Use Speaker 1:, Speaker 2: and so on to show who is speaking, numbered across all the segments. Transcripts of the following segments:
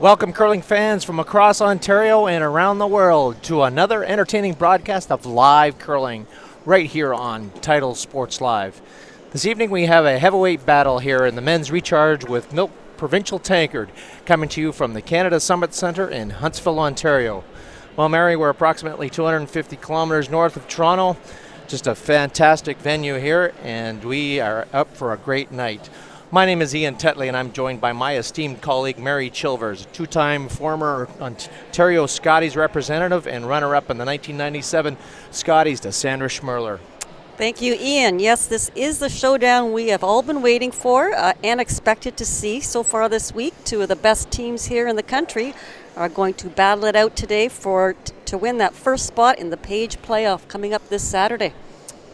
Speaker 1: Welcome, curling fans from across Ontario and around the world, to another entertaining broadcast of live curling right here on Title Sports Live. This evening we have a heavyweight battle here in the men's recharge with Milk Provincial Tankard, coming to you from the Canada Summit Centre in Huntsville, Ontario. Well, Mary, we're approximately 250 kilometers north of Toronto. Just a fantastic venue here, and we are up for a great night. My name is Ian Tetley, and I'm joined by my esteemed colleague, Mary Chilvers, a two-time former Ontario Scotties representative and runner-up in the 1997 Scotties to Sandra Schmerler.
Speaker 2: Thank you, Ian. Yes, this is the showdown we have all been waiting for and expected to see so far this week. Two of the best teams here in the country are going to battle it out today to win that first spot in the Page playoff coming up this Saturday.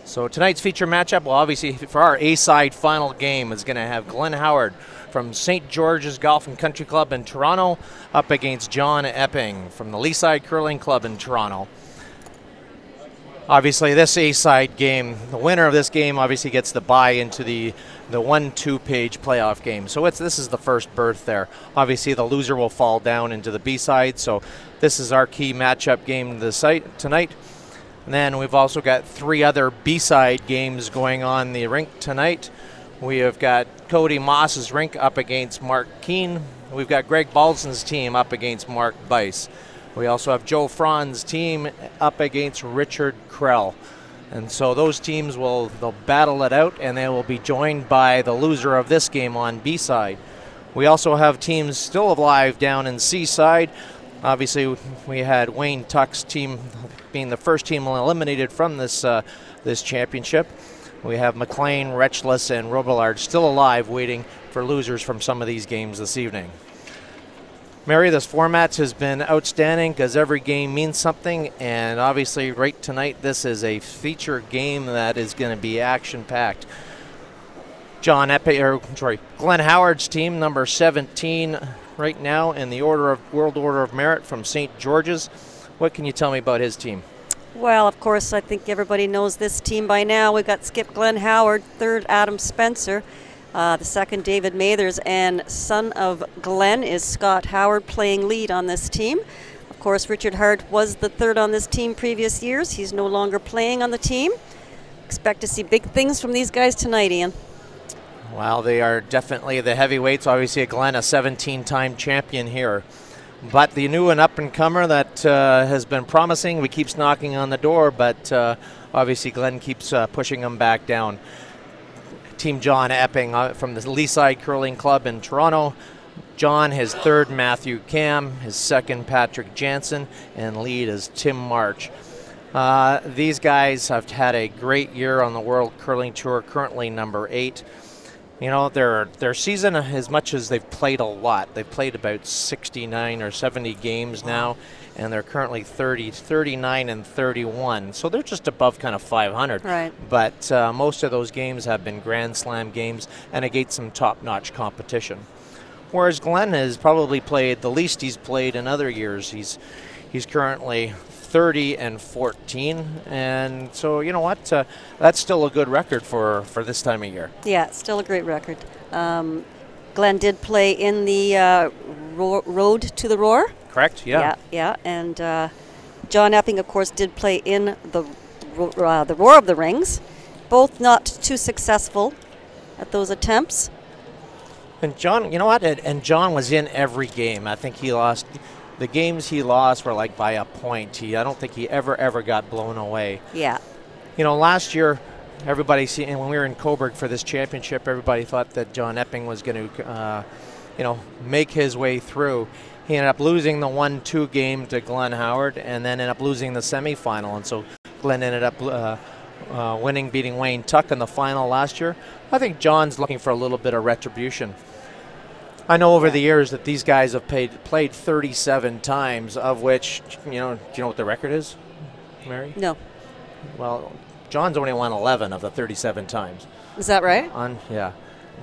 Speaker 1: So tonight's feature matchup, well, obviously for our A-side final game, is going to have Glenn Howard from St. George's Golf and Country Club in Toronto up against John Epping from the Leaside Curling Club in Toronto. Obviously, this A-side game, the winner of this game obviously gets the bye into the 1-2 Page playoff game. So this is the first berth there. Obviously, the loser will fall down into the B-side. So this is our key matchup game tonight. And then we've also got three other B-side games going on the rink tonight. We have got Cody Moss's rink up against Mark Keane. We've got Greg Balson's team up against Mark Bice. We also have Joe Franz's team up against Richard Krell. And so those teams they'll battle it out, and they will be joined by the loser of this game on B-side. We also have teams still alive down in C-side. Obviously, we had Wayne Tuck's team being the first team eliminated from this championship. We have McLean, Retchless, and Robillard still alive, waiting for losers from some of these games this evening. Mary, this format has been outstanding because every game means something, and obviously right tonight this is a feature game that is going to be action-packed. Glenn Howard's team, number 17 right now in the World Order of Merit from St. George's. What can you tell me about his team?
Speaker 2: Well, of course, I think everybody knows this team by now. We've got skip Glenn Howard, third Adam Spencer, the second David Mathers, and son of Glenn is Scott Howard playing lead on this team. Of course, Richard Hart was the third on this team previous years. He's no longer playing on the team. Expect to see big things from these guys tonight, Ian.
Speaker 1: Well, they are definitely the heavyweights. Obviously, Glenn, a 17-time champion here. But the new and up-and-comer that has been promising, we keeps knocking on the door, but obviously Glenn keeps pushing them back down. Team John Epping from the Leaside Curling Club in Toronto. John, his third Matthew Cam, his second Patrick Jansen, and lead is Tim March. These guys have had a great year on the World Curling Tour, currently number 8. You know, their season, as much as they've played a lot, they've played about 69 or 70 games now, and they're currently 39 and 31. So they're just above kind of 500.
Speaker 2: Right.
Speaker 1: But most of those games have been Grand Slam games and against some top-notch competition. Whereas Glenn has probably played the least he's played in other years. He's currently 30 and 14, and so you know what, that's still a good record for this time of year.
Speaker 2: Yeah, it's still a great record. Glenn did play in the Road to the Roar.
Speaker 1: Correct. Yeah.
Speaker 2: Yeah. And John Epping, of course, did play in the Roar of the Rings. Both not too successful at those attempts.
Speaker 1: And John, you know what? And John was in every game. I think he lost. The games he lost were like by a point. I don't think he ever got blown away.
Speaker 2: Yeah.
Speaker 1: You know, last year, everybody, and when we were in Coburg for this championship, everybody thought that John Epping was going to, make his way through. He ended up losing the 1-2 game to Glenn Howard, and then ended up losing the semifinal. And so Glenn ended up beating Wayne Tuck in the final last year. I think John's looking for a little bit of retribution. I know over the years that these guys have played 37 times, of which, do you know what the record is, Mary?
Speaker 2: No.
Speaker 1: Well, John's only won 11 of the 37 times.
Speaker 2: Is that right?
Speaker 1: Yeah.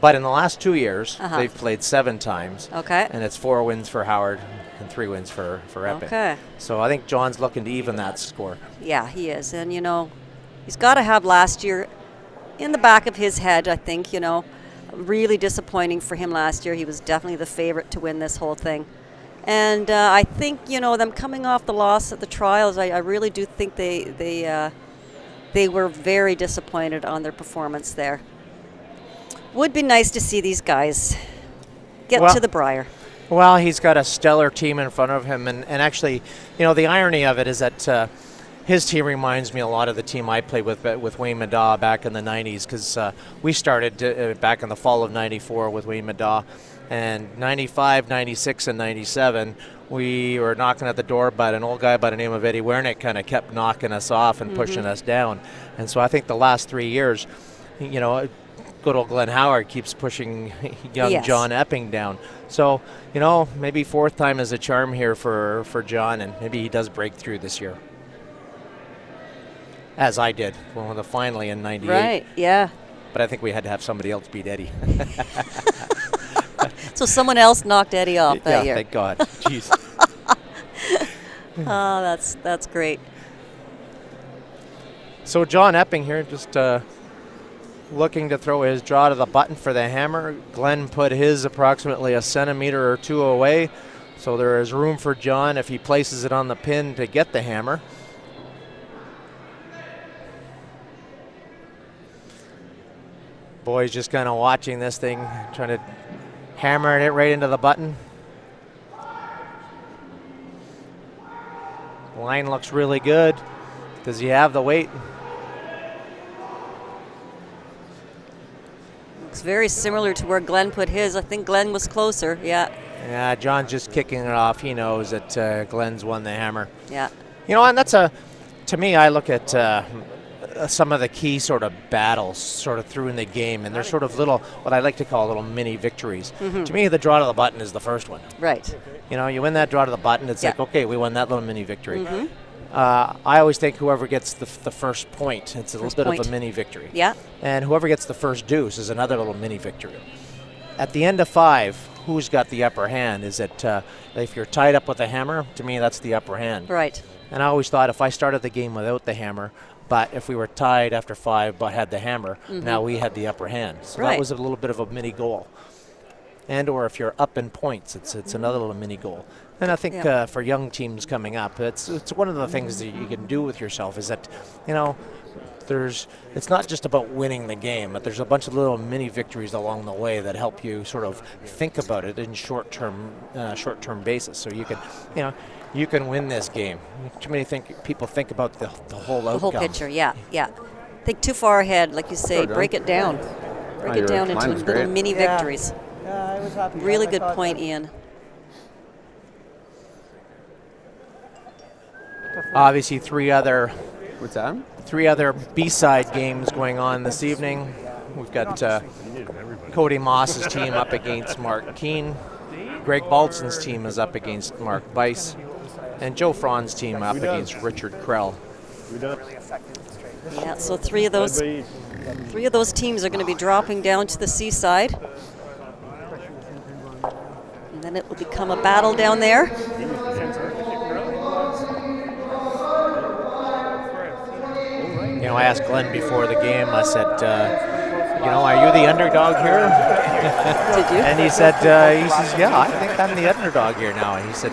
Speaker 1: But in the last 2 years, they've played 7 times.
Speaker 2: Okay.
Speaker 1: And it's 4 wins for Howard and 3 wins for Epping.
Speaker 2: Okay.
Speaker 1: So I think John's looking to even that score.
Speaker 2: Yeah, he is. And, he's got to have last year in the back of his head, I think, really disappointing for him last year. He was definitely the favorite to win this whole thing. And I think, you know, them coming off the loss at the trials, I really do think they were very disappointed on their performance there. Would be nice to see these guys get to the Brier.
Speaker 1: Well, he's got a stellar team in front of him, and actually, you know, the irony of it is that his team reminds me a lot of the team I played with Wayne Madaw back in the 90s, because we started back in the fall of 94 with Wayne Madaw, and 95, 96, and 97, we were knocking at the door, but an old guy by the name of Eddie Wernick kind of kept knocking us off and pushing us down. And so I think the last 3 years, you know, good old Glenn Howard keeps pushing young John Epping down. So, you know, maybe fourth time is a charm here for John, and maybe he does break through this year. As I did, well, finally in 98.
Speaker 2: Right, yeah.
Speaker 1: But I think we had to have somebody else beat Eddie.
Speaker 2: So someone else knocked Eddie off that year.
Speaker 1: Yeah, thank God. Jeez.
Speaker 2: Oh, that's great.
Speaker 1: So John Epping here just looking to throw his draw to the button for the hammer. Glenn put his approximately a centimeter or two away, so there is room for John if he places it on the pin to get the hammer. Boy's just kind of watching this thing, trying to hammer it right into the button. Line looks really good. Does he have the weight?
Speaker 2: Looks very similar to where Glenn put his. I think Glenn was closer, yeah.
Speaker 1: Yeah, John's just kicking it off. He knows that Glenn's won the hammer.
Speaker 2: Yeah.
Speaker 1: You know, and that's to me, I look at some of the key sort of battles sort of through in the game, and they're sort of little, what I like to call little mini victories. To me, the draw to the button is the first one.
Speaker 2: Right.
Speaker 1: You know, you win that draw to the button, it's like, okay, we won that little mini victory. I always think whoever gets the first point, it's a little bit of a mini victory.
Speaker 2: Yeah.
Speaker 1: And whoever gets the first deuce is another little mini victory. At the end of 5, who's got the upper hand? Is it if you're tied up with a hammer? To me, that's the upper hand.
Speaker 2: Right.
Speaker 1: And I always thought if I started the game without the hammer, but if we were tied after 5 but had the hammer, now we had the upper hand. So that was a little bit of a mini goal. And or if you're up in points, it's another little mini goal. And I think for young teams coming up, it's one of the things that you can do with yourself is that, you know, it's not just about winning the game, but there's a bunch of little mini victories along the way that help you sort of think about it in short-term basis. So you can, you know, you can win this game. Too many people think about the whole outcome.
Speaker 2: The whole picture, yeah. Think too far ahead, like you say. Break it down. Break it down into little mini victories.
Speaker 1: Yeah, I was happy.
Speaker 2: Really good point, Ian.
Speaker 1: Obviously, three other B-side games going on this evening. We've got Cody Moss's team up against Mark Keane. Greg Baltzon's team is up against Mark Bice. And Joe Frahn's team up against Richard Krell.
Speaker 2: Yeah, so three of those teams are going to be dropping down to the seaside. And then it will become a battle down there.
Speaker 1: You know, I asked Glenn before the game, I said, you know, are you the underdog here?
Speaker 2: Did you?
Speaker 1: And he said, yeah, I think I'm the underdog here now. And he said,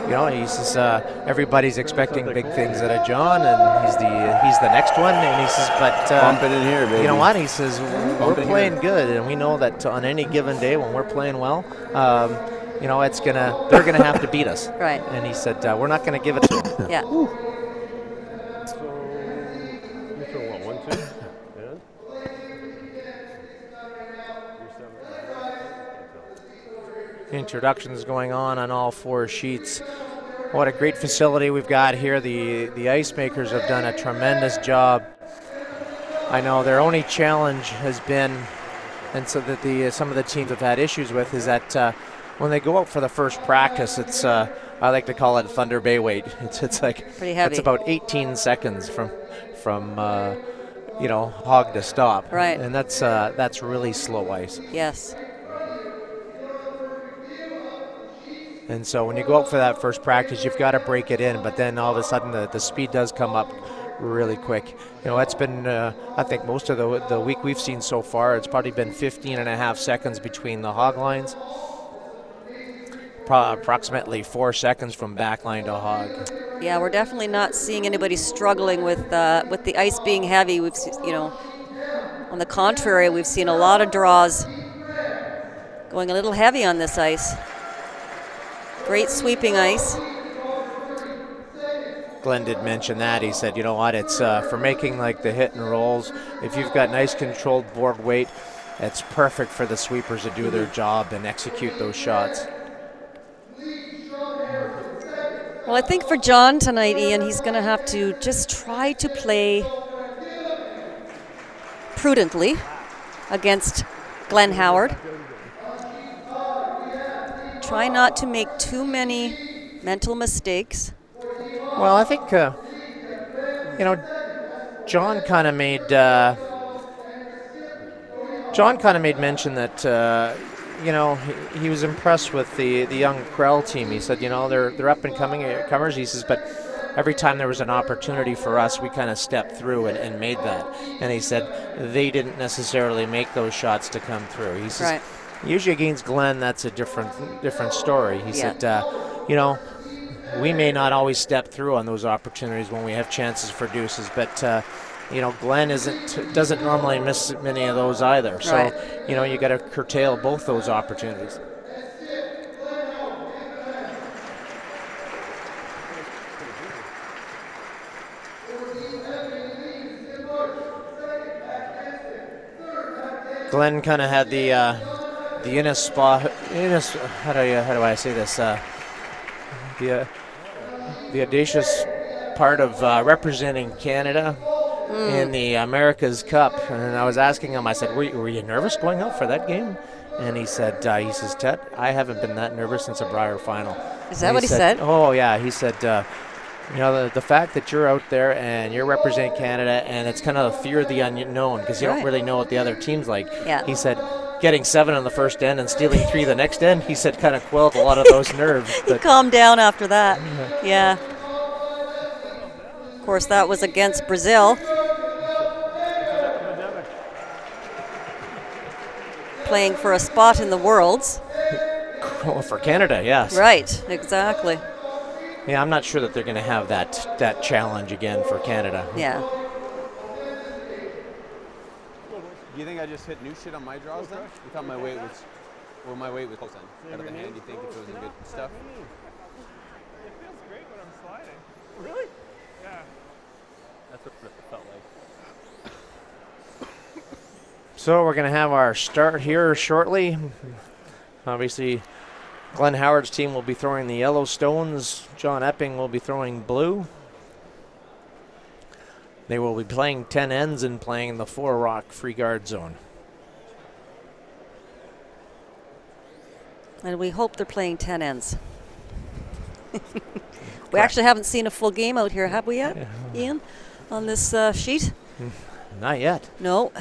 Speaker 1: you know, he says, everybody's expecting big things out of John, and he's the next one. And he says, but
Speaker 3: bump it in here, baby.
Speaker 1: You know what? He says, we're playing good, and we know that on any given day when we're playing well, you know, they're gonna have to beat us.
Speaker 2: Right.
Speaker 1: And he said, we're not gonna give it to them.
Speaker 2: Yeah.
Speaker 1: Introductions going on all 4 sheets. What a great facility we've got here. The ice makers have done a tremendous job. I know their only challenge has been, and so that some of the teams have had issues with, is that when they go out for the first practice, it's I like to call it Thunder Bay weight. It's like
Speaker 2: pretty heavy.
Speaker 1: It's about 18 seconds from you know, hog to stop.
Speaker 2: Right.
Speaker 1: And that's really slow ice.
Speaker 2: Yes.
Speaker 1: And so when you go out for that first practice, you've got to break it in, but then all of a sudden the speed does come up really quick. You know, it's been, I think most of the week we've seen so far, it's probably been 15.5 seconds between the hog lines. approximately 4 seconds from backline to hog.
Speaker 2: Yeah, we're definitely not seeing anybody struggling with the ice being heavy. We've on the contrary, we've seen a lot of draws going a little heavy on this ice. Great sweeping ice.
Speaker 1: Glenn did mention that. He said, you know what, it's for making like the hit and rolls. If you've got nice controlled board weight, it's perfect for the sweepers to do their job and execute those shots.
Speaker 2: Well, I think for John tonight, Ian, he's going to have to just try to play prudently against Glenn Howard. Try not to make too many mental mistakes.
Speaker 1: Well, I think, John kind of made mention that, he was impressed with the young Krell team. He said, they're up and comers. He says, but every time there was an opportunity for us, we kind of stepped through and made that. And he said they didn't necessarily make those shots to come through. He says,
Speaker 2: right.
Speaker 1: Usually against Glenn, that's a different story. He said, we may not always step through on those opportunities when we have chances for deuces, but Glenn doesn't normally miss many of those either. So,
Speaker 2: right.
Speaker 1: You got to curtail both those opportunities. Glenn kind of had the how do I say this? The audacious part of representing Canada in the America's Cup, and I was asking him. I said, "Were you nervous going out for that game?" And he said, "Ted, I haven't been that nervous since a Brier final."
Speaker 2: Is that what he said?
Speaker 1: Oh yeah, he said, the fact that you're out there and you're representing Canada, and it's kind of the fear of the unknown because you don't really know what the other team's like.
Speaker 2: Yeah.
Speaker 1: He said, getting 7 on the first end and stealing 3 the next end, he said, kind of quelled a lot of those nerves.
Speaker 2: He calmed down after that. Yeah. Of course, that was against Brazil. Playing for a spot in the Worlds.
Speaker 1: For Canada, yes.
Speaker 2: Right, exactly.
Speaker 1: Yeah, I'm not sure that they're going to have that challenge again for Canada.
Speaker 2: Yeah.
Speaker 3: Do you think I just hit new shit on my draws then? You thought my weight was close then? Out of the hand, do you think if it was in good stuff?
Speaker 4: It feels great when I'm sliding. Really? Yeah.
Speaker 3: That's what it felt like.
Speaker 1: So we're going to have our start here shortly. Obviously, Glenn Howard's team will be throwing the yellow stones. John Epping will be throwing blue. They will be playing 10 ends and playing the 4 rock free guard zone.
Speaker 2: And we hope they're playing 10 ends. We actually haven't seen a full game out here, have we yet, Ian, on this sheet?
Speaker 1: Not yet.
Speaker 2: No.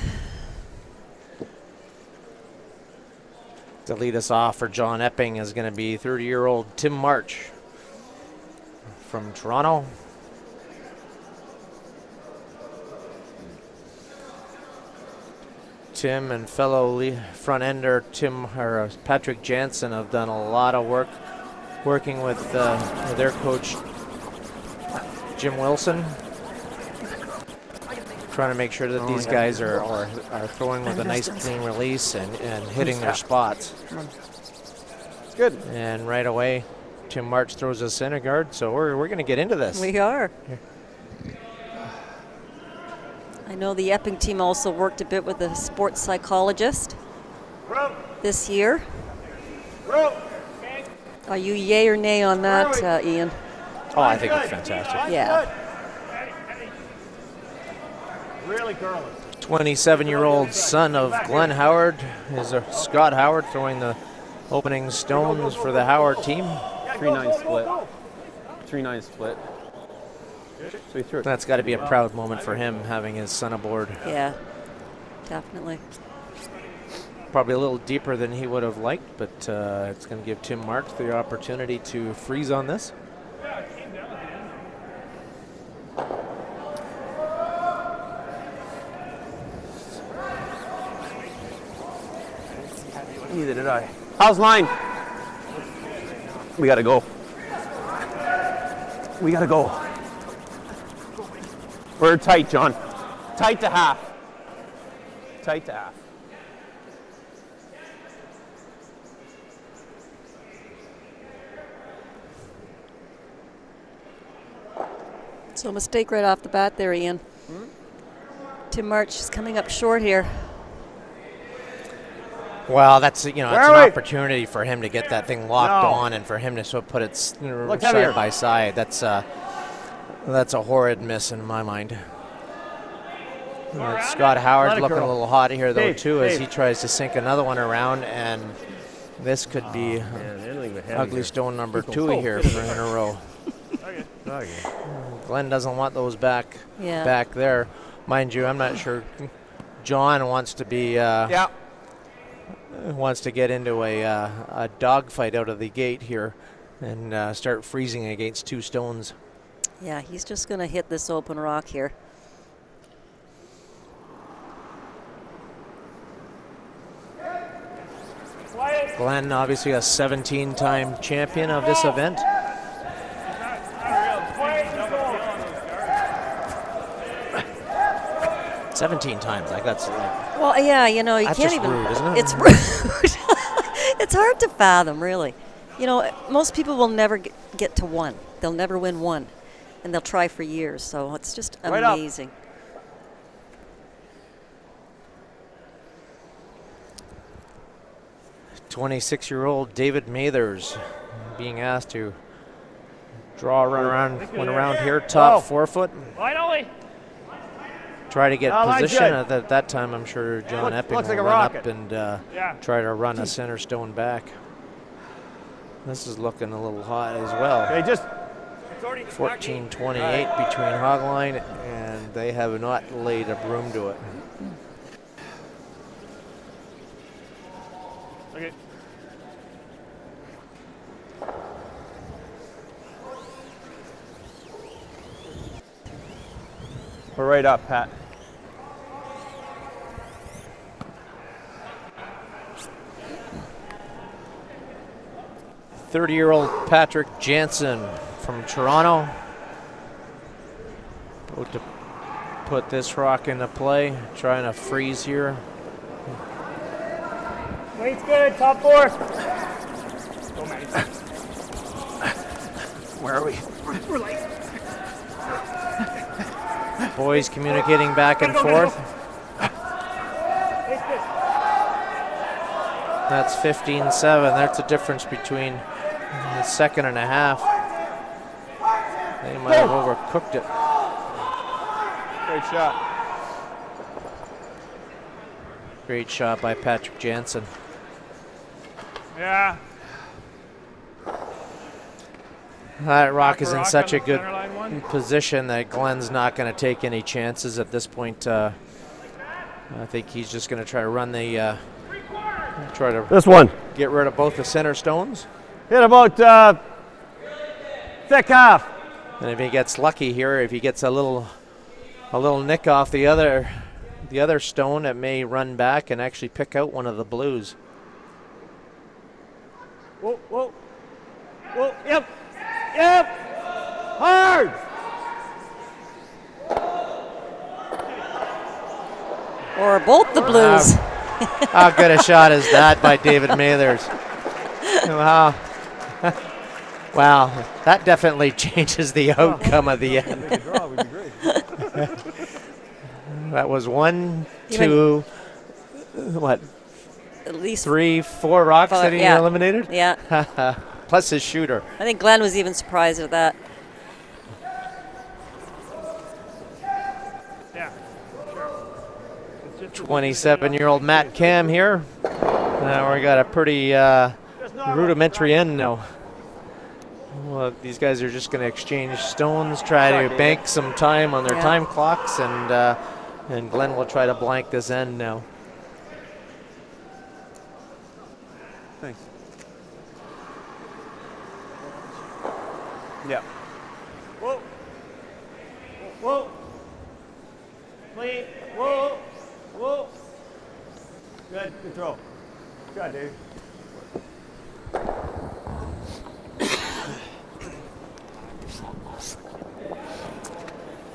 Speaker 1: To lead us off for John Epping is going to be 30-year-old Tim March from Toronto. Tim and fellow front ender Patrick Jansen have done a lot of work working with their coach Jim Wilson, trying to make sure that these guys are throwing with a nice clean release and hitting their spots.
Speaker 3: It's good.
Speaker 1: And right away, Tim March throws a center guard, so we're going to get into this.
Speaker 2: We are. I know the Epping team also worked a bit with a sports psychologist this year. Are you yay or nay on that, Ian?
Speaker 1: Oh, I think it's fantastic.
Speaker 2: Yeah.
Speaker 4: Really girly.
Speaker 1: 27-year-old son of Glenn Howard is Scott Howard throwing the opening stones for the Howard team.
Speaker 3: 3-9 split. 3-9 split. So he threw it.
Speaker 1: That's got to be a proud moment for him, having his son aboard.
Speaker 2: Yeah, definitely.
Speaker 1: Probably a little deeper than he would have liked, but it's going to give Tim March the opportunity to freeze on this.
Speaker 3: Neither did I. How's line? We gotta go. We gotta go. We're tight, John. Tight to half. Tight to half.
Speaker 2: So a mistake right off the bat there, Ian. Tim March is coming up short here.
Speaker 1: Well, that's it's an opportunity for him to get that thing locked on, and for him to sort of put it side by side. That's a horrid miss in my mind. Scott Howard's looking a little hot here though too, as he tries to sink another one around, and this could be ugly stone number 2 here in a row. Glenn doesn't want those back there. Mind you, I'm not sure John wants to be wants to get into a dogfight out of the gate here and start freezing against 2 stones.
Speaker 2: Yeah, he's just going to hit this open rock here.
Speaker 1: Glenn, obviously a 17-time champion of this event. 17 times, like that's like.
Speaker 2: Well, yeah, you know, you
Speaker 1: that's
Speaker 2: can't
Speaker 1: just
Speaker 2: even.
Speaker 1: Rude, isn't it?
Speaker 2: It's rude. It's hard to fathom, really. You know, most people will never get to 1. They'll never win 1, and they'll try for years. So it's just amazing.
Speaker 1: 26-year-old David Mathers being asked to draw a run around here, top 4 foot. Try to get position. At that time, I'm sure John Epping will run up and try to run a center stone back. This is looking a little hot as well. 14:28 between Hogline, and they have not laid a broom to it.
Speaker 4: Okay.
Speaker 3: We're right up, Pat.
Speaker 1: .30-year-old Patrick Jansen from Toronto. About to put this rock into play, trying to freeze here.
Speaker 4: Weight's good, top 4. Go, Matty.
Speaker 3: Where are we?
Speaker 4: We're late.
Speaker 1: Boys communicating back and forth. That's 15-7. That's the difference between a second and a half. They might have overcooked it.
Speaker 3: Great shot.
Speaker 1: Great shot by Patrick Jansen.
Speaker 4: Yeah.
Speaker 1: That rock is in such a good position that Glenn's not going to take any chances at this point. I think he's just going to try to run the
Speaker 3: this one.
Speaker 1: Get rid of both the center stones.
Speaker 3: Hit about thick half.
Speaker 1: And if he gets lucky here, if he gets a little nick off the other stone, it may run back and actually pick out one of the blues.
Speaker 3: Whoa, whoa, whoa, yep, yep, hard.
Speaker 2: Or both the blues.
Speaker 1: How good a shot is that by David Mathers? Wow. Wow, that definitely changes the outcome of the end. That was 1, 2, what?
Speaker 2: At least
Speaker 1: 3, 4 rocks that he eliminated?
Speaker 2: Yeah.
Speaker 1: Plus his shooter.
Speaker 2: I think Glenn was even surprised at that.
Speaker 4: Yeah, sure.
Speaker 1: 27-year-old Matt Cam here. Now we got a pretty rudimentary end now. Well, these guys are just going to exchange stones, try to bank some time on their time clocks, and Glenn will try to blank this end now.
Speaker 3: Thanks. Yeah.
Speaker 4: Whoa. Whoa. Clean. Whoa. Whoa.
Speaker 3: Good throw. Good, Dave.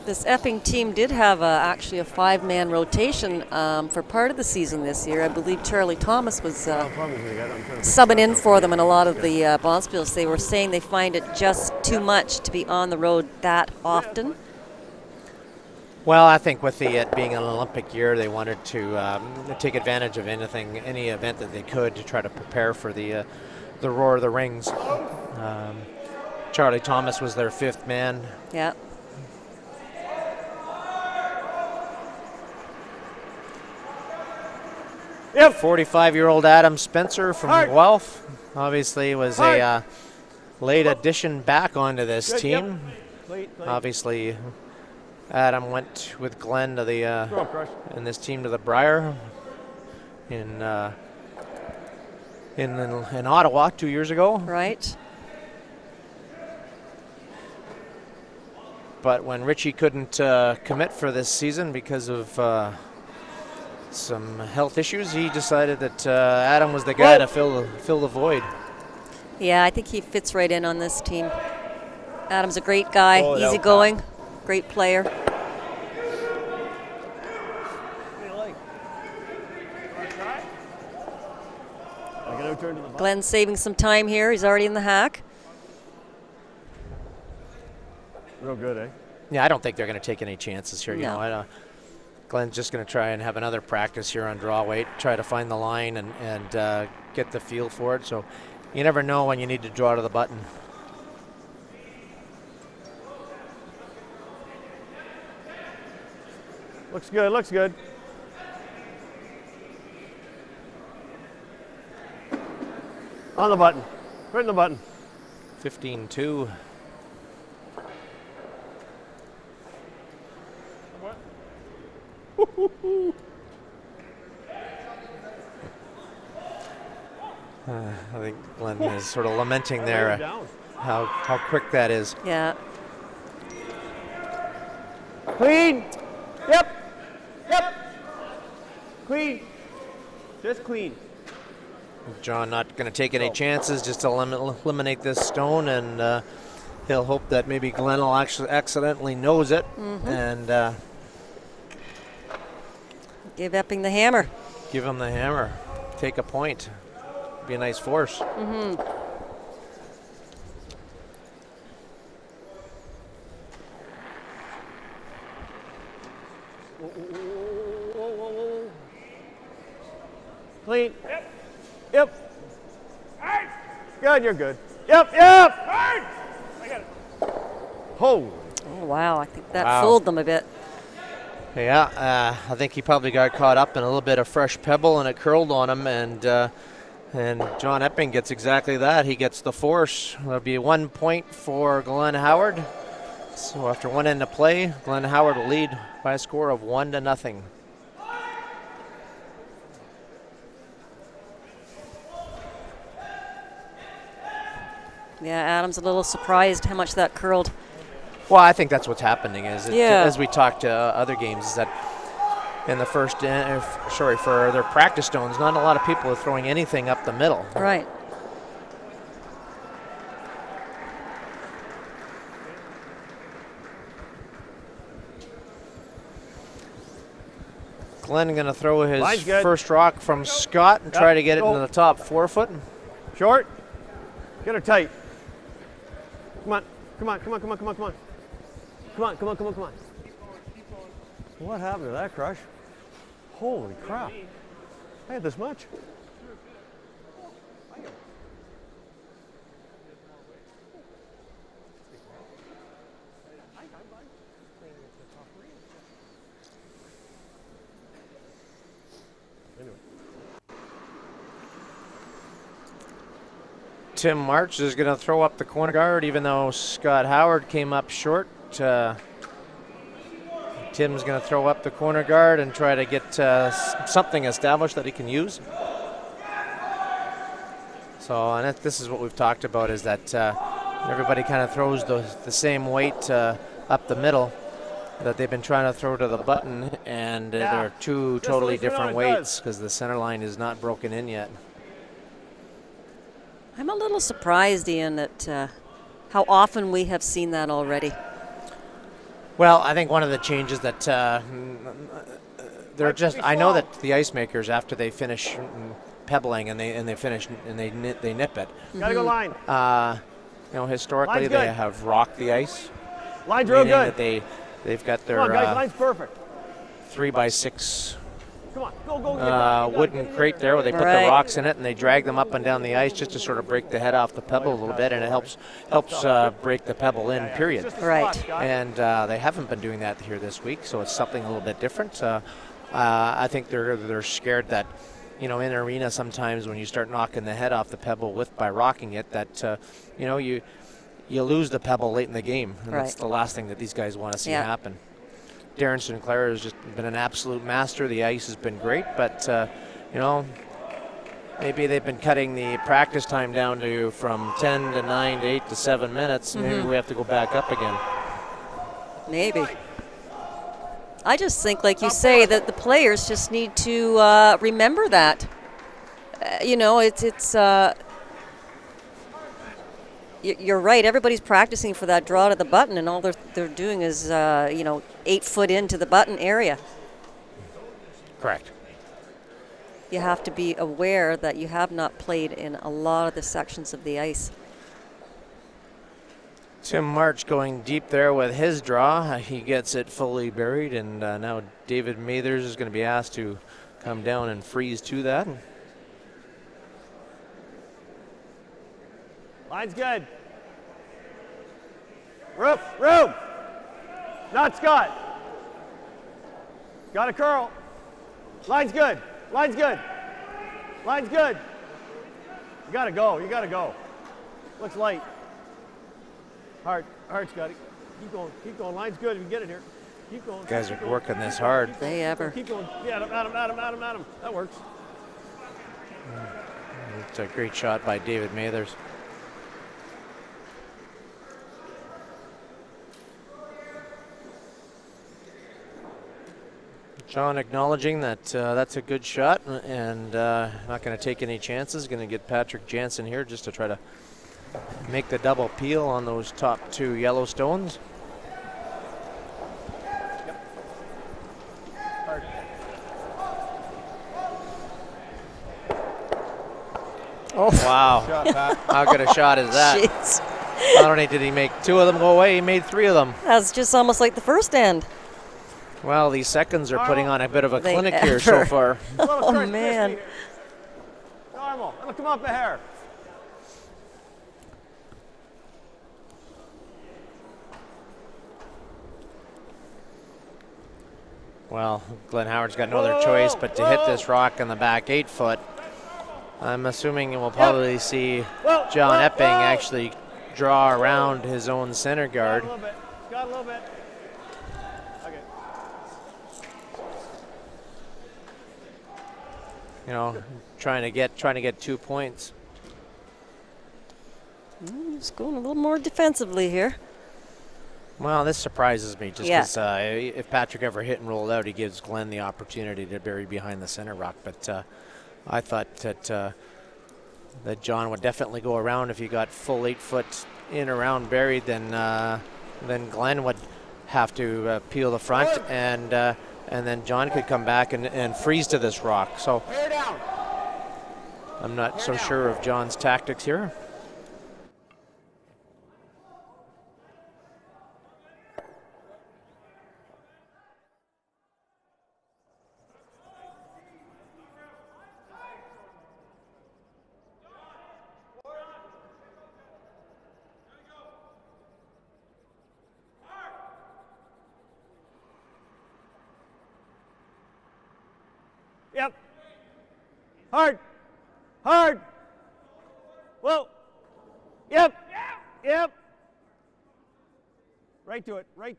Speaker 2: This Epping team did have actually a 5-man rotation for part of the season this year. I believe Charlie Thomas was subbing in for them in a lot of the bonspiels. They were saying they find it just too much to be on the road that often.
Speaker 1: Well, I think with it being an Olympic year, they wanted to take advantage of any event that they could to try to prepare for the Roar of the Rings. Charlie Thomas was their 5th man.
Speaker 2: Yeah.
Speaker 1: Yep. 45-year-old Adam Spencer from Guelph obviously was a late addition back onto this team.
Speaker 3: Late.
Speaker 1: Obviously, Adam went with Glenn to the and this team to the Briar in Ottawa 2 years ago.
Speaker 2: Right.
Speaker 1: But when Richie couldn't commit for this season because of some health issues, he decided that Adam was the guy to fill the void.
Speaker 2: Yeah, I think he fits right in on this team. Adam's a great guy, easygoing, great player. Glenn's saving some time here. He's already in the hack.
Speaker 3: Real good, eh?
Speaker 1: Yeah, I don't think they're going to take any chances here. You
Speaker 2: No.
Speaker 1: know, Glenn's just going to try and have another practice here on draw weight, try to find the line and get the feel for it. So you never know when you need to draw to the button.
Speaker 3: Looks good, looks good. On the button. Right in the button.
Speaker 1: 15-2. I think Glenn is sort of lamenting there how quick that is.
Speaker 2: Yeah.
Speaker 3: Clean. Yep. Clean. Just clean.
Speaker 1: John not going to take any chances, just to eliminate this stone, and he'll hope that maybe Glenn will actually accidentally nose it and
Speaker 2: Give Epping the hammer.
Speaker 1: give him the hammer. Take a point. Be a nice force.
Speaker 3: Clean. Yep. Good, you're good. Yep.
Speaker 4: I got it.
Speaker 3: Holy.
Speaker 2: Oh, wow. I think that
Speaker 1: Wow.
Speaker 2: fooled them a bit.
Speaker 1: Yeah, I think he probably got caught up in a little bit of fresh pebble and it curled on him, and John Epping gets exactly that. He gets the force. That'll be 1 point for Glenn Howard. So after one end of play, Glenn Howard will lead by a score of 1-0.
Speaker 2: Yeah, Adam's a little surprised how much that curled.
Speaker 1: Well, I think that's what's happening is,
Speaker 2: Yeah.
Speaker 1: as we talked to other games, is that in the first, for their practice stones, not a lot of people are throwing anything up the middle.
Speaker 2: Right.
Speaker 1: Glenn going to throw his
Speaker 3: Line's good.
Speaker 1: first rock from Scott and try to get it
Speaker 3: Go.
Speaker 1: into the top 4 foot.
Speaker 3: Short. Get her tight. Come on. Come on. What happened to that crush? Holy crap. I had this much.
Speaker 1: Tim March is going to throw up the corner guard, even though Scott Howard came up short. Tim's going to throw up the corner guard and try to get something established that he can use. So, and this is what we've talked about, is that everybody kind of throws the same weight up the middle that they've been trying to throw to the button, and they're two totally different weights because the center line is not broken in yet.
Speaker 2: I'm a little surprised, Ian, at how often we have seen that already.
Speaker 1: Well, I think one of the changes that they're just. I know that the ice makers, after they finish pebbling and they finish and they nip it.
Speaker 4: Gotta go line.
Speaker 1: Historically
Speaker 4: Line's
Speaker 1: they
Speaker 4: good.
Speaker 1: have rocked the ice.
Speaker 4: Line's real
Speaker 1: meaning
Speaker 4: good.
Speaker 1: that they've got their
Speaker 4: Come on, guys. Line's perfect.
Speaker 1: 3x6
Speaker 4: Come on. Go.
Speaker 1: wooden crate there where they put
Speaker 2: Right.
Speaker 1: the rocks in it and they drag them up and down the ice just to sort of break the head off the pebble a little bit, and it helps break the pebble in, period.
Speaker 4: Just a
Speaker 2: Right.
Speaker 4: spot, guys.
Speaker 1: And they haven't been doing that here this week, so it's something a little bit different. I think they're scared that, in arena sometimes when you start knocking the head off the pebble by rocking it, that you lose the pebble late in the game, and that's
Speaker 2: Right.
Speaker 1: the last thing that these guys want to see
Speaker 2: Yeah.
Speaker 1: happen. Darren Sinclair has just been an absolute master. The ice has been great, but maybe they've been cutting the practice time down from 10 to 9 to 8 to 7 minutes. Maybe we have to go back up again.
Speaker 2: Maybe. I just think, like you say, that the players just need to remember that. You're right. Everybody's practicing for that draw to the button, and all they're doing is 8 foot into the button area.
Speaker 1: Correct.
Speaker 2: You have to be aware that you have not played in a lot of the sections of the ice.
Speaker 1: Tim March going deep there with his draw. He gets it fully buried, and now David Mathers is going to be asked to come down and freeze to that.
Speaker 4: Line's good. Room. Not Scott. Got a curl. Line's good. You gotta go. Looks light. Hart's got it. Keep going. Line's good if you get it here. Keep going.
Speaker 1: Guys are working this hard.
Speaker 2: They ever.
Speaker 4: Keep going. Yeah, Adam. That works.
Speaker 1: It's a great shot by David Mathers. John acknowledging that that's a good shot and not going to take any chances. Going to get Patrick Jansen here just to try to make the double peel on those top 2 yellow stones. Oh, wow.
Speaker 3: Shot, Pat.
Speaker 1: How good a shot is that?
Speaker 2: Jeez.
Speaker 1: Not only did he make 2 of them go away, he made 3 of them.
Speaker 2: That's just almost like the first end.
Speaker 1: Well, these seconds are putting on a bit of a
Speaker 2: They
Speaker 1: clinic here so
Speaker 2: ever.
Speaker 1: far.
Speaker 2: Oh, man.
Speaker 4: Normal. It'll come up a hair.
Speaker 1: Well, Glenn Howard's got no other choice but to hit this rock in the back 8 foot. I'm assuming we'll probably see John Epping actually draw around his own center guard.
Speaker 4: Got a little bit. Okay.
Speaker 1: Trying to get 2 points.
Speaker 2: Just going a little more defensively here.
Speaker 1: Well, this surprises me just
Speaker 2: Yeah.
Speaker 1: because if Patrick ever hit and rolled out, he gives Glenn the opportunity to bury behind the center rock. But I thought that John would definitely go around if he got full 8 foot in around buried. Then Glenn would have to peel the front, and then John could come back and freeze to this rock. So I'm not so sure of John's tactics here.
Speaker 4: Yep. Hard. Whoa. Yep. Right to it. Okay.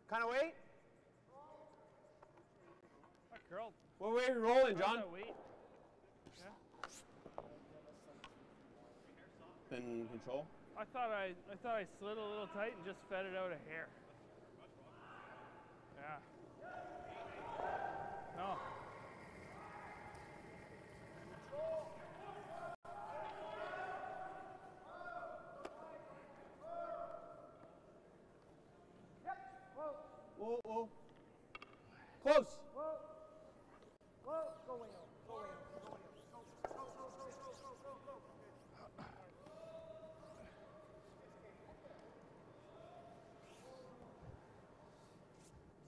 Speaker 4: Kind of wait.
Speaker 3: Girl. What way are you rolling, John? In control?
Speaker 4: I thought I slid a little tight and just fed it out a hair. Yeah. No.
Speaker 3: Whoa, whoa. Close.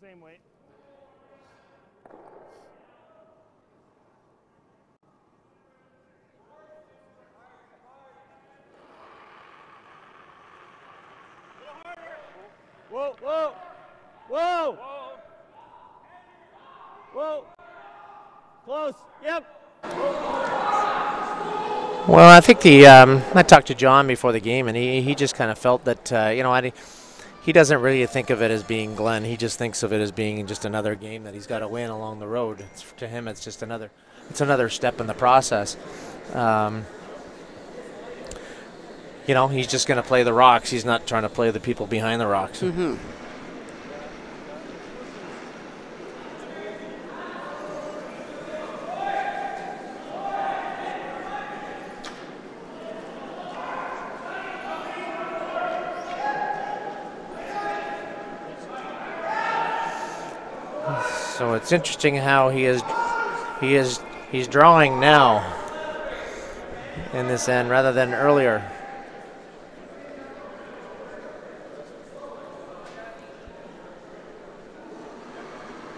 Speaker 4: Same weight.
Speaker 3: Whoa, whoa. Whoa. Whoa. Close. Yep.
Speaker 1: Well, I think I talked to John before the game, and he just kind of felt that, he doesn't really think of it as being Glenn. He just thinks of it as being just another game that he's got to win along the road. To him, it's just another step in the process. He's just going to play the rocks. He's not trying to play the people behind the rocks.
Speaker 2: Mm-hmm.
Speaker 1: So it's interesting how he's drawing now in this end rather than earlier.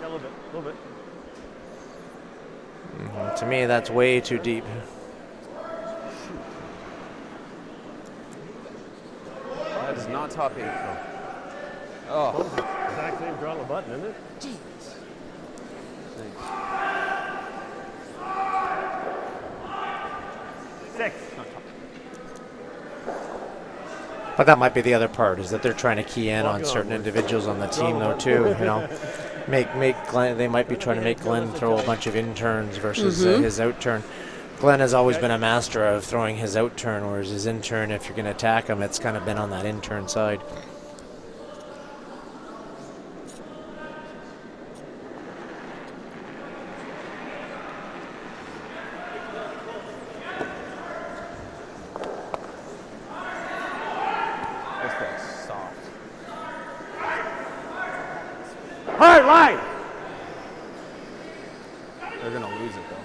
Speaker 3: Yeah, a little bit.
Speaker 1: To me, that's way too deep.
Speaker 3: That is not top 8. Oh.
Speaker 4: Exact same draw on the button, isn't it? Six.
Speaker 1: But that might be the other part, is that they're trying to key in on certain individuals on the team, though, too. Make Glenn. They might be trying to make Glenn throw a bunch of in-turns versus his out-turn. Glenn has always been a master of throwing his out-turn, whereas his in-turn, if you're going to attack him, it's kind of been on that in-turn side.
Speaker 3: Hard line. They're going to lose it, though.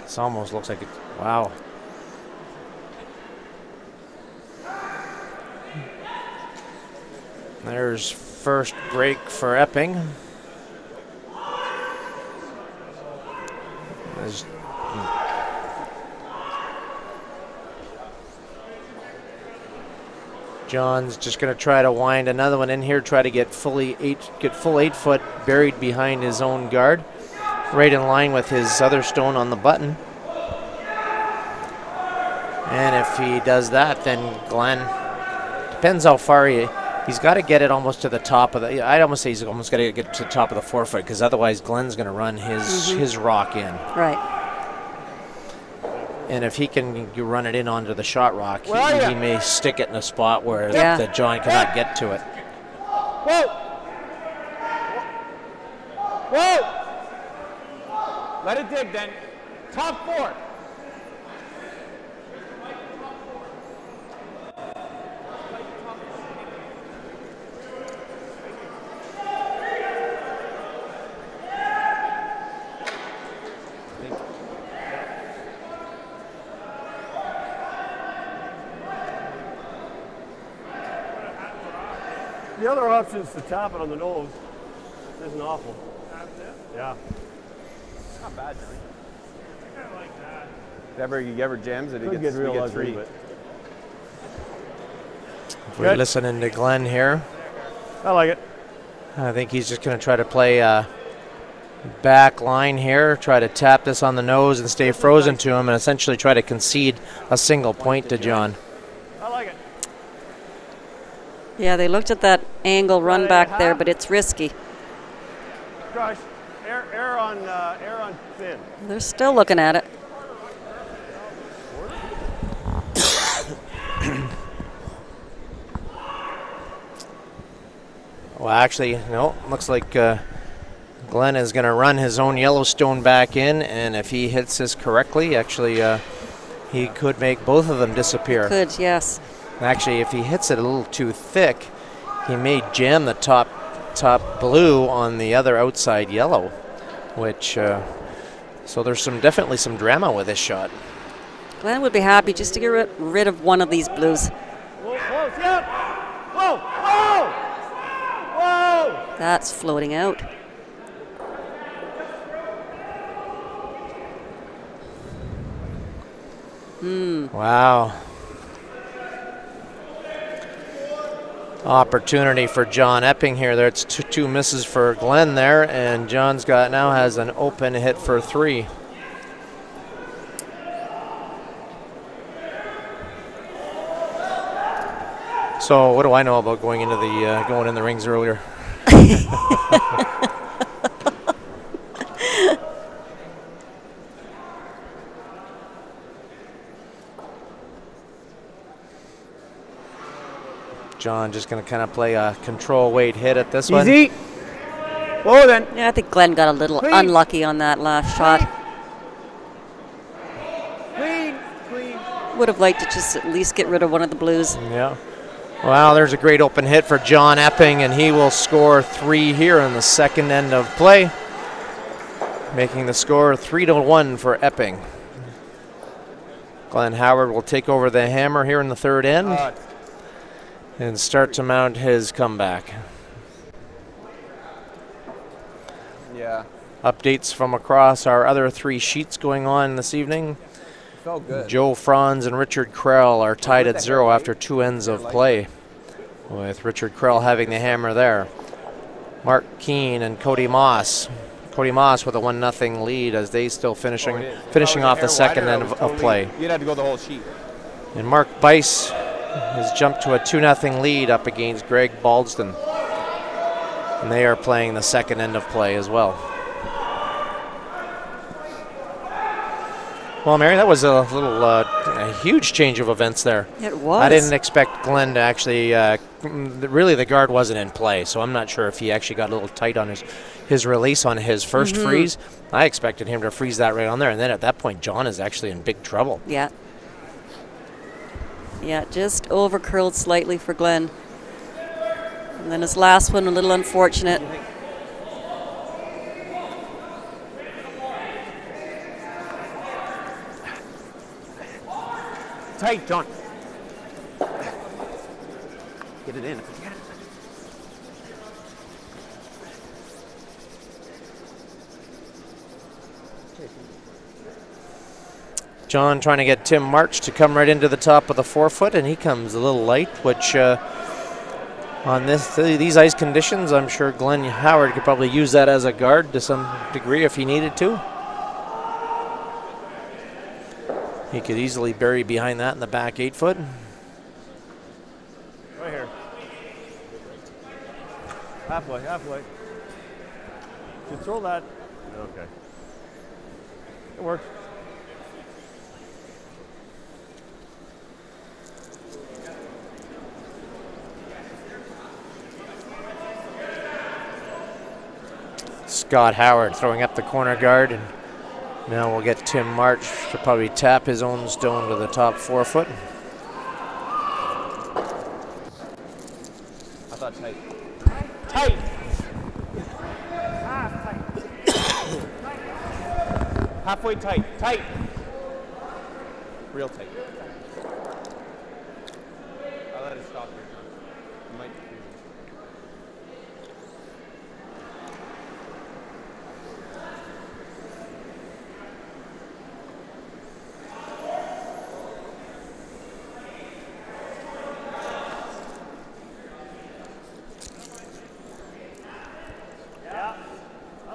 Speaker 1: This almost looks like it's, wow. There's first break for Epping. John's just going to try to wind another one in here, try to get full 8 foot buried behind his own guard, right in line with his other stone on the button. And if he does that, then Glenn, depends how far he's got to get it almost to the top of the, I'd almost say he's almost got to get to the top of the 4 foot, because otherwise Glenn's going to run his rock in.
Speaker 2: Right.
Speaker 1: And if he can run it in onto the shot rock, he may stick it in a spot where that John cannot get to it.
Speaker 3: Whoa! Whoa! Let it dig then. Top 4.
Speaker 4: The other option is to tap it on the nose. Isn't awful. Yeah.
Speaker 3: It's not bad, Johnny.
Speaker 4: I like that.
Speaker 3: If ever jams it,
Speaker 4: Could
Speaker 3: he gets
Speaker 4: get real
Speaker 3: 3.
Speaker 4: ugly, but
Speaker 1: We're listening to Glenn here.
Speaker 4: I like it.
Speaker 1: I think he's just going to try to play a back line here, try to tap this on the nose and stay frozen to him, and essentially try to concede a single point to John.
Speaker 4: I like it.
Speaker 2: Yeah, they looked at that angle run back there, but it's risky.
Speaker 4: Gosh, air on thin.
Speaker 2: They're still looking at it.
Speaker 1: Well, actually, no. Looks like Glenn is going to run his own Yellowstone back in, and if he hits this correctly, actually, he could make both of them disappear.
Speaker 2: Could, yes.
Speaker 1: Actually, if he hits it a little too thick, he may jam the top blue on the other outside yellow, which so there's definitely some drama with this shot.
Speaker 2: Glenn would be happy just to get rid of one of these blues.
Speaker 4: Whoa, whoa, yeah. Whoa, whoa, whoa.
Speaker 2: That's floating out.
Speaker 1: Wow. Opportunity for John Epping here. There's two misses for Glenn there, and John's now has an open hit for 3. So what do I know about going into the going in the rings earlier? John just going to kind of play a control weight hit at this one.
Speaker 4: Easy. Whoa, then.
Speaker 2: Yeah, I think Glenn got a little unlucky on that last shot.
Speaker 4: Clean, clean.
Speaker 2: Would have liked to just at least get rid of one of the blues.
Speaker 1: Yeah. Wow, there's a great open hit for John Epping, and he will score 3 here in the second end of play, making the score 3-1 for Epping. Glenn Howard will take over the hammer here in the third end and start to mount his comeback.
Speaker 3: Yeah.
Speaker 1: Updates from across our other 3 sheets going on this evening.
Speaker 3: Felt good.
Speaker 1: Joe Franz and Richard Krell are tied at 0 after 2 ends of play, with Richard Krell having the hammer there. Mark Keane and Cody Moss. Cody Moss with a 1-0 lead as they still finishing off the second end of play.
Speaker 3: You'd have to go the whole sheet.
Speaker 1: And Mark Bice has jumped to a 2-0 lead up against Greg Baldston. And they are playing the second end of play as well. Well, Mary, that was a huge change of events there.
Speaker 2: It was.
Speaker 1: I didn't expect Glenn to actually, really the guard wasn't in play, so I'm not sure if he actually got a little tight on his release on his first freeze. I expected him to freeze that right on there, and then at that point, John is actually in big trouble.
Speaker 2: Yeah. Yeah, just over curled slightly for Glenn. And then his last one, a little unfortunate.
Speaker 3: Tight, John. Get it in.
Speaker 1: John trying to get Tim March to come right into the top of the 4-foot, and he comes a little light, which on these ice conditions, I'm sure Glenn Howard could probably use that as a guard to some degree if he needed to. He could easily bury behind that in the back 8-foot.
Speaker 4: Right here. Halfway, halfway. Control that. Okay. It works.
Speaker 1: Scott Howard throwing up the corner guard, and now we'll get Tim March to probably tap his own stone to the top 4-foot.
Speaker 3: I thought tight. Tight! Halfway tight. Tight! Real tight. I'll let it stop here, John. You might freeze it.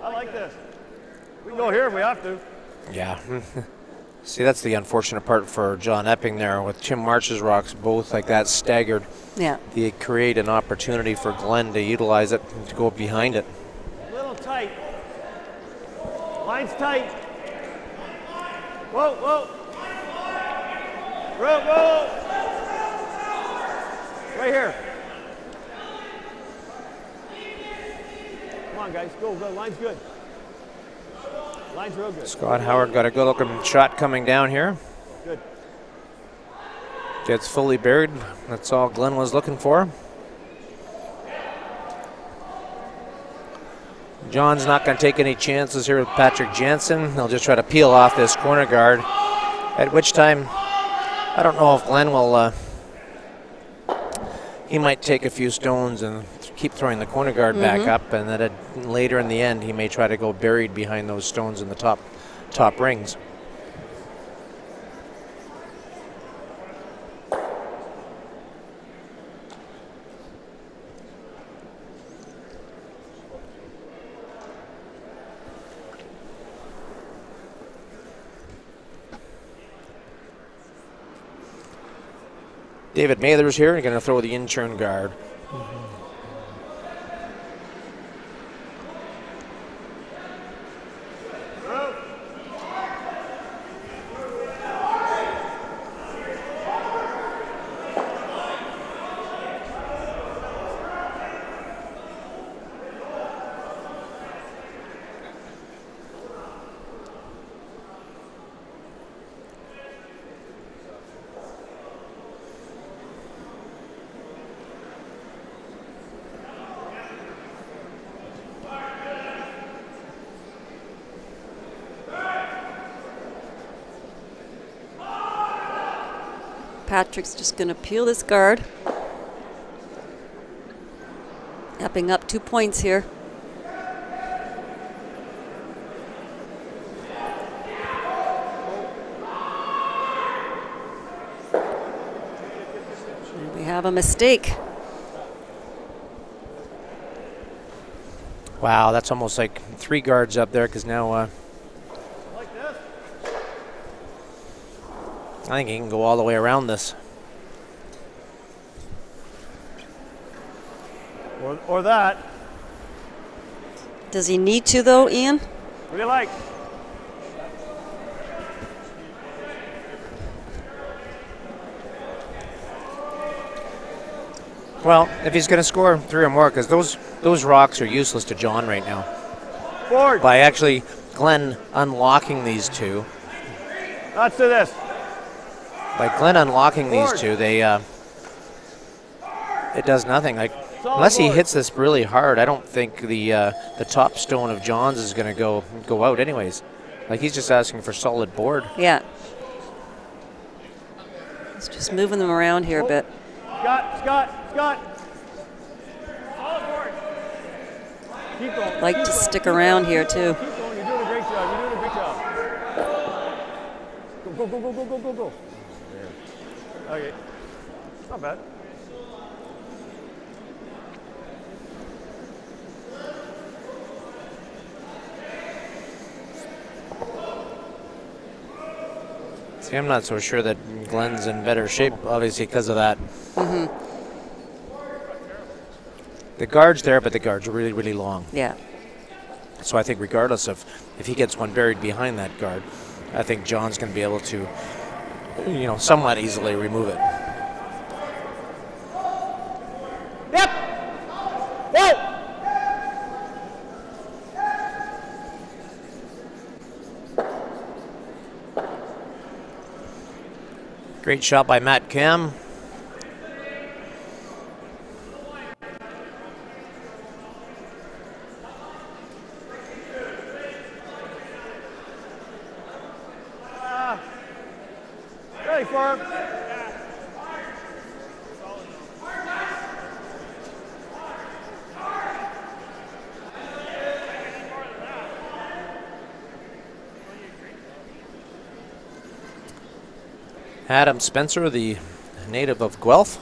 Speaker 4: I like this. We can go here if we have to.
Speaker 1: Yeah. See, that's the unfortunate part for John Epping there with Tim March's rocks both like that staggered.
Speaker 2: Yeah.
Speaker 1: They create an opportunity for Glenn to utilize it and to go behind it.
Speaker 4: A little tight. Line's tight. Whoa, whoa. Whoa, whoa. Right here. Come on, guys. Go, go. Line's good. Line's real good.
Speaker 1: Scott Howard got a good looking shot coming down here.
Speaker 4: Good.
Speaker 1: Gets fully buried. That's all Glenn was looking for. John's not going to take any chances here with Patrick Jansen. He'll just try to peel off this corner guard. At which time, I don't know if Glenn will. He might take a few stones and keep throwing the corner guard back up, and then later in the end, he may try to go buried behind those stones in the top rings. David Mather's here. He's going to throw the in-turn guard.
Speaker 2: Patrick's just going to peel this guard. Upping up 2 points here. And we have a mistake.
Speaker 1: Wow, that's almost like 3 guards up there, because now I think he can go all the way around this.
Speaker 4: Or that.
Speaker 2: Does he need to, though, Ian?
Speaker 4: What do you like?
Speaker 1: Well, if he's going to score 3 or more, because those rocks are useless to John right now.
Speaker 4: Forward.
Speaker 1: By actually Glenn unlocking these 2.
Speaker 4: Let's do this.
Speaker 1: By Glenn unlocking these 2, they it does nothing. Like, unless he hits this really hard, I don't think the top stone of John's is going to go out anyways. Like, he's just asking for solid board.
Speaker 2: Yeah. He's just moving them around here a bit.
Speaker 4: Scott. Solid board. Keep going.
Speaker 2: Like to stick around here too.
Speaker 4: Keep going. You're doing a great job. Go. Okay. Not bad.
Speaker 1: See, I'm not so sure that Glenn's in better shape, obviously, because of that. The guard's there, but the guard's really, really long.
Speaker 2: Yeah.
Speaker 1: So I think regardless of if he gets one buried behind that guard, I think John's going to be able to, somewhat easily remove it.
Speaker 4: Yep. Whoa.
Speaker 1: Great shot by Matt Cam.
Speaker 4: Ready for him.
Speaker 1: Adam Spencer, the native of Guelph.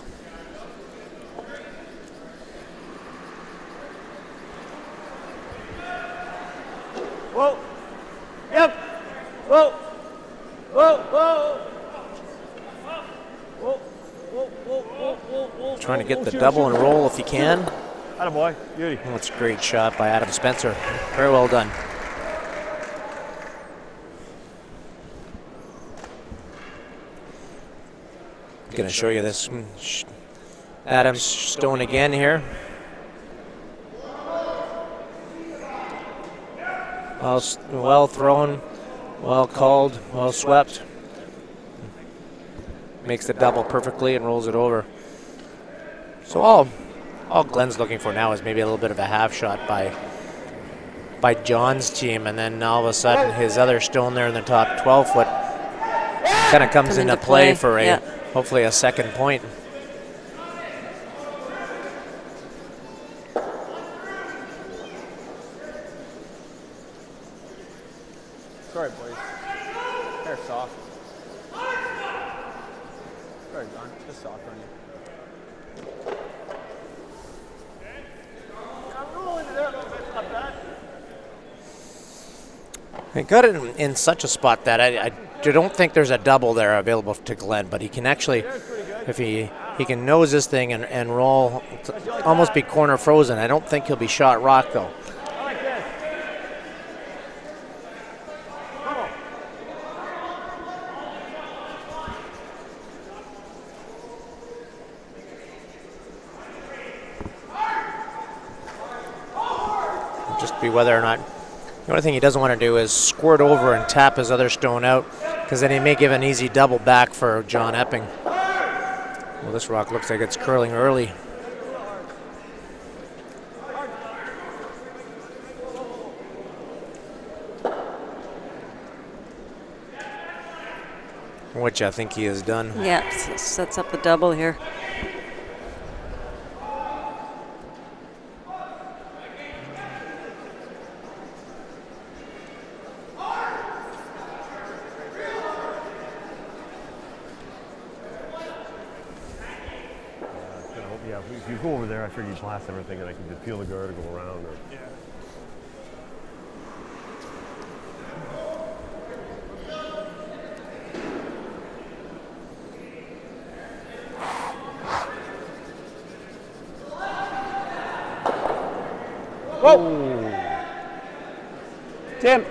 Speaker 4: Whoa. Yep. Whoa. Whoa. Whoa.
Speaker 1: Trying to get the double and roll if you can.
Speaker 4: Attaboy. Beauty.
Speaker 1: That's a great shot by Adam Spencer. Very well done. Going to show you this Adams stone again here. Well thrown, well called, well swept. Makes the double perfectly and rolls it over. So all Glenn's looking for now is maybe a little bit of a half shot by John's team, and then all of a sudden his other stone there in the top 12 foot kind of comes into play for hopefully a second point.
Speaker 3: Sorry, boys. They're soft. Sorry, John. Just soft on you.
Speaker 1: He got it in such a spot that I don't think there's a double there available to Glenn, but he can actually, if he can nose this thing and roll, almost be corner frozen. I don't think he'll be shot rock though. Just be whether or not. The only thing he doesn't want to do is squirt over and tap his other stone out, because then he may give an easy double back for John Epping. Well, this rock looks like it's curling early. Which I think he has done.
Speaker 2: Yeah, sets up the double here.
Speaker 5: If you go over there, I figure you blast everything and I can just peel the guard and go around. Or
Speaker 4: Yeah.
Speaker 3: Whoa! Tim!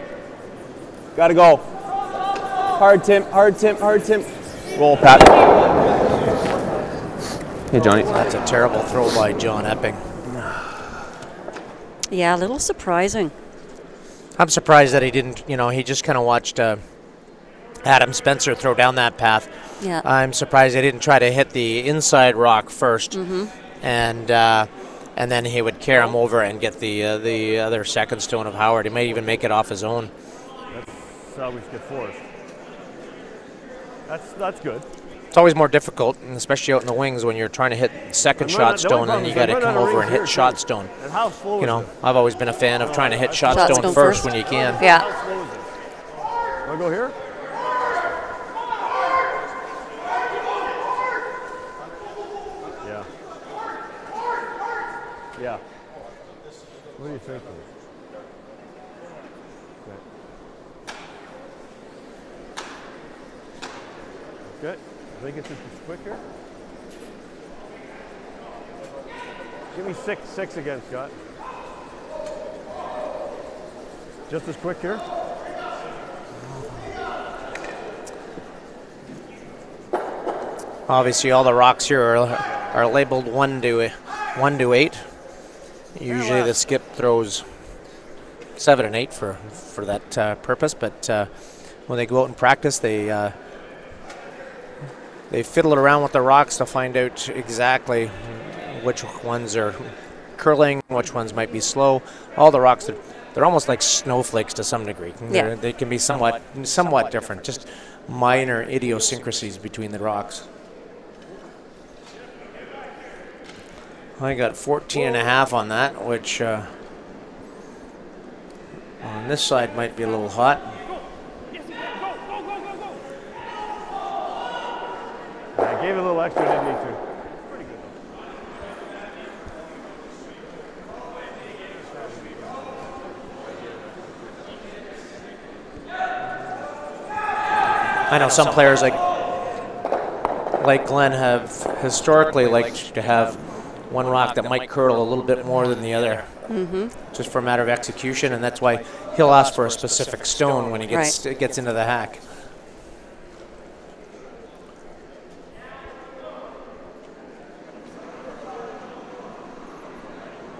Speaker 3: Gotta go. Hard, Tim. Hard, Tim. Hard, Tim. Roll, Pat. Hey, Johnny.
Speaker 1: That's a terrible throw by John Epping.
Speaker 2: Yeah, a little surprising.
Speaker 1: I'm surprised that he didn't, he just kind of watched Adam Spencer throw down that path.
Speaker 2: Yeah.
Speaker 1: I'm surprised they didn't try to hit the inside rock first, and then he would carry him over and get the other second stone of Howard. He might even make it off his own.
Speaker 5: that's how we get forced. That's good.
Speaker 1: It's always more difficult, and especially out in the wings when you're trying to hit second shot stone, and then you got to come over and hit shot stone.
Speaker 5: And how slow is this?
Speaker 1: I've always been a fan of trying to hit shot
Speaker 2: Shot
Speaker 1: stone
Speaker 2: stone
Speaker 1: first
Speaker 2: first.
Speaker 1: when you can.
Speaker 2: Yeah.
Speaker 5: How slow is this? Want to go here? Yeah. Yeah. What do you think? Okay. I think it's just quick here. Give me six again, Scott. Just as quick here.
Speaker 1: Obviously, all the rocks here are labeled 1 to 8. Usually, the skip throws 7 and 8 for that purpose. But when they go out and practice, they fiddle around with the rocks to find out exactly which ones are curling, which ones might be slow. All the rocks, they're almost like snowflakes to some degree.
Speaker 2: Yeah.
Speaker 1: They can be somewhat different, just minor idiosyncrasies between the rocks. I got 14 and a half on that, which on this side might be a little hot.
Speaker 5: I gave it a little extra, didn't need to. Pretty good
Speaker 1: I know some players like Glenn have historically liked to have one rock that might curl a little bit more than the other, just for a matter of execution, and that's why he'll ask for a specific stone when he gets into the hack.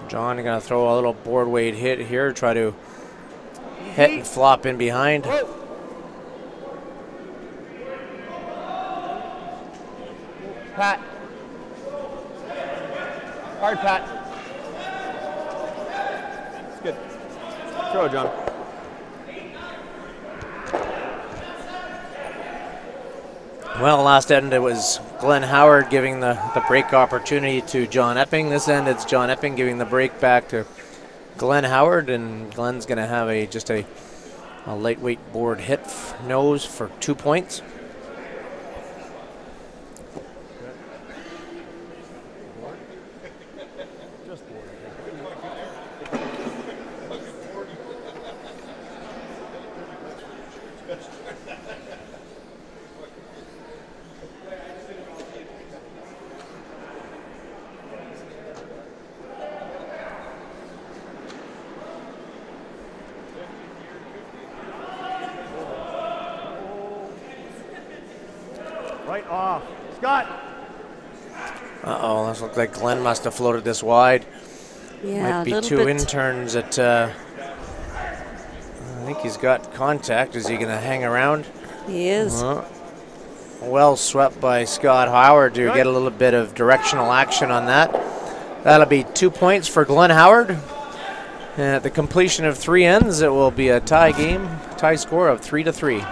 Speaker 1: John going to throw a little board weight hit here, try to hit and flop in behind.
Speaker 3: Pat. Hard, Pat. It's good. Throw it, John.
Speaker 1: Well, last end it was Glenn Howard giving the break opportunity to John Epping. This end it's John Epping giving the break back to Glenn Howard, and Glenn's going to have just a lightweight board hit nose for 2 points.
Speaker 5: Right off. Scott!
Speaker 1: Uh-oh, this looks like Glenn must have floated this wide.
Speaker 2: Yeah,
Speaker 1: might be
Speaker 2: a
Speaker 1: two
Speaker 2: little bit.
Speaker 1: interns at, I think he's got contact. Is he going to hang around?
Speaker 2: He is.
Speaker 1: Well swept by Scott Howard to get a little bit of directional action on that. That'll be 2 points for Glenn Howard. And at the completion of 3 ends, it will be a tie game, tie score of 3-3.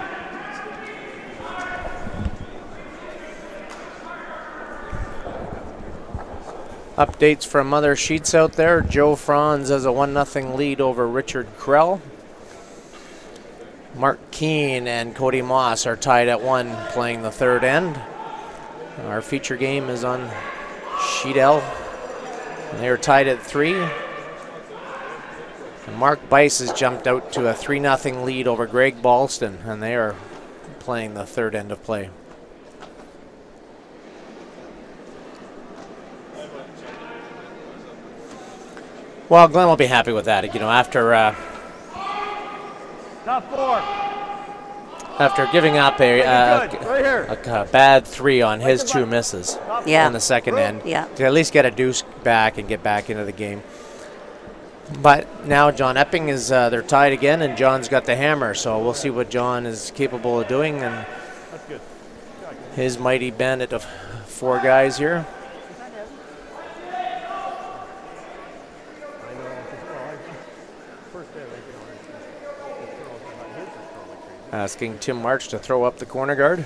Speaker 1: Updates from other sheets out there. Joe Franz has a 1-0 lead over Richard Krell. Mark Keane and Cody Moss are tied at 1 playing the 3rd end. Our feature game is on sheet L. And they are tied at 3. And Mark Bice has jumped out to a 3-0 lead over Greg Ballston, and they are playing the 3rd end of play. Well, Glenn will be happy with that. You know, after
Speaker 5: Top 4.
Speaker 1: after giving up
Speaker 5: Right here.
Speaker 1: a bad 3 on his 2 misses
Speaker 2: Yeah.
Speaker 1: on the 2nd end,
Speaker 2: Yeah.
Speaker 1: to at least get a deuce back and get back into the game. But now John Epping is they're tied again, and John's got the hammer. So we'll see what John is capable of doing, and
Speaker 5: That's good.
Speaker 1: his mighty bandit of 4 guys here. Asking Tim March to throw up the corner guard.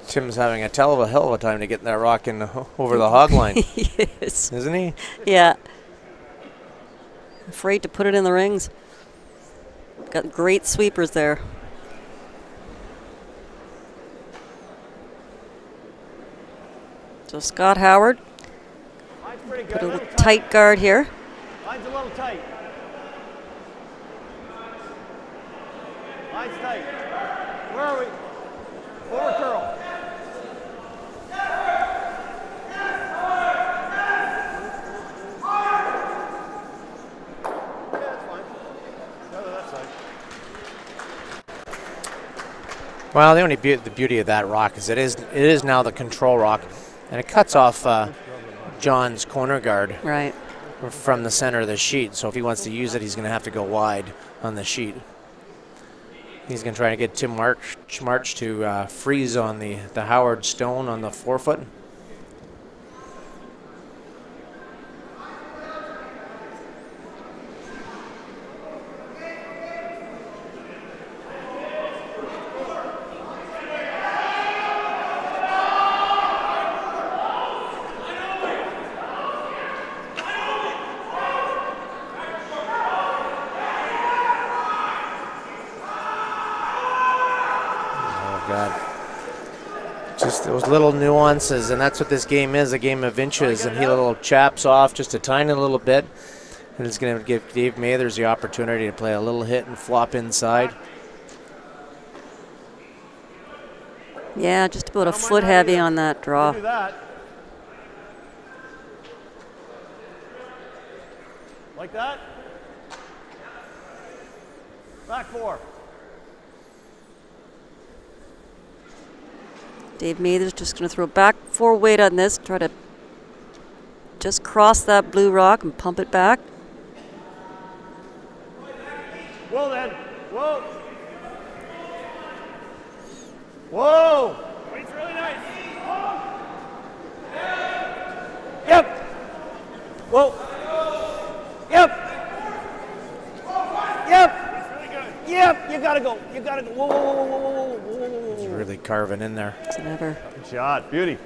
Speaker 1: Tim's having a hell of a time to get that rock in over the hog line,
Speaker 2: Yes.
Speaker 1: isn't he?
Speaker 2: Yeah. Afraid to put it in the rings. Got great sweepers there. So Scott Howard,
Speaker 5: Line's pretty good.
Speaker 2: put a little tight guard here.
Speaker 5: Line's a little tight. Line's tight. Where are we? Forward curl. Yeah, that's fine. Go to that side.
Speaker 1: Well, the only the beauty of that rock is it is now the control rock, and it cuts off John's corner guard
Speaker 2: Right.
Speaker 1: from the center of the sheet. So if he wants to use it, he's going to have to go wide on the sheet. He's going to try to get Tim March to freeze on the Howard stone on the forefoot. Just those little nuances, and that's what this game is, a game of inches, and he little chaps off just a tiny little bit, and it's going to give Dave Mathers the opportunity to play a little hit and flop inside.
Speaker 2: Yeah, just about a foot heavy on that draw.
Speaker 5: Do that. Like that. Back 4.
Speaker 2: Dave Mather's just going to throw back 4 weight on this, try to just cross that blue rock and pump it back.
Speaker 5: Whoa then. Whoa. Whoa.
Speaker 4: Weight's really nice.
Speaker 5: Yep. Whoa. Yep. Yep.
Speaker 4: It's really good.
Speaker 5: Yep. You gotta go. You gotta go. Whoa, whoa, whoa, whoa, whoa, whoa, whoa.
Speaker 1: He's really carving in there.
Speaker 2: It's never.
Speaker 5: Good shot. Beauty.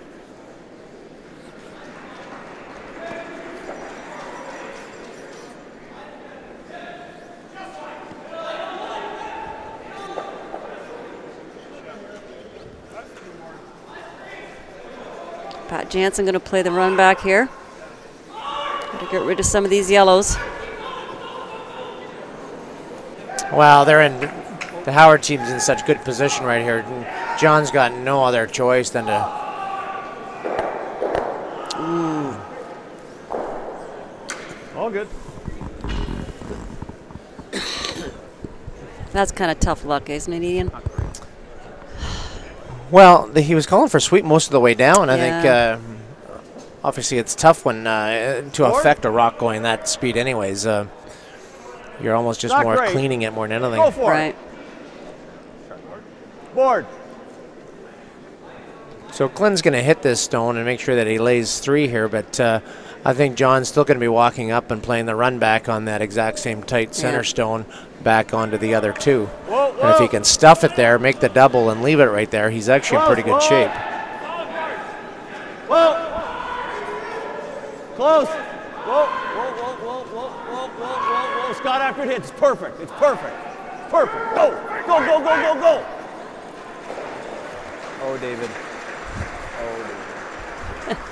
Speaker 2: Pat Jansen going to play the run back here. Got to get rid of some of these yellows.
Speaker 1: Well, they're in. The Howard team's in such good position right here. John's got no other choice than to.
Speaker 5: All good.
Speaker 2: That's kind of tough luck, isn't it, Ian?
Speaker 1: Well, he was calling for sweep most of the way down. I
Speaker 2: Yeah.
Speaker 1: think obviously it's tough when to affect a rock going that speed anyways. You're almost just
Speaker 5: Not
Speaker 1: more
Speaker 5: great.
Speaker 1: cleaning it more than anything.
Speaker 5: Go for
Speaker 2: Right.
Speaker 5: it. Board.
Speaker 1: So Glenn's going to hit this stone and make sure that he lays 3 here, but I think John's still going to be walking up and playing the run back on that exact same tight center
Speaker 2: Yeah.
Speaker 1: stone back onto the other 2.
Speaker 5: Whoa,
Speaker 1: And if he
Speaker 5: whoa.
Speaker 1: can stuff it there, make the double and leave it right there, he's actually in pretty good shape.
Speaker 5: Whoa. Close. Whoa, whoa, whoa, whoa, whoa, whoa, whoa, whoa. Scott, after it hits, it's perfect. It's perfect. Perfect. Go. Go, go, go, go, go.
Speaker 3: Oh, David. Oh, David.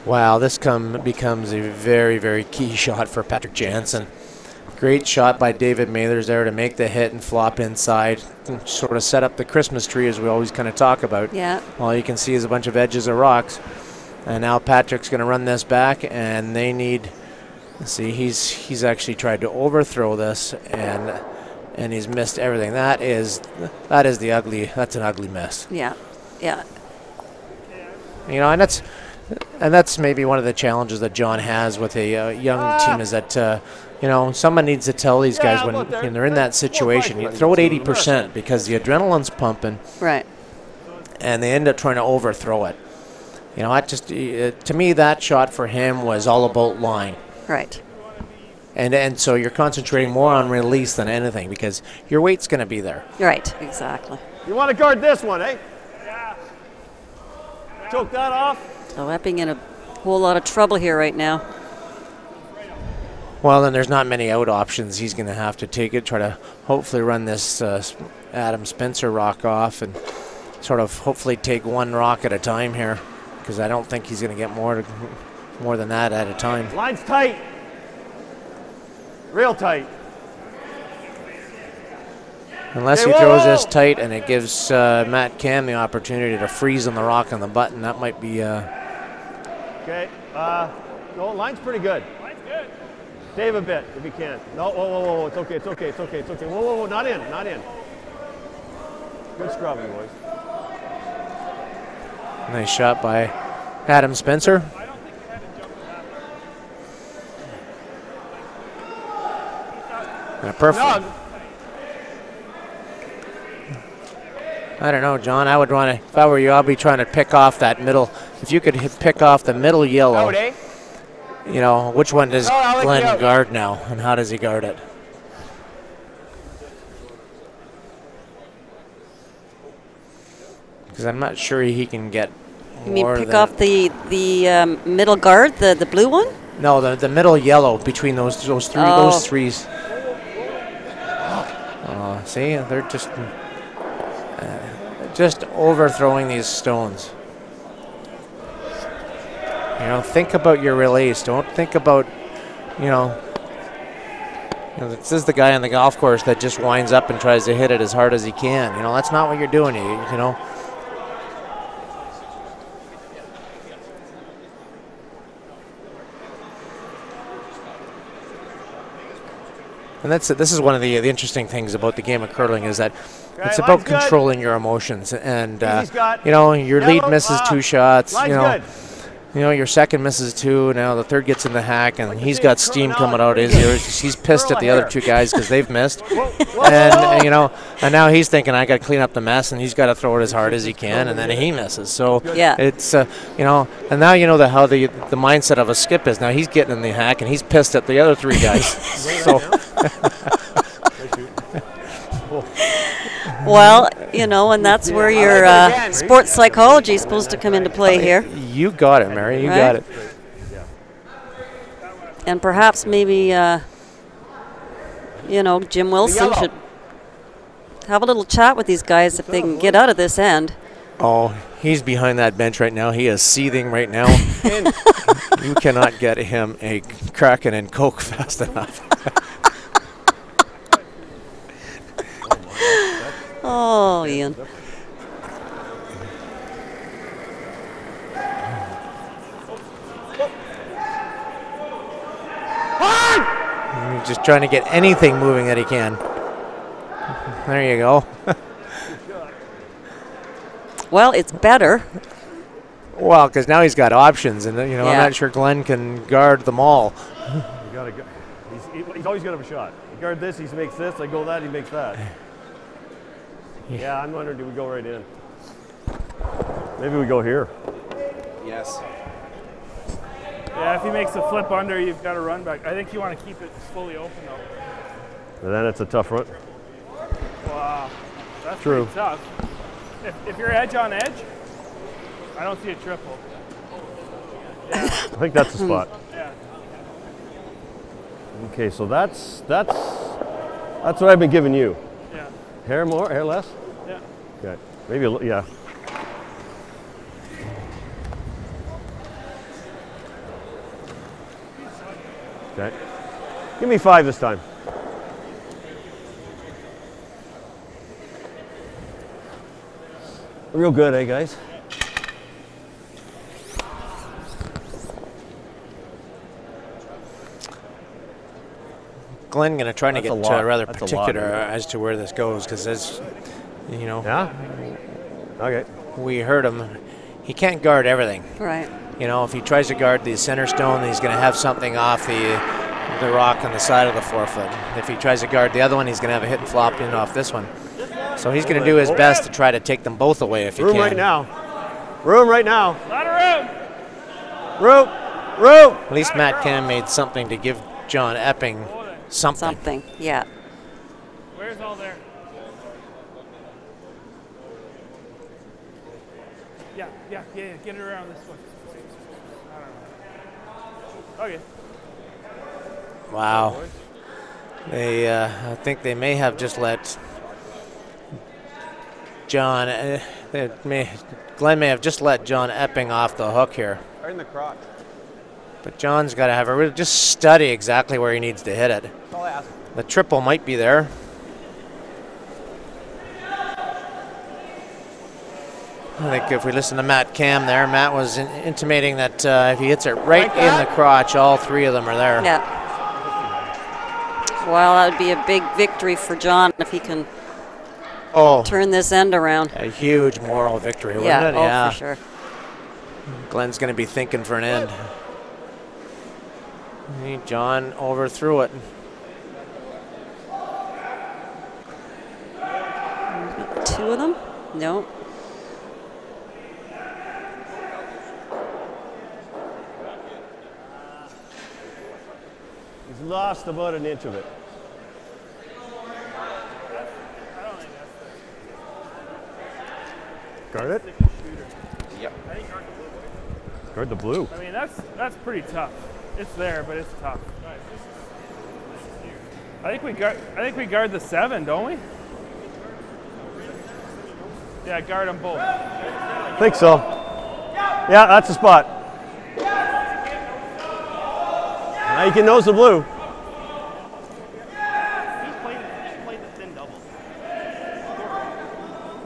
Speaker 1: Wow, this becomes a very, very key shot for Patrick Jansen. Great shot by David Mathers there to make the hit and flop inside, and sort of set up the Christmas tree as we always kind of talk about.
Speaker 2: Yeah.
Speaker 1: All you can see is a bunch of edges of rocks. And now Patrick's going to run this back, and they need. See, he's actually tried to overthrow this, and he's missed everything. That's an ugly miss.
Speaker 2: Yeah. Yeah.
Speaker 1: You know, and that's maybe one of the challenges that John has with a young team is that you know, someone needs to tell these guys when they're in that situation, you throw it 80% because the adrenaline's pumping,
Speaker 2: Right.
Speaker 1: and they end up trying to overthrow it. You know, to me that shot for him was all about line.
Speaker 2: Right.
Speaker 1: And so you're concentrating more on release than anything because your weight's going to be there.
Speaker 2: Right. Exactly.
Speaker 5: You want to guard this one, eh?
Speaker 4: Yeah.
Speaker 5: Choke that off.
Speaker 2: So Epping in a whole lot of trouble here right now.
Speaker 1: Well, then there's not many out options. He's going to have to take it, try to hopefully run this Adam Spencer rock off and sort of hopefully take one rock at a time here because I don't think he's going to get more than that at a time.
Speaker 5: Line's tight. Real tight.
Speaker 1: Unless
Speaker 5: Hey,
Speaker 1: he
Speaker 5: whoa,
Speaker 1: throws
Speaker 5: whoa.
Speaker 1: this tight and it gives Matt Cam the opportunity to freeze on the rock on the button, that might be...
Speaker 5: Okay. No, line's pretty good.
Speaker 4: Mine's good.
Speaker 5: Save a bit if you can. No, whoa, whoa, whoa, it's okay, it's okay, it's okay, it's okay. Whoa, whoa, whoa, not in, not in. Good scrubbing, boys.
Speaker 1: Nice shot by Adam Spencer.
Speaker 4: I don't think we had to jump to that.
Speaker 1: And a perfect.
Speaker 5: Doug,
Speaker 1: I don't know, John. I would want to, if I were you, I'd be trying to pick off that middle. If you could pick off the middle yellow,
Speaker 5: out, eh?
Speaker 1: you know, which one does
Speaker 5: Oh, I'll let you
Speaker 1: Glenn
Speaker 5: out.
Speaker 1: guard now, and how does he guard it? Because I'm not sure he can get
Speaker 2: You mean
Speaker 1: more
Speaker 2: pick
Speaker 1: than
Speaker 2: off the middle guard, the blue one?
Speaker 1: no, the middle yellow between those three
Speaker 2: Oh.
Speaker 1: those threes. See, they're just overthrowing these stones. You know, think about your release. Don't think about, you know, You know, this is the guy on the golf course that just winds up and tries to hit it as hard as he can. You know, that's not what you're doing. You know. And this is one of the interesting things about the game of curling is that it's about controlling your emotions. And you know, your lead misses 2 shots. You know, your second misses 2. Now the third gets in the hack, and he's got steam coming out his ears. He's pissed at the other 2 guys because they've missed. And you know, and now he's thinking I got to clean up the mess, and he's got to throw it as hard as he can, and then he misses. So
Speaker 2: yeah,
Speaker 1: it's you know, and now you know how the mindset of a Skip is. Now he's getting in the hack, and he's pissed at the other 3 guys. So.
Speaker 2: Well, you know, and that's where your sports psychology is supposed to come into play here.
Speaker 1: You got it, Mary. You got it.
Speaker 2: And perhaps maybe, you know, Jim Wilson should have a little chat with these guys if they can get out of this end.
Speaker 1: Oh, he's behind that bench right now. He is seething right now. You cannot get him a Kraken and Coke fast enough.
Speaker 2: Oh, Ian.
Speaker 1: He's just trying to get anything moving that he can. There you go.
Speaker 2: Well, it's better.
Speaker 1: Well, because now he's got options, and you know, I'm not sure Glenn can guard them all.
Speaker 5: You gotta go. He's always gonna have a shot. You guard this, he makes this. I go that, he makes that. Yeah, I'm wondering, do we go right in? Maybe we go here.
Speaker 3: Yes.
Speaker 4: Yeah, if he makes a flip under, you've got to run back. I think you want to keep it fully open, though.
Speaker 5: And then it's a tough run.
Speaker 4: Wow, that's
Speaker 5: true.
Speaker 4: Pretty tough. If you're edge on edge, I don't see a triple. Yeah.
Speaker 5: I think that's the spot.
Speaker 4: Yeah.
Speaker 5: Okay, so that's what I've been giving you.
Speaker 4: Yeah.
Speaker 5: Hair more, hair less?
Speaker 4: Yeah.
Speaker 5: Okay, maybe a little, yeah. Okay. Give me 5 this time. Real good, eh, guys?
Speaker 1: Glenn going to try to get rather
Speaker 5: That's
Speaker 1: particular as to where this goes, because as you know,
Speaker 5: okay,
Speaker 1: we heard him. He can't guard everything.
Speaker 2: Right.
Speaker 1: You know, if he tries to guard the center stone, he's going to have something off the rock on the side of the forefoot. If he tries to guard the other one, he's going to have a hit and flop in off this one. So he's going to do his best to try to take them both away if he can.
Speaker 5: Room right now. Room right now.
Speaker 4: A lot of
Speaker 5: Room. Room.
Speaker 1: At least Matt Cam made something to give John Epping something.
Speaker 2: Yeah.
Speaker 4: Where's all there? Yeah. Get it around this one. I don't know. Okay.
Speaker 1: Wow. They, I think they may have just let John. Glenn may have just let John Epping off the hook here.
Speaker 3: Right in the crotch.
Speaker 1: But John's got to have a just study exactly where he needs to hit it.
Speaker 3: That's all I ask.
Speaker 1: The triple might be there. I think if we listen to Matt Cam there, Matt was intimating that if he hits it right in the crotch, all 3 of them are there.
Speaker 2: Yeah. Well, that would be a big victory for John if he can turn this end around.
Speaker 1: A huge moral victory, wouldn't it?
Speaker 2: Yeah, for sure.
Speaker 1: Glenn's going to be thinking for an end. John overthrew it.
Speaker 2: Two of them? No.
Speaker 5: He's lost about an inch of it. Guard it?
Speaker 3: Yep.
Speaker 5: Guard the blue.
Speaker 4: I mean, that's pretty tough. It's there, but it's tough. I think we guard the 7, don't we? Yeah, guard them both.
Speaker 5: I think so. Yeah, that's the spot. Now you can nose the blue.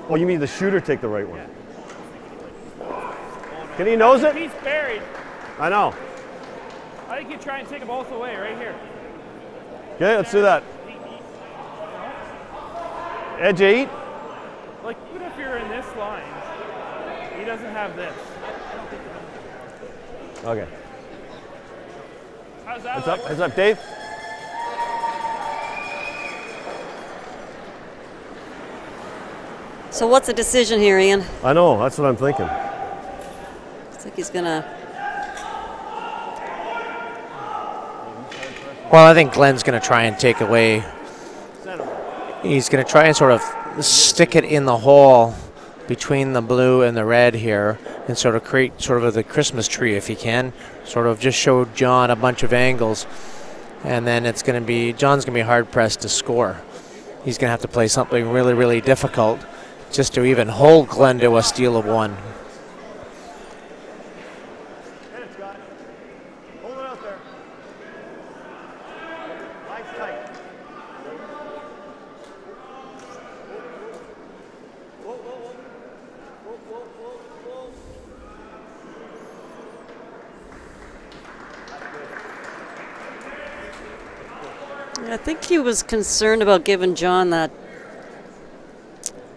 Speaker 5: Oh, you mean the shooter take the right one? Can he nose it?
Speaker 4: He's buried.
Speaker 5: I know.
Speaker 4: I think you try and take them both away right here.
Speaker 5: Okay, let's do that. Edge 8.
Speaker 4: Like, even if you're in this line, he doesn't have this.
Speaker 5: Okay.
Speaker 4: How's that?
Speaker 5: Heads up, heads up, Dave.
Speaker 2: So what's the decision here, Ian?
Speaker 5: I know, that's what I'm thinking.
Speaker 2: Looks like he's gonna.
Speaker 1: Well, I think Glenn's going to try and take away. He's going to try and sort of stick it in the hole between the blue and the red here and sort of create sort of the Christmas tree if he can. Sort of just show John a bunch of angles. And then it's going to be, John's going to be hard pressed to score. He's going to have to play something really, really difficult just to even hold Glenn to a steal of 1.
Speaker 2: I think he was concerned about giving John that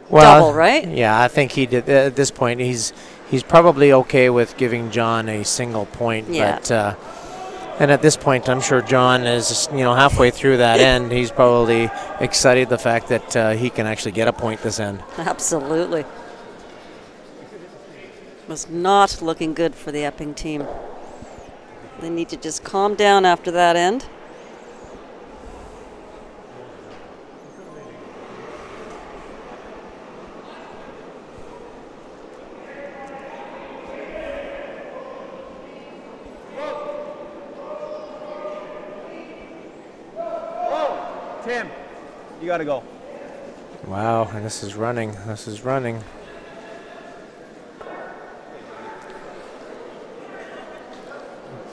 Speaker 1: Well,
Speaker 2: double, right?
Speaker 1: Yeah, I think he did. At this point, he's probably okay with giving John a single point.
Speaker 2: Yeah.
Speaker 1: But, and at this point, I'm sure John is, halfway through that end. He's probably excited the fact that he can actually get a point this end.
Speaker 2: Absolutely. Was not looking good for the Epping team. They need to just calm down after that end.
Speaker 3: Tim, you got to go.
Speaker 1: Wow, and this is running. This is running.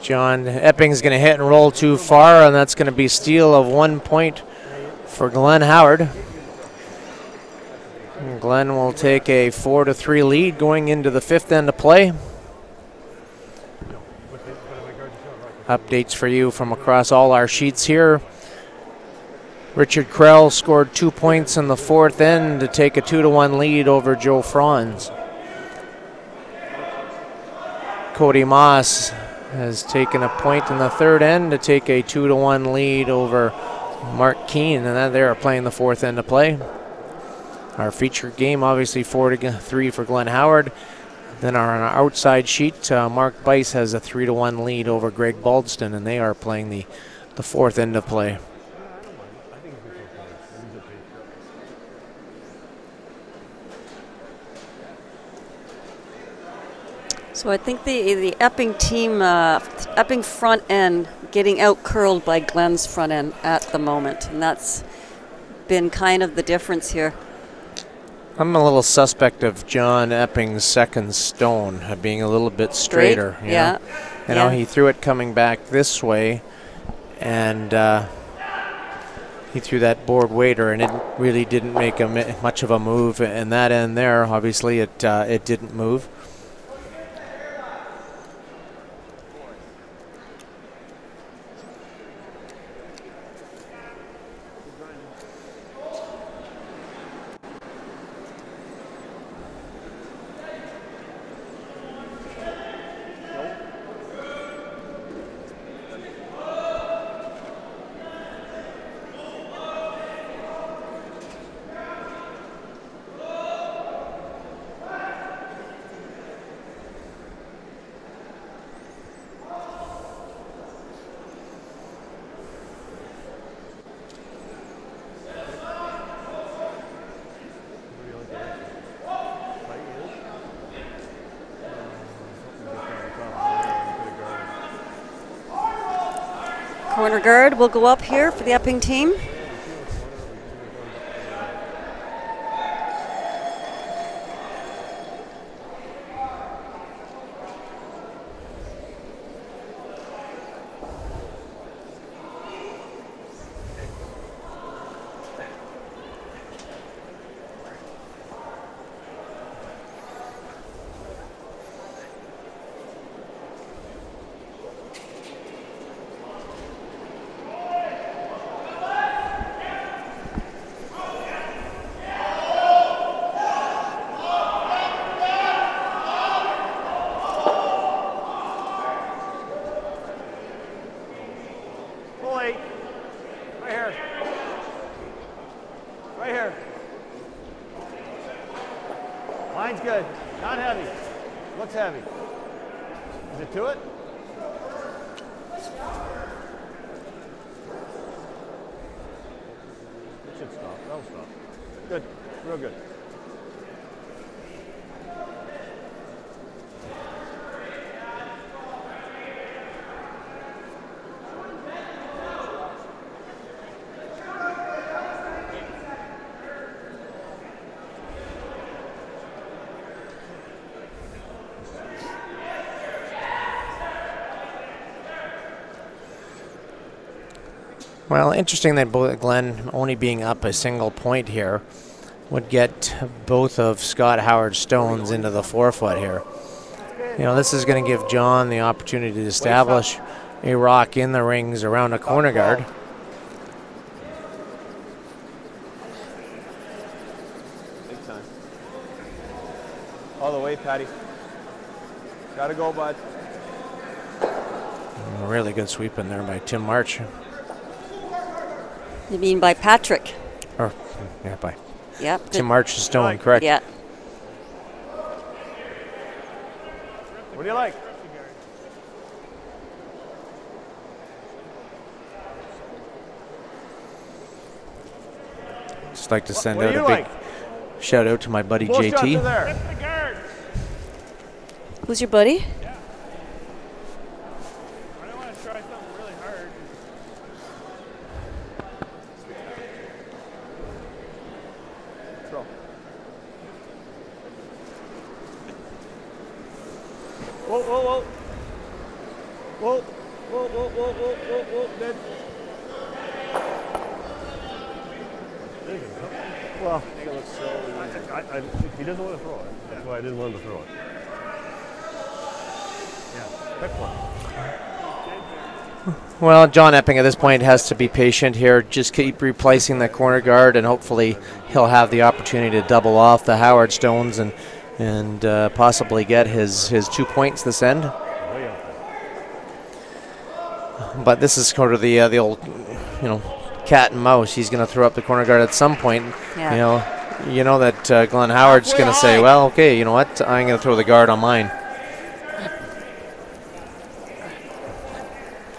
Speaker 1: John Epping's going to hit and roll too far, and that's going to be a steal of 1 point for Glenn Howard. And Glenn will take a 4-3 lead going into the 5th end of play. Updates for you from across all our sheets here. Richard Krell scored 2 points in the 4th end to take a 2-1 lead over Joe Franz. Cody Moss has taken a point in the 3rd end to take a 2-1 lead over Mark Keane, and then they are playing the 4th end of play. Our featured game, obviously 4-3 for Glenn Howard. Then on our outside sheet, Mark Bice has a 3-1 lead over Greg Baldston, and they are playing the 4th end of play.
Speaker 2: So I think the Epping team, Epping front end, getting out curled by Glenn's front end at the moment, and that's been kind of the difference here.
Speaker 1: I'm a little suspect of John Epping's second stone being a little bit straighter.
Speaker 2: Straight? Yeah.
Speaker 1: You know, he threw it coming back this way, and he threw that board waiter, and it really didn't make much of a move. And that end there, obviously, it didn't move.
Speaker 2: Corner guard will go up here for the Epping team.
Speaker 5: Right here. Line's good. Not heavy. Looks heavy. Is it to it? It should stop. That'll stop. Good. Real good.
Speaker 1: Well, interesting that Glenn only being up a single point here would get both of Scott Howard's stones into the forefoot here. You know, this is going to give John the opportunity to establish a rock in the rings around a corner guard.
Speaker 3: Big time. All the way, Patty. Gotta go, bud.
Speaker 1: A really good sweep in there by Tim March.
Speaker 2: You mean by Patrick?
Speaker 1: Or, yeah, by
Speaker 2: Yep.
Speaker 1: Tim March's stone, correct.
Speaker 2: Yeah.
Speaker 5: What do you like?
Speaker 1: Just like to send
Speaker 5: What do
Speaker 1: out
Speaker 5: you
Speaker 1: a big
Speaker 5: like?
Speaker 1: shout out to my buddy
Speaker 5: Full shots
Speaker 1: JT.
Speaker 5: are there.
Speaker 2: Who's your buddy?
Speaker 4: I don't want to try something really hard.
Speaker 3: Throw.
Speaker 5: Whoa, whoa, whoa. Whoa, whoa, whoa, whoa, whoa, whoa, whoa. Dead. There you go. Well,
Speaker 3: I think it looks so easy.
Speaker 5: he doesn't want to throw it. That's why I didn't want him to throw it. Yeah, pick one.
Speaker 1: Well, John Epping at this point has to be patient here. Just keep replacing the corner guard, and hopefully he'll have the opportunity to double off the Howard stones and possibly get his 2 points this end.
Speaker 5: Way out there.
Speaker 1: But this is sort of the old, cat and mouse. He's going to throw up the corner guard at some point.
Speaker 2: Yeah.
Speaker 1: You know that Glenn Howard's going to say, well, okay, you know what? I'm going to throw the guard on mine.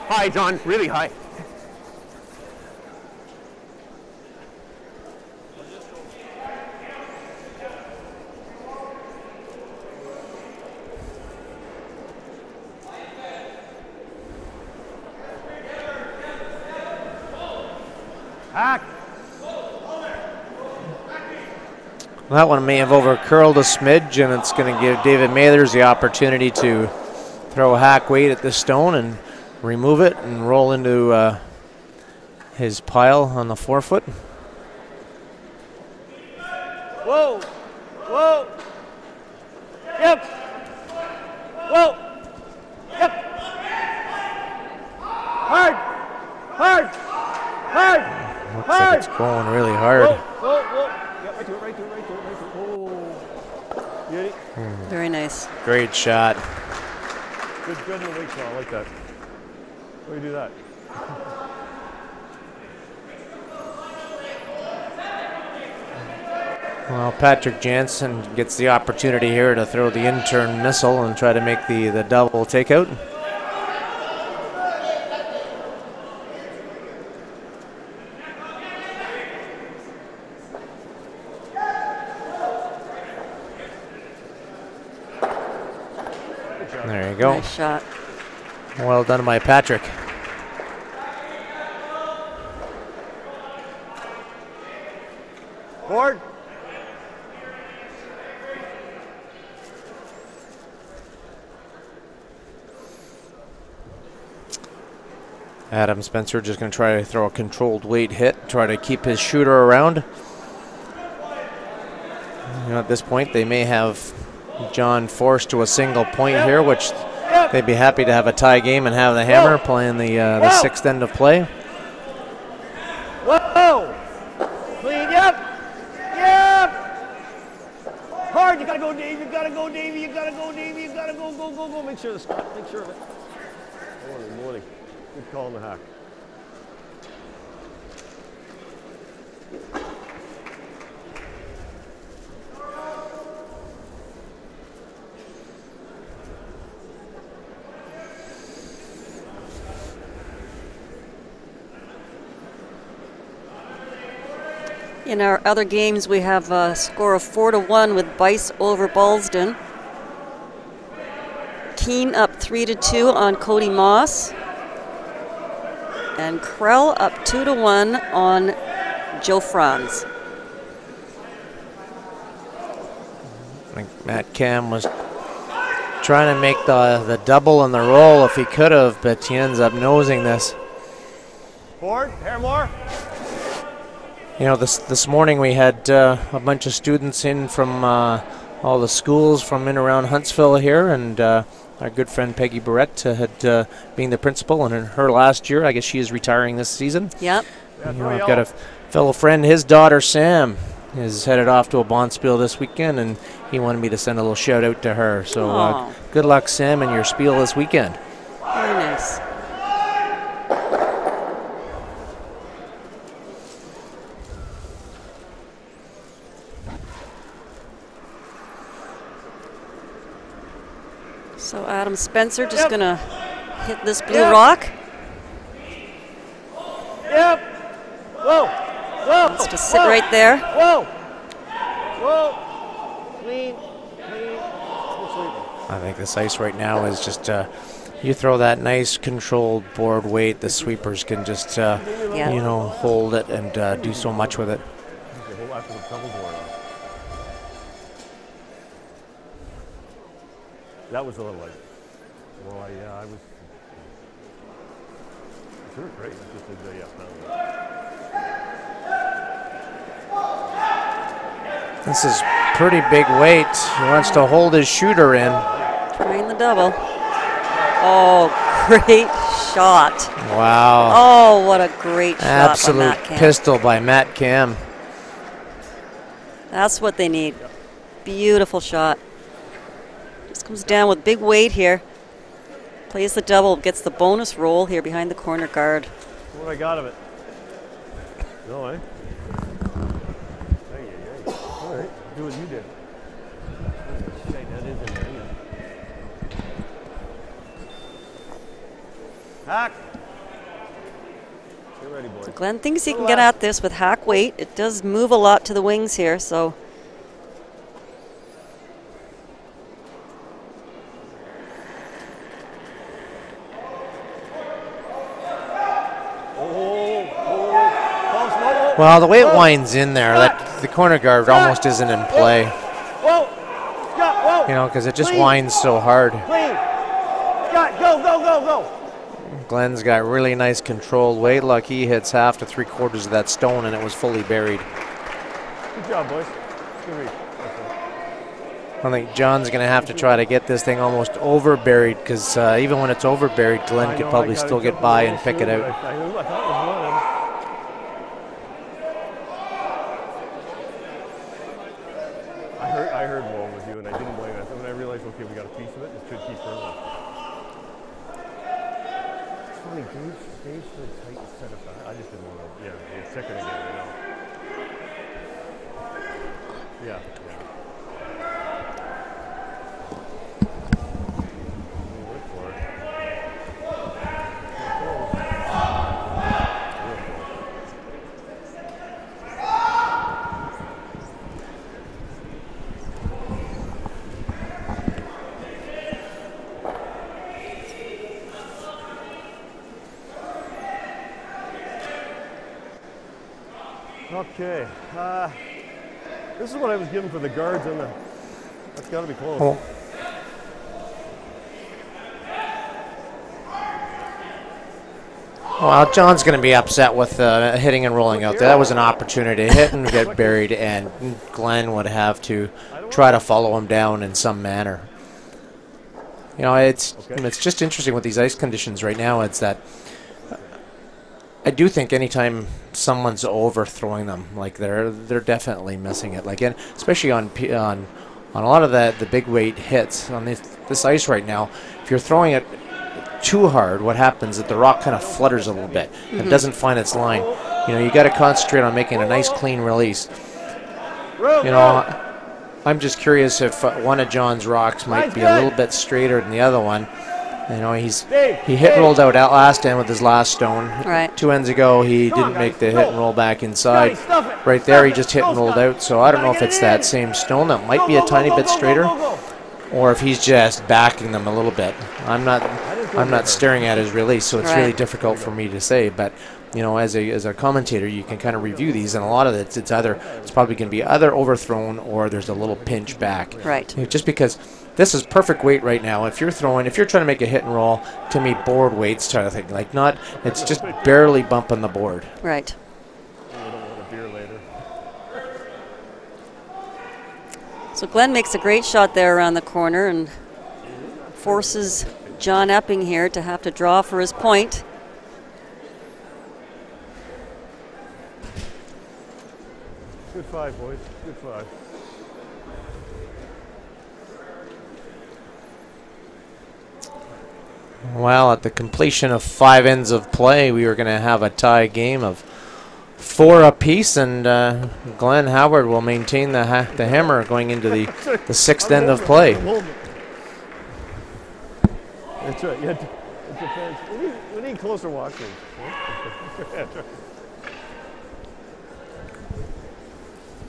Speaker 3: High, John. Really high.
Speaker 5: Hack.
Speaker 1: That one may have overcurled a smidge, and it's going to give David Mathers the opportunity to throw a hack weight at the stone and remove it and roll into his pile on the forefoot.
Speaker 5: Whoa. Whoa. Yep. Whoa. Yep. Hard. Hard. Hard.
Speaker 1: Looks like it's going really hard.
Speaker 5: Whoa. Whoa. Whoa. Yep, right to it, right to it, right to it, right to it. Whoa. Beauty.
Speaker 2: Very nice.
Speaker 1: Great shot.
Speaker 5: Good in the weak call. I like that. Why do you do that?
Speaker 1: Well, Patrick Jansen gets the opportunity here to throw the intern missile and try to make the double takeout. There you go.
Speaker 2: Nice shot.
Speaker 1: Well done by Patrick.
Speaker 5: Board.
Speaker 1: Adam Spencer just going to try to throw a controlled weight hit, try to keep his shooter around. At this point, they may have John forced to a single point here, which they'd be happy to have a tie game and have the hammer playing the sixth end of play.
Speaker 5: Whoa! Clean, yep! Yep! Hard, you gotta go, Dave, you gotta go, Davey, you gotta go, Davey, you gotta go, go, go, go. Make sure of the spot, make sure of it. Morning, morning. Good call on the hack.
Speaker 2: In our other games, we have a score of 4-1 with Bice over Ballston. Keene up 3-2 on Cody Moss. And Krell up 2-1 on Joe Franz.
Speaker 1: I think Matt Cam was trying to make the double and the roll if he could have, but he ends up nosing this.
Speaker 5: Ford, Paramore.
Speaker 1: You know, this morning we had a bunch of students in from all the schools from in around Huntsville here, and our good friend Peggy Barrett had been the principal, and in her last year, I guess she is retiring this season.
Speaker 2: Yep.
Speaker 1: You know, I've got a fellow friend, his daughter Sam is headed off to a bonspiel this weekend, and he wanted me to send a little shout out to her. So good luck, Sam, in your spiel this weekend.
Speaker 2: Very nice. So Adam Spencer just going to hit this blue rock.
Speaker 5: Yep. Whoa. Whoa.
Speaker 2: Let's just sit right there.
Speaker 5: Whoa. Whoa. Clean.
Speaker 1: I think this ice right now is just, you throw that nice controlled board weight, the sweepers can just, you know, hold it and do so much with it.
Speaker 5: That was a little like, well, I was sure great.
Speaker 1: This is pretty big weight. He wants to hold his shooter in.
Speaker 2: Trying the double. Oh, great shot.
Speaker 1: Wow.
Speaker 2: Oh, what a great shot
Speaker 1: Absolute
Speaker 2: by Matt Cam.
Speaker 1: pistol by Matt Cam.
Speaker 2: That's what they need. Beautiful shot. Just comes down with big weight here. Plays the double, gets the bonus roll here behind the corner guard.
Speaker 5: What I got of it? No, eh? All right, do what you did. Okay, that is in there. Hack. Get ready, boys.
Speaker 2: So Glenn thinks he can get at this with hack weight. It does move a lot to the wings here, so.
Speaker 1: Well, the way it winds in there, that the corner guard almost isn't in play.
Speaker 5: Whoa! Scott, whoa!
Speaker 1: You know, because it just winds so hard.
Speaker 5: Clean! Scott, go!
Speaker 1: Glenn's got really nice controlled weight. Look, he hits half to 3/4 of that stone, and it was fully buried.
Speaker 5: Good job, boys. Good read.
Speaker 1: I think John's going to have to try to get this thing almost over buried, because even when it's over buried, Glenn could probably still get by and pick it out.
Speaker 5: I thought it was one of them. I heard one with you, and I didn't blame it. When I realized, okay, we got a piece of it, it should keep rolling. It's funny, Dave stays for the tight setup. I just didn't want to, check it again, you know. Yeah. Wait for it. Okay, this is what I was given for the guards on the, that's got to be close.
Speaker 1: Oh. Well, John's going to be upset with hitting and rolling out there. That was an opportunity to hit and get buried, and Glenn would have to try to follow him down in some manner. You know, it's just interesting with these ice conditions right now. It's that I do think anytime someone's overthrowing them, like they're definitely missing it. Like, especially on a lot of the big weight hits on this ice right now. If you're throwing it too hard, what happens is that the rock kind of flutters a little bit and doesn't find its line. You know, you got to concentrate on making a nice clean release. You know, I'm just curious if one of John's rocks might be a little bit straighter than the other one. You know, he hit and rolled out last end with his last stone.
Speaker 2: Right.
Speaker 1: 2 ends ago, he didn't make the hit and roll back inside. Right there, he just hit and rolled out. So I don't know if it's that same stone that might be a tiny bit straighter, or if he's just backing them a little bit. I'm not staring at his release, so it's really difficult for me to say. But you know, as a commentator, you can kind of review these, and a lot of it's probably going to be either overthrown or there's a little pinch back.
Speaker 2: Right.
Speaker 1: Just because this is perfect weight right now. If you're trying to make a hit and roll, to me, board weights kind of thing. Like it's just barely bumping the board.
Speaker 2: Right. So Glenn makes a great shot there around the corner and forces John Epping here to have to draw for his point.
Speaker 5: Good 5, boys. Good 5.
Speaker 1: Well, at the completion of 5 ends of play, we were going to have a tie game of 4 apiece, and Glenn Howard will maintain the hammer going into the 6th end of play.
Speaker 5: That's right. It depends. We need closer watchers.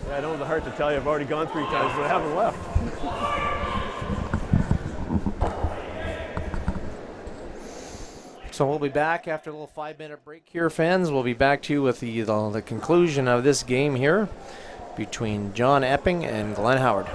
Speaker 5: Yeah, I don't have the heart to tell you I've already gone 3 times, but I haven't left.
Speaker 1: So we'll be back after a little 5-minute break here, fans. We'll be back to you with the conclusion of this game here between John Epping and Glenn Howard.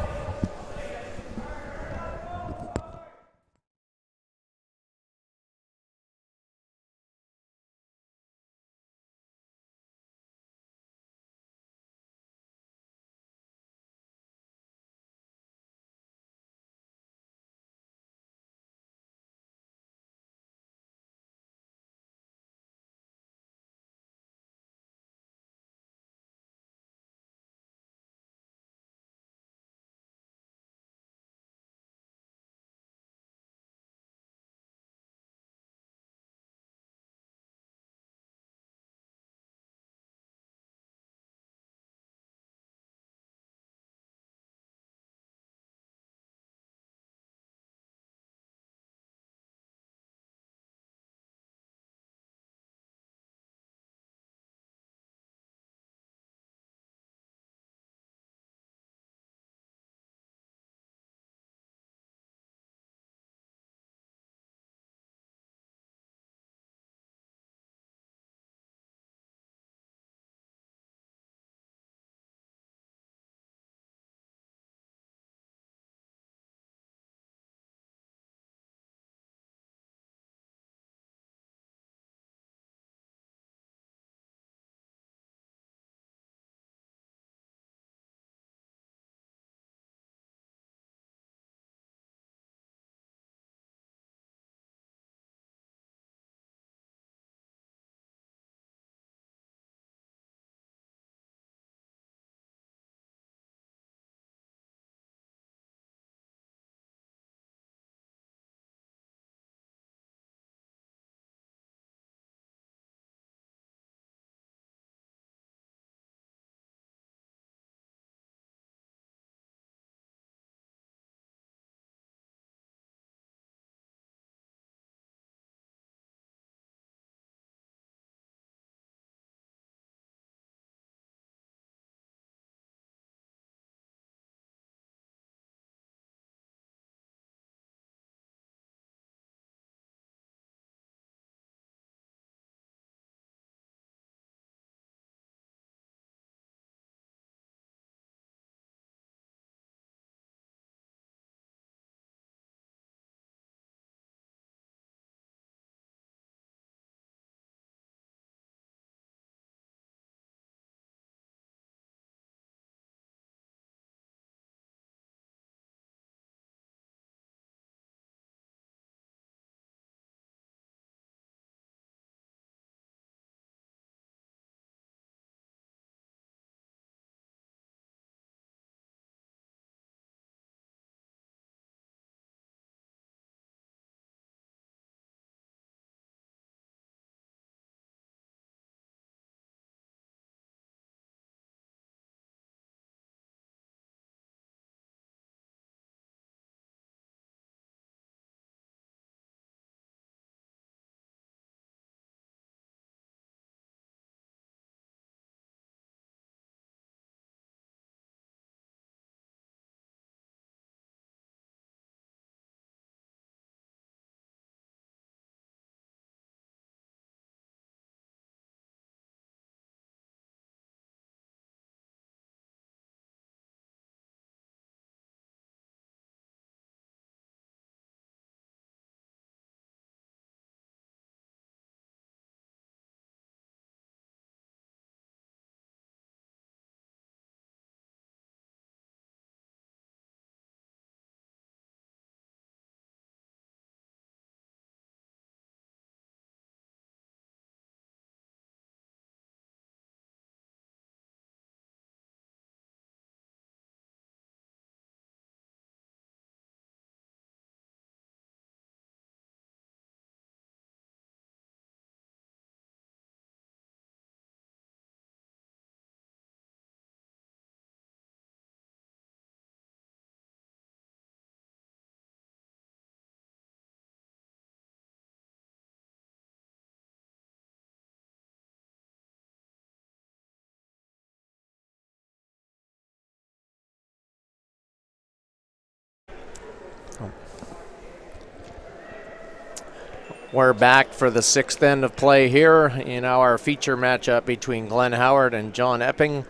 Speaker 1: We're back for the 6th end of play here in our feature matchup between Glenn Howard and John Epping.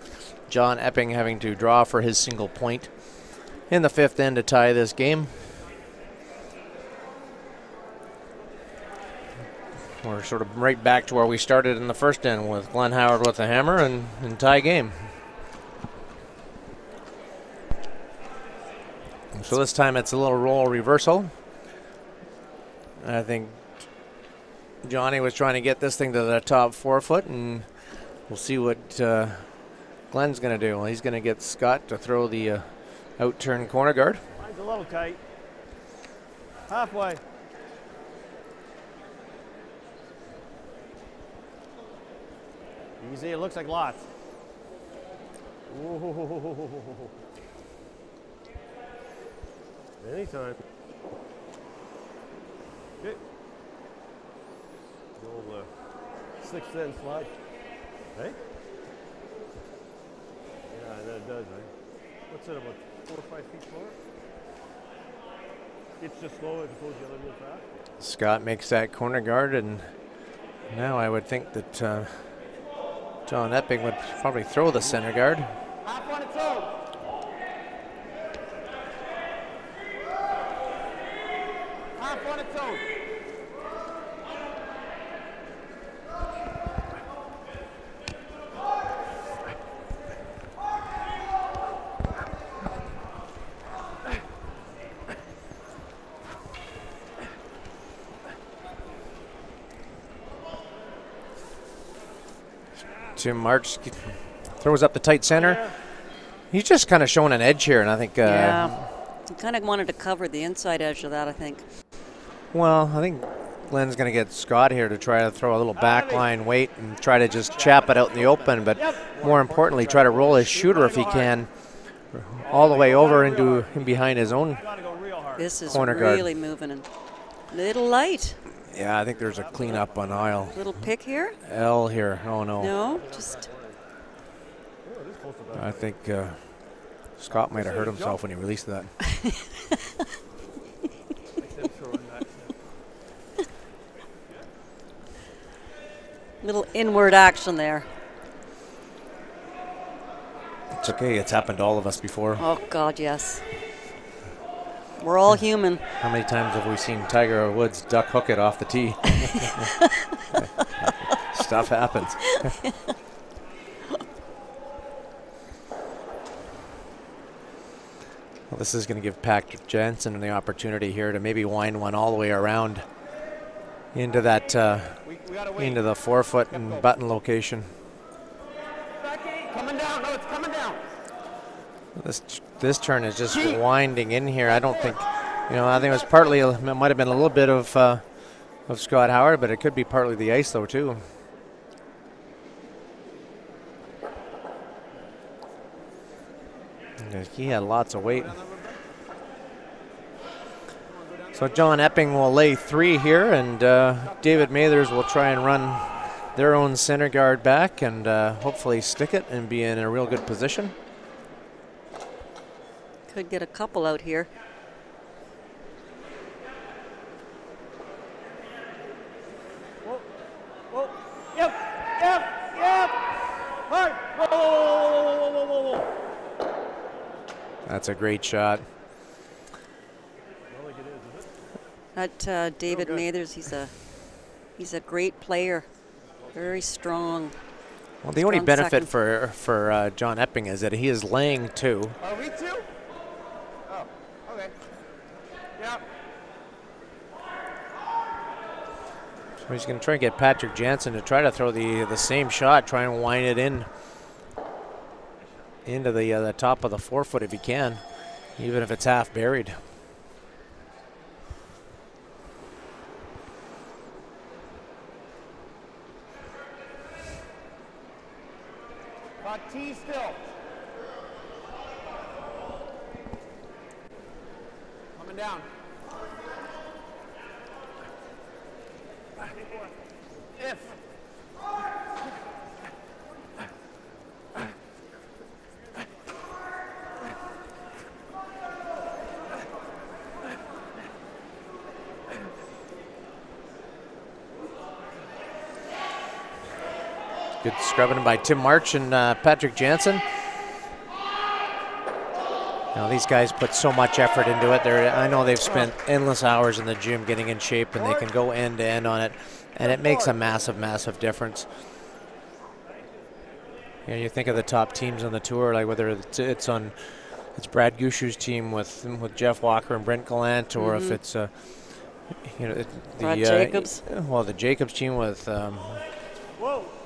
Speaker 1: John Epping having to draw for his single point in the 5th end to tie this game. We're sort of right back to where we started in the 1st end with Glenn Howard with a hammer and tie game. So this time it's a little role reversal. I think Johnny was trying to get this thing to the top 4 foot, and we'll see what Glenn's going to do. Well, he's going to get Scott to throw the out-turn corner guard.
Speaker 5: Mine's a little tight. Halfway. You can see it looks like lots. Ooh. Anytime. Okay. The old 6th end slide. Hey? Yeah, that does, right? What's it, about 4 or 5 feet slower? It's just slow as opposed to the other real fast.
Speaker 1: Scott makes that corner guard, and now I would think that John Epping would probably throw the center guard.
Speaker 5: Half on its own. Half on its own.
Speaker 1: Tim March throws up the tight center. He's just kind of showing an edge here, and I think...
Speaker 2: yeah, he kind of wanted to cover the inside edge of that, I think.
Speaker 1: Well, I think Glenn's going to get Scott here to try to throw a little backline weight and try to just chap it out in the open, but more importantly, try to roll his shooter if he can all the way over into in behind his own
Speaker 2: This is
Speaker 1: corner guard.
Speaker 2: really moving and little light.
Speaker 1: Yeah, I think there's a cleanup on aisle.
Speaker 2: Little pick here?
Speaker 1: L here. Oh, no.
Speaker 2: No, just...
Speaker 1: I think Scott might have hurt himself when he released that.
Speaker 2: little inward action there.
Speaker 1: It's okay. It's happened to all of us before.
Speaker 2: Oh, God, yes. We're all human.
Speaker 1: How many times have we seen Tiger Woods duck hook it off the tee? Stuff happens. Well, this is going to give Patrick Jensen the opportunity here to maybe wind one all the way around into that into the 4 foot and button location.
Speaker 5: Coming down. No, it's coming down.
Speaker 1: This turn is just winding in here. I don't think, I think it was partly, it might have been a little bit of Scott Howard, but it could be partly the ice though too. He had lots of weight. So John Epping will lay 3 here, and David Mathers will try and run their own center guard back and hopefully stick it and be in a real good position.
Speaker 2: Could get a couple out here.
Speaker 5: Whoa, whoa, yep. Hard. Whoa.
Speaker 1: That's a great shot.
Speaker 2: That David Mathers, he's a great player, very strong.
Speaker 1: Well, the only benefit for John Epping is that he is laying 2.
Speaker 5: Are we 2? Oh, okay. Yep.
Speaker 1: So he's going to try and get Patrick Jansen to try to throw the same shot, try and wind it into the top of the 4 foot if he can, even if it's half buried.
Speaker 5: T still. Coming down. If.
Speaker 1: Good scrubbing by Tim March and Patrick Jansen. Now these guys put so much effort into it. I know they've spent endless hours in the gym getting in shape, and they can go end to end on it, and it makes a massive, massive difference. You know, you think of the top teams on the tour, like whether it's Brad Gushu's team with Jeff Walker and Brent Gallant, or if it's
Speaker 2: Jacobs.
Speaker 1: Well, the Jacobs team with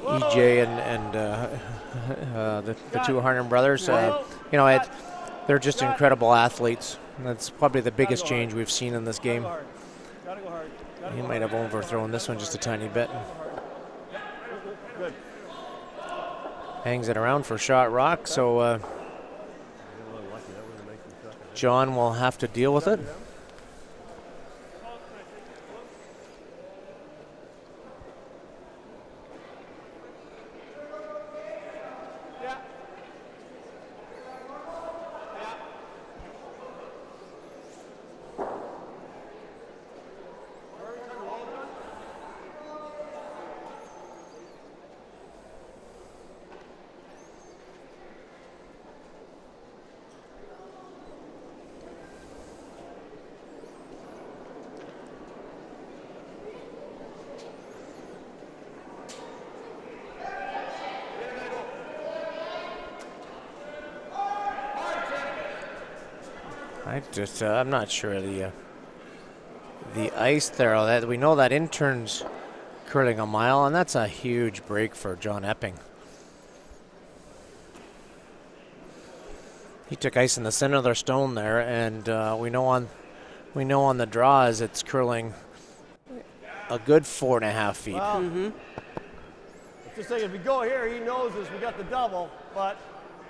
Speaker 1: EJ and the two Harnum brothers. They're just incredible athletes. That's probably the biggest change we've seen in this game. He might have overthrown this one just a tiny bit. Hangs it around for shot rock, so John will have to deal with it. I'm not sure the ice there. That we know that intern's curling a mile, and that's a huge break for John Epping. He took ice in the center of their stone there, and we know on the draws it's curling a good 4.5 feet.
Speaker 5: Well, it's just like if we go here, he knows us. We got the double, but.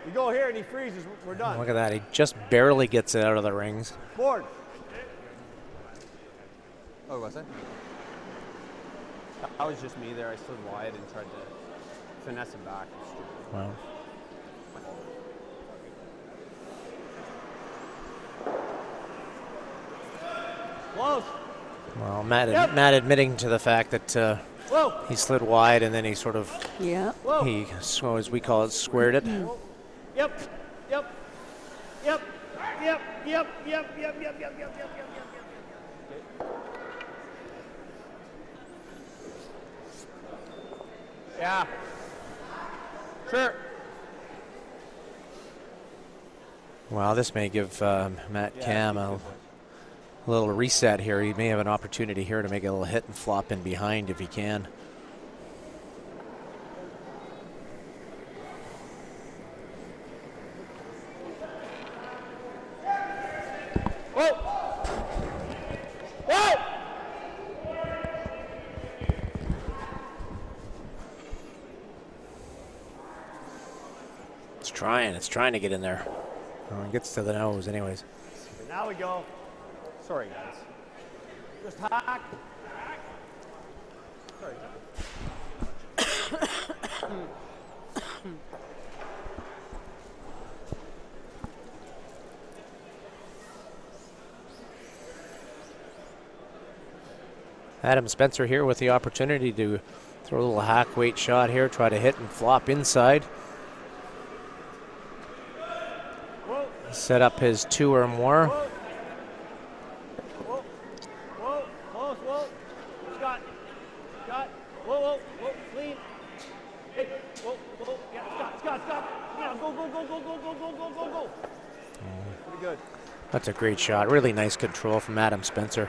Speaker 5: We go here and he freezes, we're done.
Speaker 1: Look at that, he just barely gets it out of the rings.
Speaker 5: Board.
Speaker 3: Oh, was it? That was just me there. I slid wide and tried to finesse him back.
Speaker 1: Wow.
Speaker 5: Close.
Speaker 1: Well, Matt admitting to the fact that he slid wide and then he sort of, so as we call it, squared it.
Speaker 5: Yep. Yeah. Sure.
Speaker 1: Well, this may give Matt Cam a little reset here. He may have an opportunity here to make a little hit and flop in behind if he can. It's trying to get in there. Oh, it gets to the nose anyways.
Speaker 5: Now we go. Sorry, guys. Just hack. Sorry,
Speaker 1: Adam Spencer here with the opportunity to throw a little hack weight shot here, try to hit and flop inside. Set up his 2 or more.
Speaker 5: Whoa. Scott. Whoa. Clean. Hey. Whoa. Yeah, Scott. Yeah, go. Pretty good.
Speaker 1: That's a great shot. Really nice control from Adam Spencer.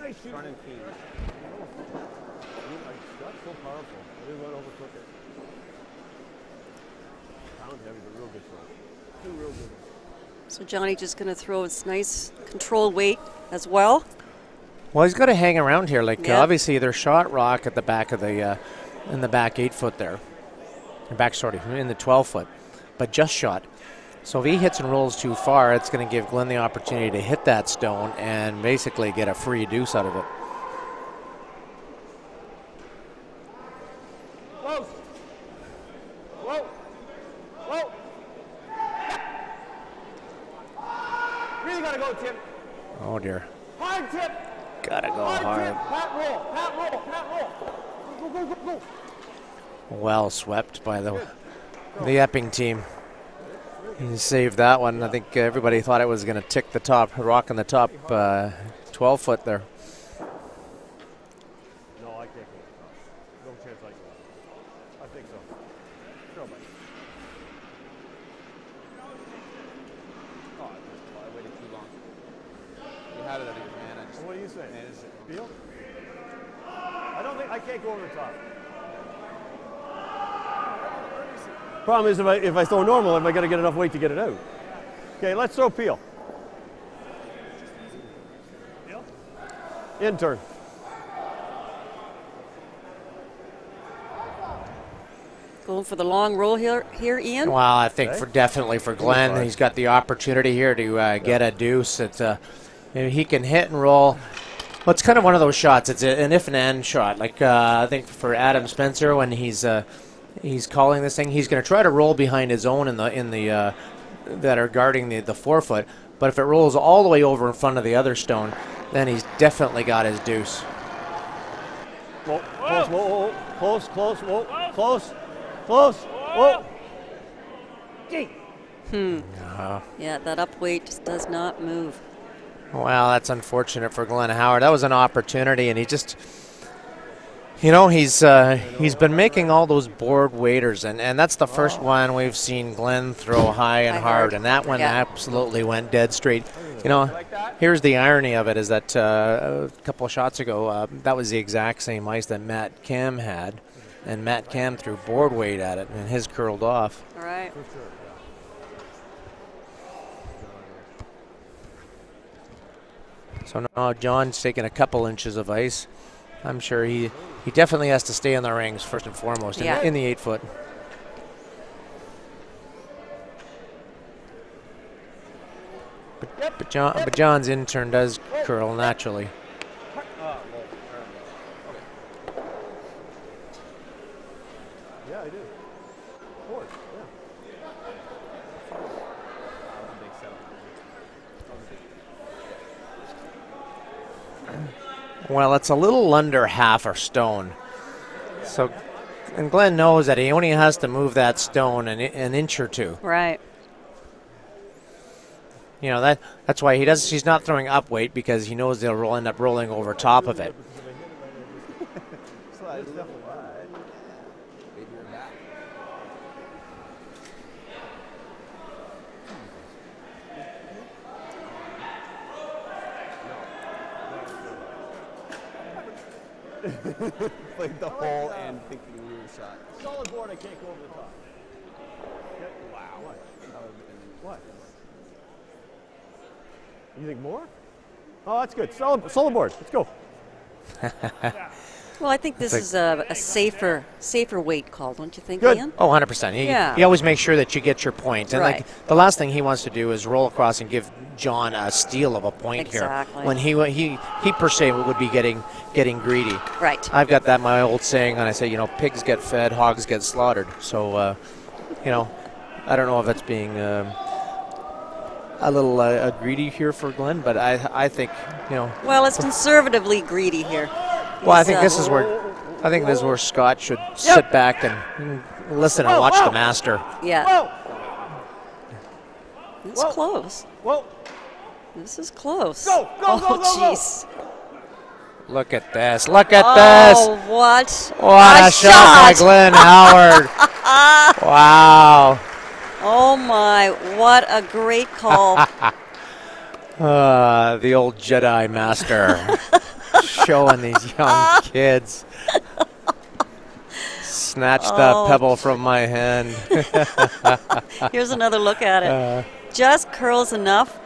Speaker 5: Nice shoot. Scott's so powerful. I didn't want to overcook it. Heavy, but real good throw. 2 real good ones.
Speaker 2: So Johnny just going to throw his nice control weight as well.
Speaker 1: Well, he's got to hang around here. Like obviously, there's shot rock at the back of the in the back 8 foot there, in the 12 foot, but just shot. So if he hits and rolls too far, it's going to give Glenn the opportunity to hit that stone and basically get a free deuce out of it.
Speaker 5: Really gotta go, Tim.
Speaker 1: Oh dear.
Speaker 5: Hard tip.
Speaker 1: Gotta go hard.
Speaker 5: Pat roll, Pat roll, Pat roll. Go, go, go, go.
Speaker 1: Well swept by the Epping team. He saved that one. I think everybody thought it was going to tick the top, rock on the top 12 foot there.
Speaker 5: No, I can't go. No chance I can. I think so. Sure, buddy.
Speaker 3: Oh, I waited too long. You had it out of your hand. I just,
Speaker 5: What do you say?
Speaker 3: managed it.
Speaker 5: Feel? I don't think I can't go over the top. Problem is, if I throw normal, am I going to get enough weight to get it out? Okay, let's throw peel. Peel? In turn.
Speaker 2: Going for the long roll here, Ian.
Speaker 1: Well, I think definitely for Glenn, he's got the opportunity here to get a deuce. It's he can hit and roll. Well, it's kind of one of those shots. It's an if and and shot. Like I think for Adam Spencer, when he's calling this thing, he's going to try to roll behind his own in the that are guarding the 4 foot. But if it rolls all the way over in front of the other stone, then he's definitely got his deuce.
Speaker 5: Whoa, close, whoa, whoa, close, close, whoa, close, close, whoa. Gee.
Speaker 2: Yeah, that up weight just does not move.
Speaker 1: Well, that's unfortunate for Glenn Howard. That was an opportunity, and he just, you know, he's been making all those board waiters, and that's the first one we've seen Glenn throw high and hard, and that one absolutely went dead straight. You know, here's the irony of it is that a couple of shots ago, that was the exact same ice that Matt Cam had, and Matt Cam threw board weight at it, and his curled off.
Speaker 2: All right.
Speaker 1: So now John's taking a couple inches of ice. I'm sure he definitely has to stay in the rings first and foremost in the 8 foot. But John's in turn does curl naturally.
Speaker 5: Yeah, I do. Of course,
Speaker 1: Well, it's a little under half a stone. So, and Glenn knows that he only has to move that stone an inch or two.
Speaker 2: Right.
Speaker 1: You know, that's why he's not throwing up weight, because he knows they'll end up rolling over top of it.
Speaker 3: Played the hole and thinking we were shot.
Speaker 5: solid board, I can't go over the top. Okay. Wow. What? You think more? Oh, that's good. Solid board. Let's go.
Speaker 2: Well, I think this is a safer weight call, don't you think,
Speaker 5: Good.
Speaker 2: Ian?
Speaker 1: Oh, 100%. He always makes sure that you get your point. And
Speaker 2: Right.
Speaker 1: like the last thing he wants to do is roll across and give John a steal of a point
Speaker 2: Exactly.
Speaker 1: here. When he per se would be getting greedy.
Speaker 2: Right.
Speaker 1: I've got that my old saying, and I say, pigs get fed, hogs get slaughtered. So, I don't know if that's being a little greedy here for Glenn, but I think,
Speaker 2: Well, it's conservatively greedy here.
Speaker 1: Well, I think this is where Scott should sit back and listen and watch the master.
Speaker 2: Yeah. It's
Speaker 5: Whoa.
Speaker 2: close.
Speaker 5: Whoa.
Speaker 2: This is close.
Speaker 5: Go, go, go, go, go.
Speaker 2: Jeez.
Speaker 1: Look at this. Look at
Speaker 2: Oh,
Speaker 1: this.
Speaker 2: what?
Speaker 1: What a shot by Glenn Howard. Wow.
Speaker 2: Oh, my. What a great call.
Speaker 1: The old Jedi master showing these young kids. Snatched that pebble from my hand.
Speaker 2: Here's another look at it. Just curls enough.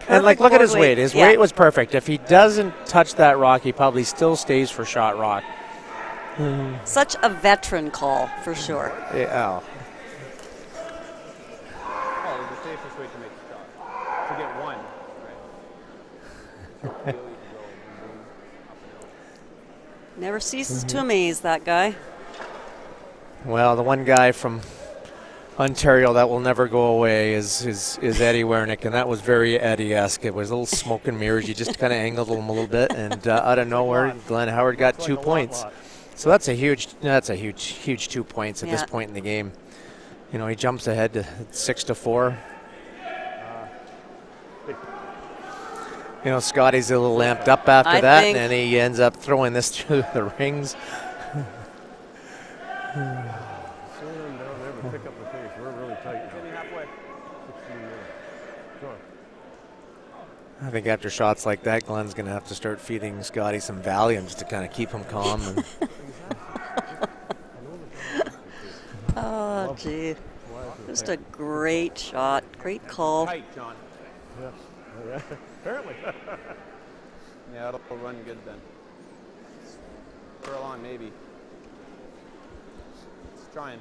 Speaker 1: And look at his
Speaker 2: board
Speaker 1: weight. His
Speaker 2: Yeah.
Speaker 1: weight was perfect. If he doesn't touch that rock, he probably still stays for shot rock.
Speaker 2: Such a veteran call, for sure.
Speaker 1: Yeah.
Speaker 3: Oh, the safest way to make the shot. To get one. Right.
Speaker 2: Never ceases to amaze, that guy.
Speaker 1: Well, the one guy from Ontario that will never go away is Eddie Wernick, and that was very Eddie-esque. It was a little smoke and mirrors. You just kind of angled him a little bit, and out of nowhere, Glenn Howard got 2 points. So that's a huge 2 points at this point in the game. You know, he jumps ahead to 6-4. You know, Scotty's a little lamped up after that, and then he ends up throwing this through the rings. I think after shots like that, Glenn's going to have to start feeding Scotty some Valiums to kind of keep him calm. And
Speaker 2: oh, gee. Just a great shot. Great call.
Speaker 3: Tight, John.
Speaker 5: Yeah. Apparently.
Speaker 3: Yeah, it'll run good then. Curl on, maybe. It's trying.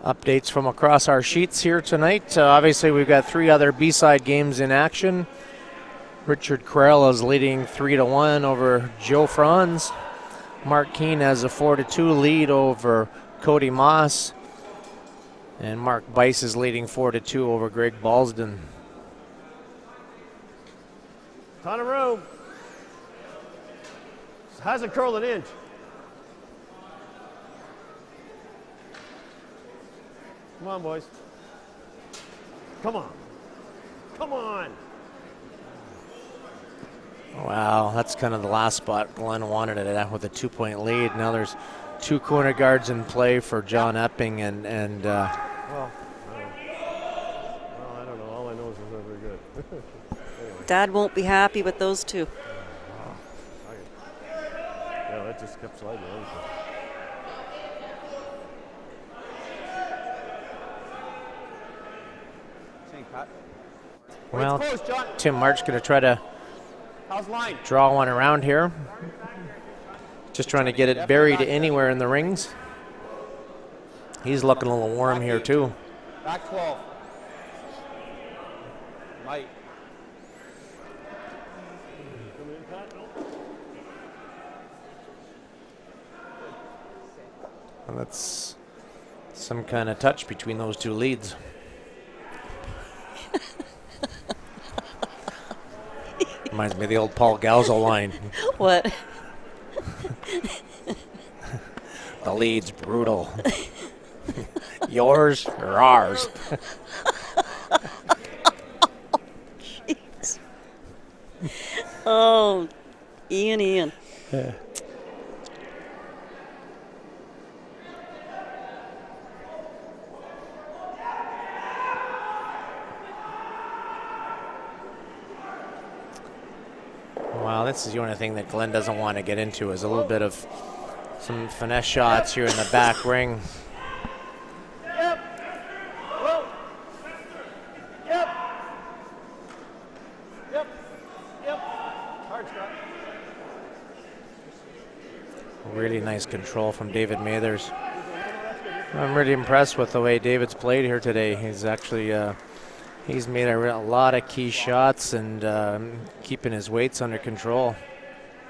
Speaker 1: Updates from across our sheets here tonight. Obviously, we've got 3 other B-side games in action. Richard Carell is leading 3-1 over Joe Franz. Mark Keane has a 4-2 lead over Cody Moss. And Mark Bice is leading 4-2 over Greg Balsden.
Speaker 5: Ton of room. Hasn't curled an inch. Come on, boys. Come on. Come on.
Speaker 1: Wow, that's kind of the last spot Glenn wanted it at with a 2-point lead. Now there's 2 corner guards in play for John Epping and
Speaker 5: well, I don't know. All I know is it's not very good. Anyway.
Speaker 2: Dad won't be happy with those 2.
Speaker 5: Yeah, that just kept sliding.
Speaker 1: Well, Tim March going to try to draw one around here. Just trying to get it buried anywhere in the rings. He's looking a little warm here too.
Speaker 3: Back 12. Mike.
Speaker 1: Well, that's some kind of touch between those 2 leads. Reminds me of the old Paul Galzo line.
Speaker 2: What?
Speaker 1: The lead's brutal. Yours or ours?
Speaker 2: Jeez. Oh, Ian.
Speaker 1: Yeah. Well, this is the only thing that Glenn doesn't want to get into is a little bit of some finesse shots here in the back ring.
Speaker 5: Yep. Whoa. Yep. Yep. Yep. Hard shot.
Speaker 1: Really nice control from David Mathers. I'm really impressed with the way David's played here today. He's actually he's made a lot of key shots and keeping his weights under control.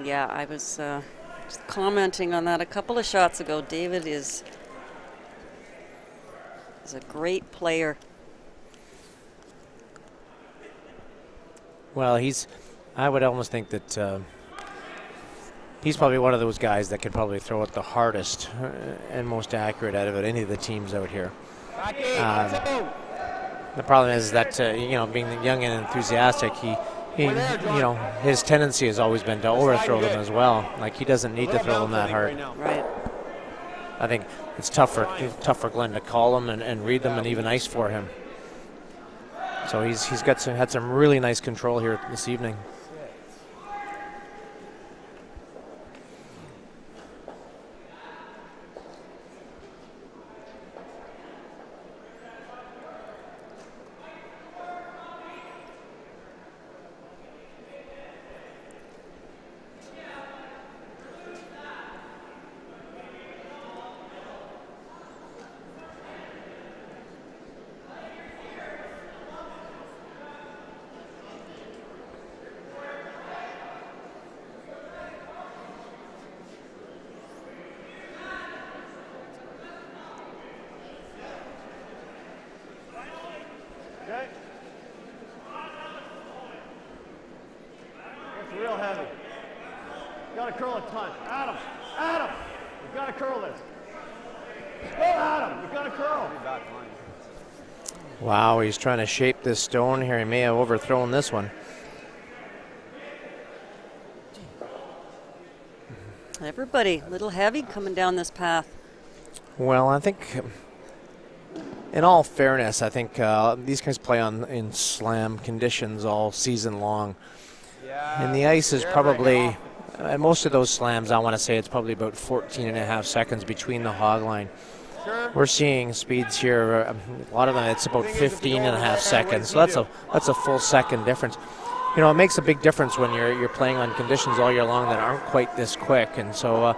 Speaker 2: Yeah, I was just commenting on that a couple of shots ago. David is a great player.
Speaker 1: Well, I would almost think that he's probably one of those guys that could probably throw it the hardest and most accurate out of it, any of the teams out here. The problem is that, you know, being young and enthusiastic, he you know, his tendency has always been to overthrow them as well. Like, he doesn't need to throw them that hard.
Speaker 2: Right.
Speaker 1: I think it's tough for Glenn to call them and read them and even ice for him. So he's had some really nice control here this evening.
Speaker 5: curl a ton. Adam, you gotta curl this. Go, Adam, you gotta curl.
Speaker 1: Wow, he's trying to shape this stone here. He may have overthrown this one.
Speaker 2: Everybody, a little heavy coming down this path.
Speaker 1: Well, I think, in all fairness, I think these guys play in slam conditions all season long.
Speaker 3: Yeah.
Speaker 1: And the ice is probably, most of those slams, I want to say it's probably about 14.5 seconds between the hog line.
Speaker 3: Sure.
Speaker 1: We're seeing speeds here, a lot of them, it's about 15.5 seconds. So that's a full second difference. You know, it makes a big difference when you're playing on conditions all year long that aren't quite this quick. And so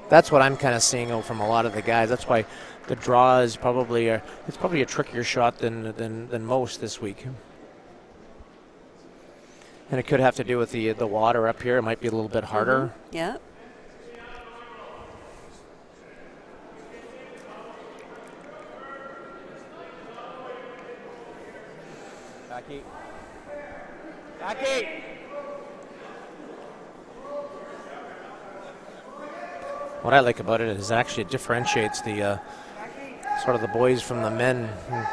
Speaker 1: that's what I'm kind of seeing from a lot of the guys. That's why the draw is probably it's probably a trickier shot than most this week. And it could have to do with the water up here. It might be a little bit harder.
Speaker 2: Yeah.
Speaker 3: Backy. Backy.
Speaker 1: What I like about it is actually it differentiates the sort of the boys from the men.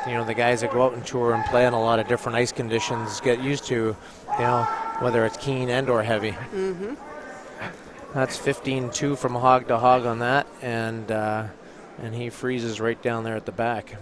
Speaker 1: You know, the guys that go out and tour and play in a lot of different ice conditions get used to, you know, whether it's keen and or heavy.
Speaker 2: Mm-hmm.
Speaker 1: That's 15-2 from hog to hog on that, and he freezes right down there at the back.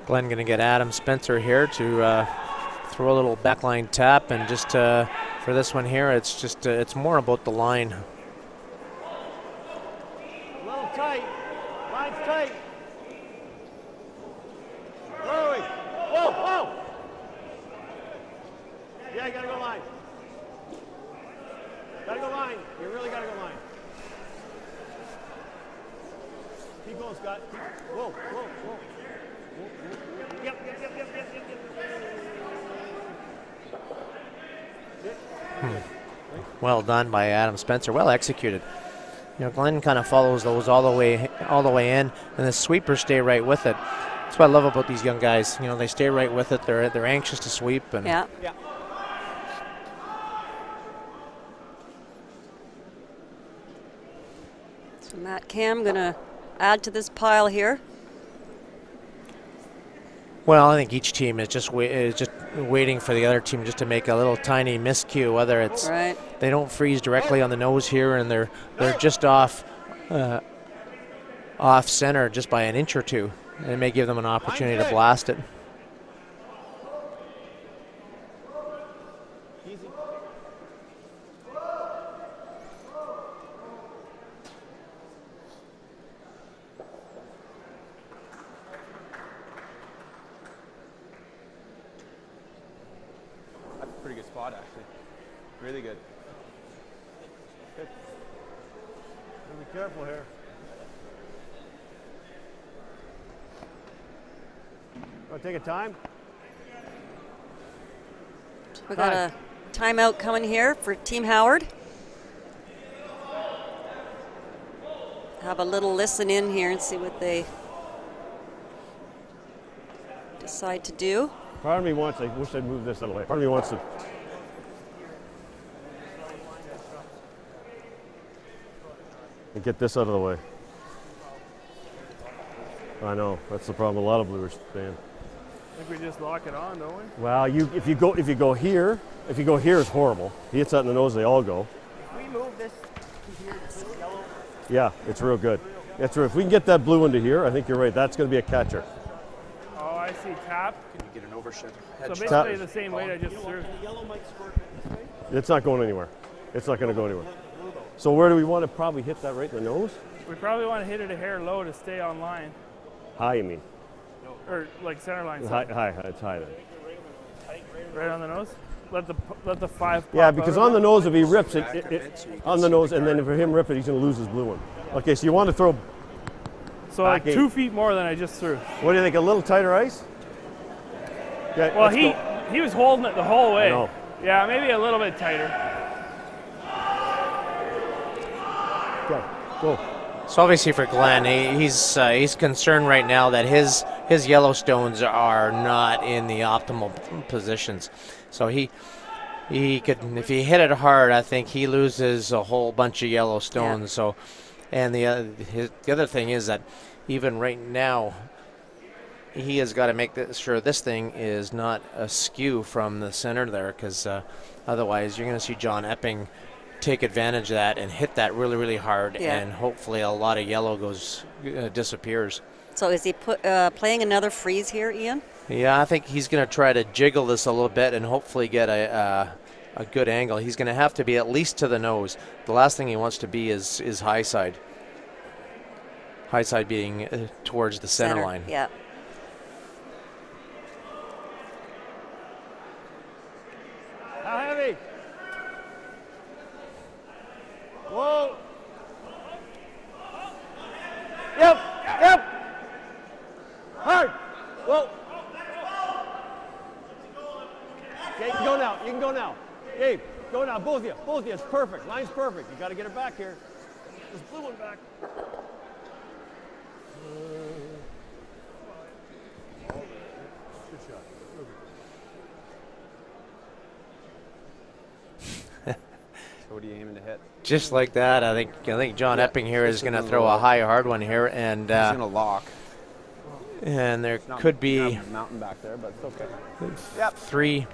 Speaker 1: Glenn going to get Adam Spencer here to throw a little backline tap, and just for this one here, it's just it's more about the line.
Speaker 5: A little tight. Line's tight. Throwing. Whoa, whoa. Yeah, you gotta go line. Gotta go line. You really gotta go line. Keep going, Scott. Whoa, whoa, whoa. Yep.
Speaker 1: Well done by Adam Spencer. Well executed. You know, Glenn kind of follows those all the way in, and the sweepers stay right with it. That's what I love about these young guys. You know, they stay right with it. They're anxious to sweep. And
Speaker 2: yeah. So Matt Cam gonna add to this pile here.
Speaker 1: Well, I think each team is just waiting for the other team just to make a little tiny miscue, whether it's they don't freeze directly on the nose here and they're just off center just by an inch or two. And it may give them an opportunity to blast it.
Speaker 3: Pretty good spot, actually. Really good.
Speaker 5: Good. Be careful here. Want to take a time?
Speaker 2: We got a timeout coming here for Team Howard. Have a little listen in here and see what they decide to do.
Speaker 5: Part of me wants, I wish I'd move this out of the way. Part of me wants to. And get this out of the way. I know, that's the problem a lot of Bluers saying.
Speaker 4: I think we just lock it on, don't we?
Speaker 5: Well, if you go here is horrible. He hits that in the nose, they all go.
Speaker 6: If we move this to here, this yellow.
Speaker 5: Yeah, it's real good. It's real. If we can get that blue into here, I think you're right. That's going to be a catcher.
Speaker 4: Oh, I see. Tap.
Speaker 1: Can you get an overshed?
Speaker 4: So basically the same weight I just threw.
Speaker 6: The yellow might squirt this way.
Speaker 5: It's not going anywhere. It's not going to go anywhere. So where do we want to probably hit that right in the nose?
Speaker 4: We probably want to hit it a hair low to stay on line.
Speaker 5: High, you mean?
Speaker 4: Or like center line.
Speaker 5: High, it's high then.
Speaker 4: Right on the nose? Let the 5 pop
Speaker 5: Yeah, because
Speaker 4: out.
Speaker 5: on the nose, if he rips it on the nose, and then if him rip it, he's going to lose his blue one. Okay, so you want to throw.
Speaker 4: So like 2 feet more than I just threw.
Speaker 5: What do you think? A little tighter ice? Okay,
Speaker 4: Well,
Speaker 5: let's go.
Speaker 4: he was holding it the whole way.
Speaker 5: I know.
Speaker 4: Yeah, maybe a little bit tighter.
Speaker 5: Okay, go.
Speaker 1: So obviously for Glenn, he's concerned right now that his Yellowstones are not in the optimal positions. So he could, if he hit it hard, I think he loses a whole bunch of Yellowstones.
Speaker 2: Yeah.
Speaker 1: So, and the other thing is that even right now, he has got to make sure this thing is not askew from the center there, because otherwise you're going to see John Epping take advantage of that and hit that really, really hard,
Speaker 2: Yeah.
Speaker 1: and hopefully a lot of yellow disappears.
Speaker 2: So is he playing another freeze here, Ian?
Speaker 1: Yeah, I think he's going to try to jiggle this a little bit and hopefully get a good angle. He's going to have to be at least to the nose. The last thing he wants to be is high side. High side being towards the center line.
Speaker 2: Yeah.
Speaker 5: How heavy? Whoa. Yep, yep. Hard. Whoa. Okay, you can go now. You can go now. Gabe, go now. Both of you. Both of you. It's perfect. Line's perfect. You got to get it back here. This blue one back. Good shot.
Speaker 3: So what are you aiming to hit?
Speaker 1: Just like that, I think John Epping here is going to throw a high hard one here, and
Speaker 3: He's going to lock.
Speaker 1: and there
Speaker 3: Not-
Speaker 1: could be
Speaker 3: not mountain back there, but it's okay. Yep.
Speaker 1: three.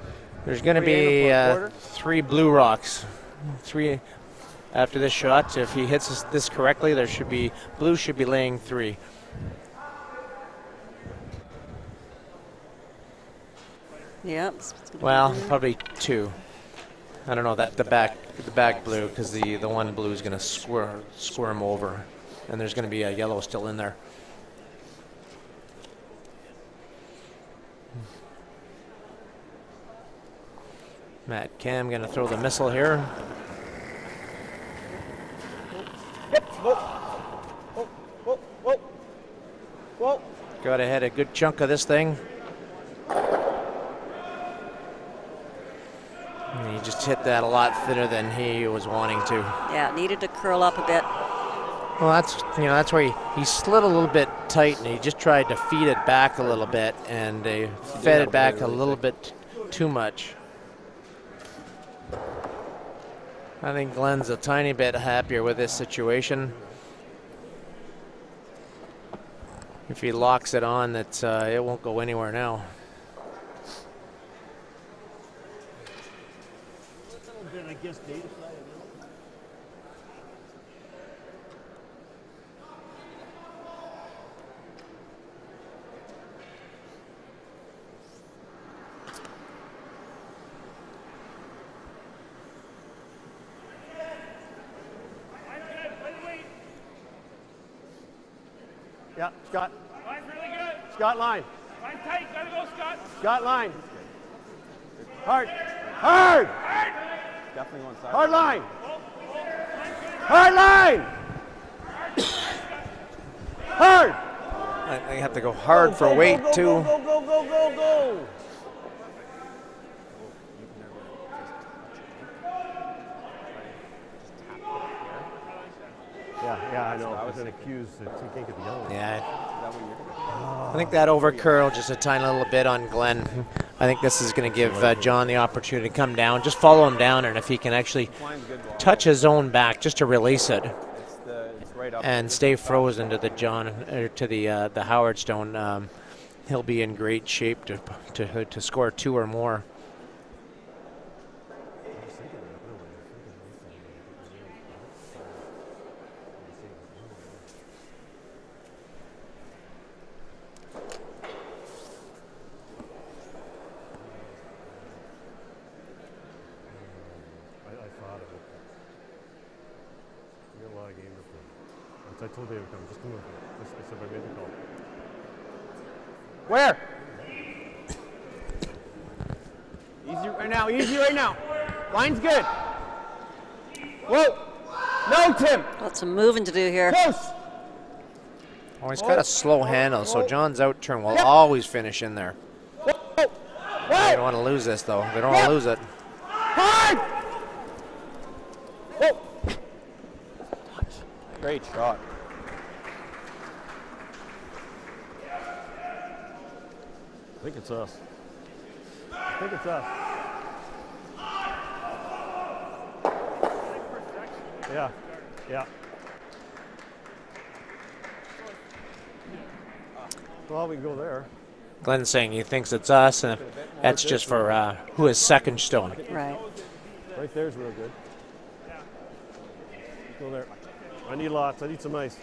Speaker 1: There's going to
Speaker 3: Three
Speaker 1: be
Speaker 3: aim for a quarter?
Speaker 1: 3 blue rocks. 3 after this shot. If he hits this correctly, there should be blue should be laying 3.
Speaker 2: Yeah.
Speaker 1: Well, probably 2. I don't know that the back blue, because the one blue is going to squirm over, and there's going to be a yellow still in there. Matt Cam going to throw the missile here.
Speaker 5: Whoa. Whoa. Whoa. Whoa. Whoa.
Speaker 1: Got to hit a good chunk of this thing. And he just hit that a lot thinner than he was wanting to.
Speaker 2: Yeah, needed to curl up a bit.
Speaker 1: Well, that's where he slid a little bit tight, and he just tried to feed it back a little bit, and they fed it back a little bit too much. I think Glenn's a tiny bit happier with this situation. If he locks it on, it won't go anywhere now.
Speaker 5: Yeah, Scott.
Speaker 4: Line's really good.
Speaker 5: Scott, line.
Speaker 4: Line tight. Gotta go, Scott.
Speaker 5: Scott, line. Hard. Hard.
Speaker 3: Definitely one side.
Speaker 5: Hard line. Hard line. Hard.
Speaker 1: I have to go hard for weight too.
Speaker 5: Go, go, go, go, go, go. Yeah, I know. I was an accused that he can't get the yellow.
Speaker 1: Yeah. I think that overcurl just a tiny little bit on Glenn. I think this is going to give John the opportunity to come down. Just follow him down, and if he can actually touch his own back just to release it
Speaker 3: It's right up.
Speaker 1: and stay frozen to the Howard Stone, he'll be in great shape to score 2 or more.
Speaker 5: I told David, come, just do it. Just I said I made the call.
Speaker 3: Where? Easy right now. Easy right now. Line's good. Whoa. No, Tim.
Speaker 2: Got some moving to do here.
Speaker 3: Close.
Speaker 1: Oh, he's got a slow handle, so John's out turn will always finish in there.
Speaker 3: Whoa.
Speaker 1: They don't want to lose this, though. They don't want to lose it.
Speaker 5: Hard! Whoa.
Speaker 3: Great shot.
Speaker 5: I think it's us. I think it's us. Yeah, yeah. Well, we can go there.
Speaker 1: Glenn's saying he thinks it's us, and that's just for who is second stone.
Speaker 2: Right.
Speaker 5: Right there's real good. Go there. I need lots. I need some ice.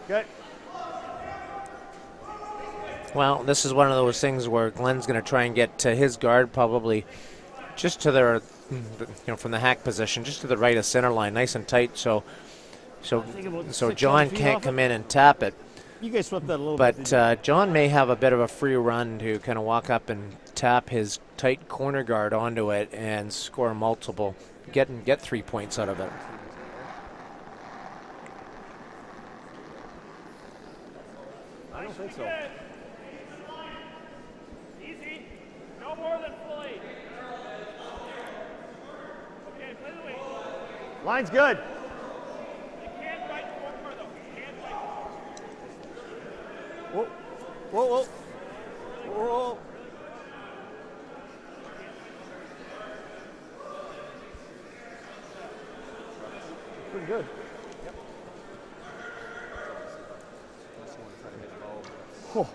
Speaker 5: Okay.
Speaker 1: Well, this is one of those things where Glenn's going to try and get to his guard, probably just to their, from the hack position, just to the right of center line, nice and tight. So John can't come in and tap it.
Speaker 5: You guys swept that a little bit.
Speaker 1: But John may have a bit of a free run to kind of walk up and tap his tight corner guard onto it and score multiple, get 3 points out of it.
Speaker 5: I don't think so.
Speaker 4: Easy. No more than fully. Okay, play the wing.
Speaker 5: Line's good.
Speaker 4: You can't right forward, though. You can't right
Speaker 5: Whoa, whoa, whoa. Whoa. Pretty good. Oh.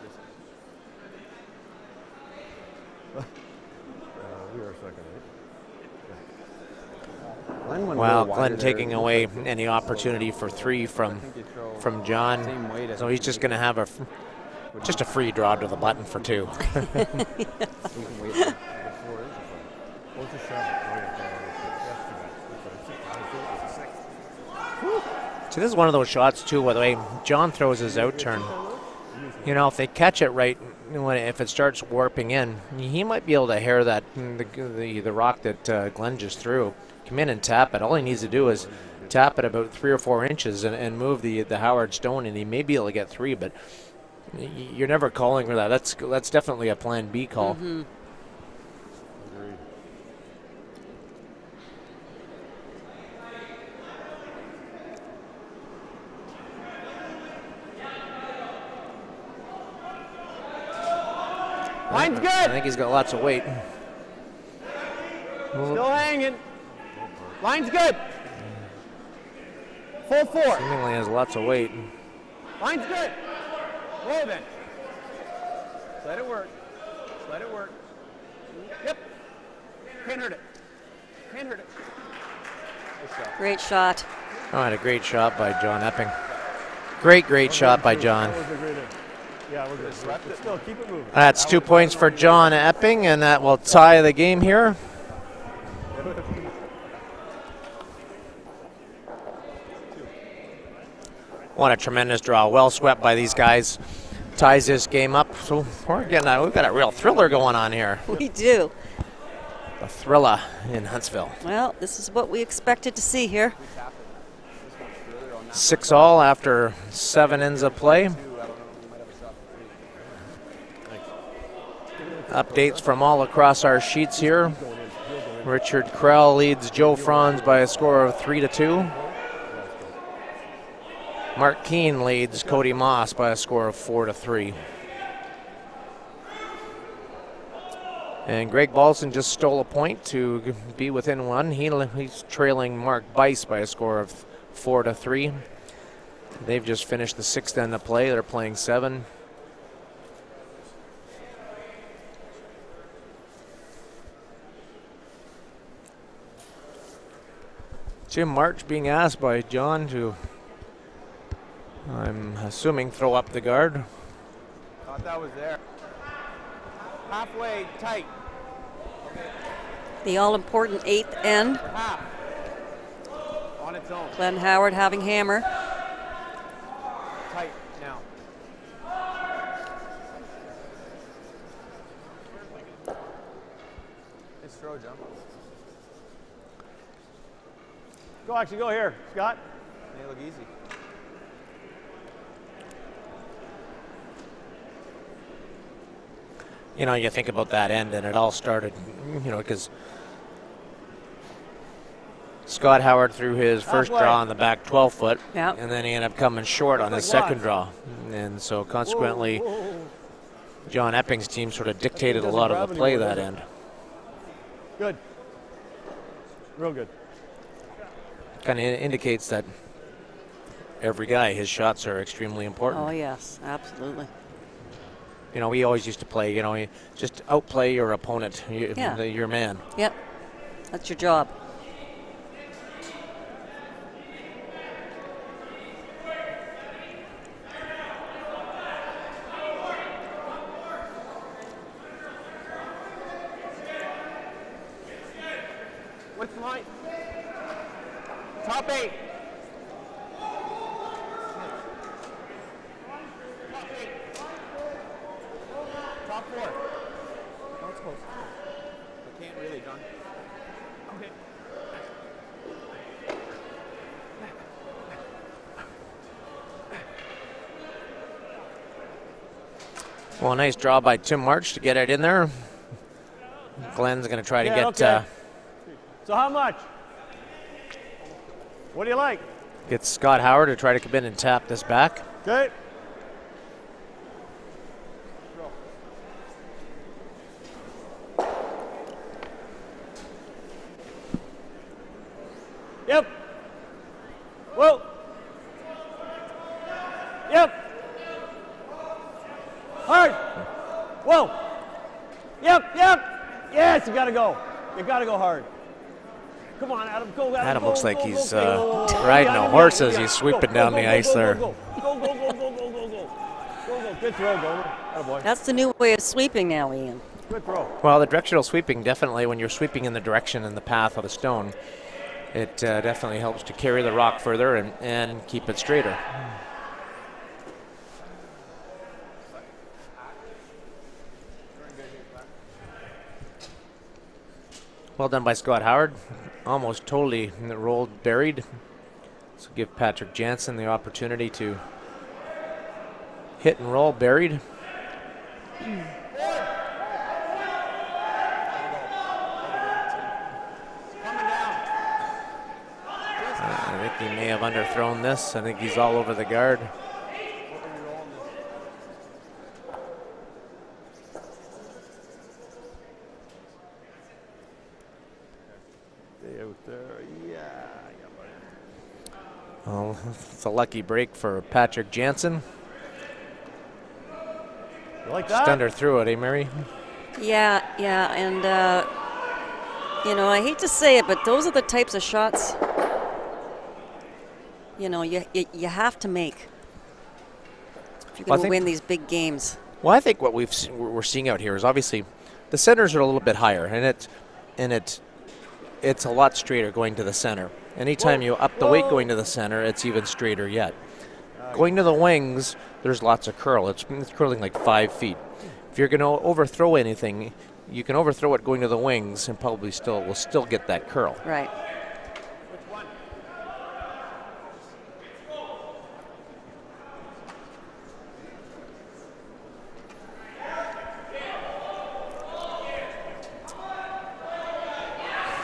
Speaker 5: We were second, right?
Speaker 1: Well, Glenn taking away any opportunity for 3 from John, so he's just going to have just a free draw to the button for 2. See, this is one of those shots too, where the way John throws his out turn. If they catch it right, if it starts warping in, he might be able to hair that the rock that Glenn just threw. Come in and tap it. All he needs to do is tap it about 3 or 4 inches and move the Howard stone, and he may be able to get 3. But you're never calling for that. That's definitely a Plan B call.
Speaker 2: Mm-hmm.
Speaker 5: Line's good.
Speaker 1: I think he's got lots of weight.
Speaker 5: Still hanging. Line's good. Full 4.
Speaker 1: Seemingly has lots of weight.
Speaker 5: Line's good. Roll then. Let it work. Let it work. Yep. Can't hurt it. Can't hurt it.
Speaker 2: Great shot.
Speaker 1: Oh, and a great shot by John Epping. Great shot by John.
Speaker 5: That was a great hit. Yeah, we're good. But still, keep it moving.
Speaker 1: That's 2 points for John Epping, and that will tie the game here. What a tremendous draw. Well swept by these guys. Ties this game up. So we've got a real thriller going on here.
Speaker 2: We do.
Speaker 1: A thriller in Huntsville.
Speaker 2: Well, this is what we expected to see here.
Speaker 1: 6-all after 7 ends of play. Updates from all across our sheets here. Richard Krell leads Joe Franz by a score of 3-2. Mark Keane leads Cody Moss by a score of 4-3. And Greg Balson just stole a point to be within 1. He's trailing Mark Bice by a score of 4-3. They've just finished the 6th end of play. They're playing 7. Jim March being asked by John to, I'm assuming, throw up the guard.
Speaker 3: Thought that was there. Halfway tight.
Speaker 2: The all-important 8th end.
Speaker 3: Half. On its own.
Speaker 2: Glenn Howard having hammer.
Speaker 3: Tight now. Nice throw, John.
Speaker 5: Go here, Scott.
Speaker 3: They look easy.
Speaker 1: You know, you think about that end, and it all started, you know, because Scott Howard threw his first draw on the back 12-foot,
Speaker 2: Yep.
Speaker 1: and then he ended up coming short on his second draw. And so consequently, John Epping's team sort of dictated a lot of the play that end.
Speaker 5: Good. Real good.
Speaker 1: Kind of indicates that every guy, his shots are extremely important.
Speaker 2: Oh, yes, absolutely.
Speaker 1: You know, we always used to play, you know, you just outplay your opponent,
Speaker 2: Yeah.
Speaker 1: your man.
Speaker 2: Yep, that's your job.
Speaker 5: What's the line? Top 8. Top 4.
Speaker 3: No, it's close. I can't really, John.
Speaker 5: Okay.
Speaker 1: Well, nice draw by Tim March to get it in there. Glenn's going to try to get
Speaker 5: Okay. So how much? What do you like?
Speaker 1: get Scott Howard to try to come in and tap this back.
Speaker 5: Okay. Yep. Whoa. Yep. Hard. Whoa. Yep, yep. Yes, you gotta go. You gotta go hard. Come on, Adam. Go, Adam.
Speaker 1: Adam
Speaker 5: go,
Speaker 1: looks like
Speaker 5: go,
Speaker 1: he's
Speaker 5: go, go.
Speaker 1: riding
Speaker 5: Yeah,
Speaker 1: a horse
Speaker 5: yeah,
Speaker 1: as
Speaker 5: yeah.
Speaker 1: he's sweeping
Speaker 5: Go,
Speaker 1: down
Speaker 5: go,
Speaker 1: the
Speaker 5: go,
Speaker 1: ice
Speaker 5: go,
Speaker 1: there.
Speaker 5: Go, go, go, go, go, go, go, go. Go, go. Good throw, Gomer. Attaboy.
Speaker 2: That's the new way of sweeping now, Ian.
Speaker 5: Good throw.
Speaker 1: Well, the directional sweeping, definitely when you're sweeping in the direction and the path of the stone, it definitely helps to carry the rock further and keep it straighter. Well done by Scott Howard. Almost totally rolled, buried. So give Patrick Jansen the opportunity to hit and roll buried. I think he may have underthrown this. I think he's all over the guard.
Speaker 5: Stay out there. Yeah, buddy.
Speaker 1: Well, it's a lucky break for Patrick Jansen.
Speaker 5: You like
Speaker 1: Just
Speaker 5: that?
Speaker 1: underthrew it, eh, Mary?
Speaker 2: Yeah, yeah, and you know, I hate to say it, but those are the types of shots, you know, you have to make if you're
Speaker 1: Well, I
Speaker 2: going to
Speaker 1: think-
Speaker 2: win these big games.
Speaker 1: Well, I think what we're seeing out here is obviously the centers are a little bit higher, and it's a lot straighter going to the center. Anytime you up the weight going to the center, it's even straighter yet. Going to the wings, there's lots of curl. It's curling like 5 feet. If you're going to overthrow anything, you can overthrow it going to the wings and probably will still get that curl.
Speaker 2: Right.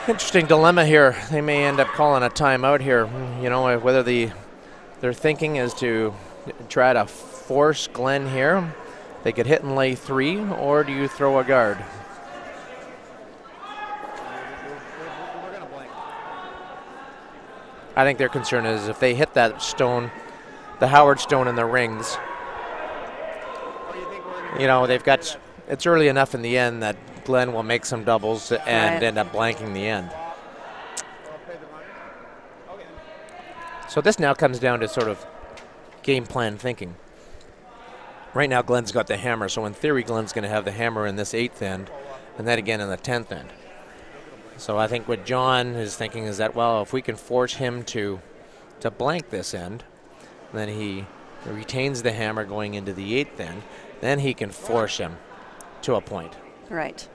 Speaker 1: Interesting dilemma here. They may end up calling a timeout here. You know, whether their thinking is to try to force Glenn here. They could hit and lay 3, or do you throw a guard?
Speaker 3: We're gonna blank.
Speaker 1: I think their concern is if they hit that stone, the Howard stone in the rings,
Speaker 3: What do you think we're gonna
Speaker 1: you know, they've got, it's early enough in the end that Glenn will make some doubles and
Speaker 2: Right.
Speaker 1: end up blanking the end.
Speaker 3: I'll pay the money? Okay.
Speaker 1: So this now comes down to sort of game plan thinking. Right now, Glenn's got the hammer, so in theory, Glenn's going to have the hammer in this 8th end, and then again in the 10th end. So I think what John is thinking is that, well, if we can force him to blank this end, then he retains the hammer going into the 8th end, then he can force him to a point.
Speaker 2: Right.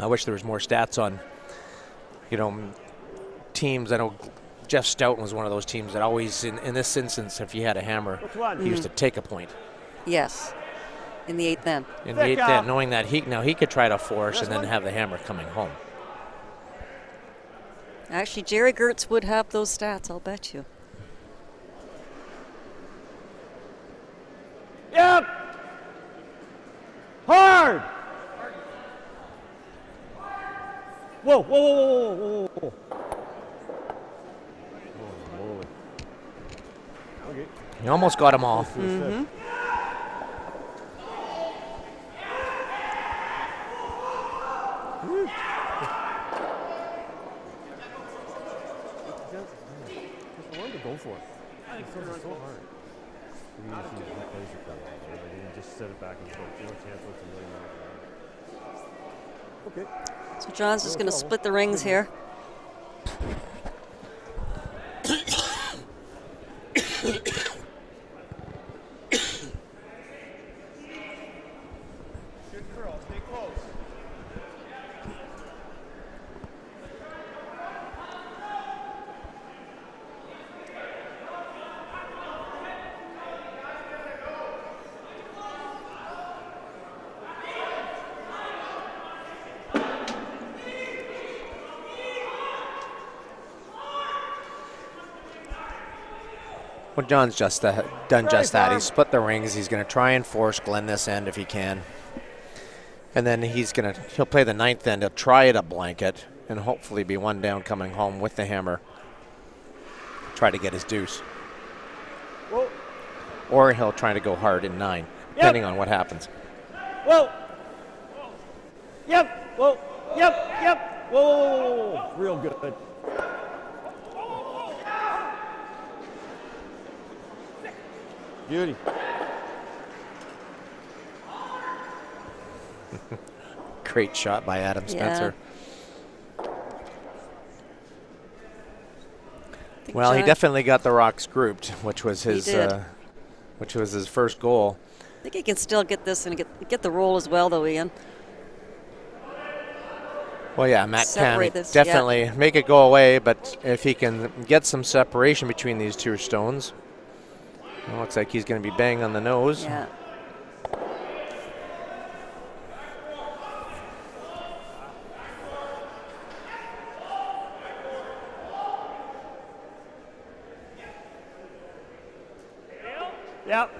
Speaker 2: I
Speaker 1: wish there was more stats on, you know, teams. I know Jeff Stoughton was one of those teams that always, in this instance, if he had a hammer,
Speaker 5: Which one?
Speaker 1: he used to take a point.
Speaker 2: Yes. In the 8th end.
Speaker 1: In the 8th end, knowing that he could try to force and then have the hammer coming home.
Speaker 2: Actually, Jerry Gertz would have those stats, I'll bet you.
Speaker 5: Yep. Hard. Whoa, whoa, whoa, whoa, whoa, whoa, whoa. Oh, moly. Okay.
Speaker 1: He almost got them all.
Speaker 2: Mm-hmm.
Speaker 5: I wanted to go for it. It's so hard. He plays it that way. He just set it back and go. No chance what's a million. Okay.
Speaker 2: So John's just going to split the rings here.
Speaker 1: Well, John's just done just that. He's split the rings. He's going to try and force Glenn this end if he can. And then he'll play the 9th end. He'll try it a blanket and hopefully be one down coming home with the hammer. Try to get his deuce.
Speaker 5: Whoa.
Speaker 1: Or he'll try to go hard in 9, depending on what happens.
Speaker 5: Whoa. Yep. Whoa. Yep. Yep. Whoa. Whoa, whoa, whoa. Real good. Beauty.
Speaker 1: Great shot by Adam Spencer. Well, he definitely got the rocks grouped, which was his first goal.
Speaker 2: I think he can still get this and get the roll as well, though, Ian.
Speaker 1: Well, yeah, Matt can
Speaker 2: this,
Speaker 1: definitely make it go away, but if he can get some separation between these two stones, it looks like he's going to be banged on the nose.
Speaker 2: Yeah.
Speaker 5: Yep.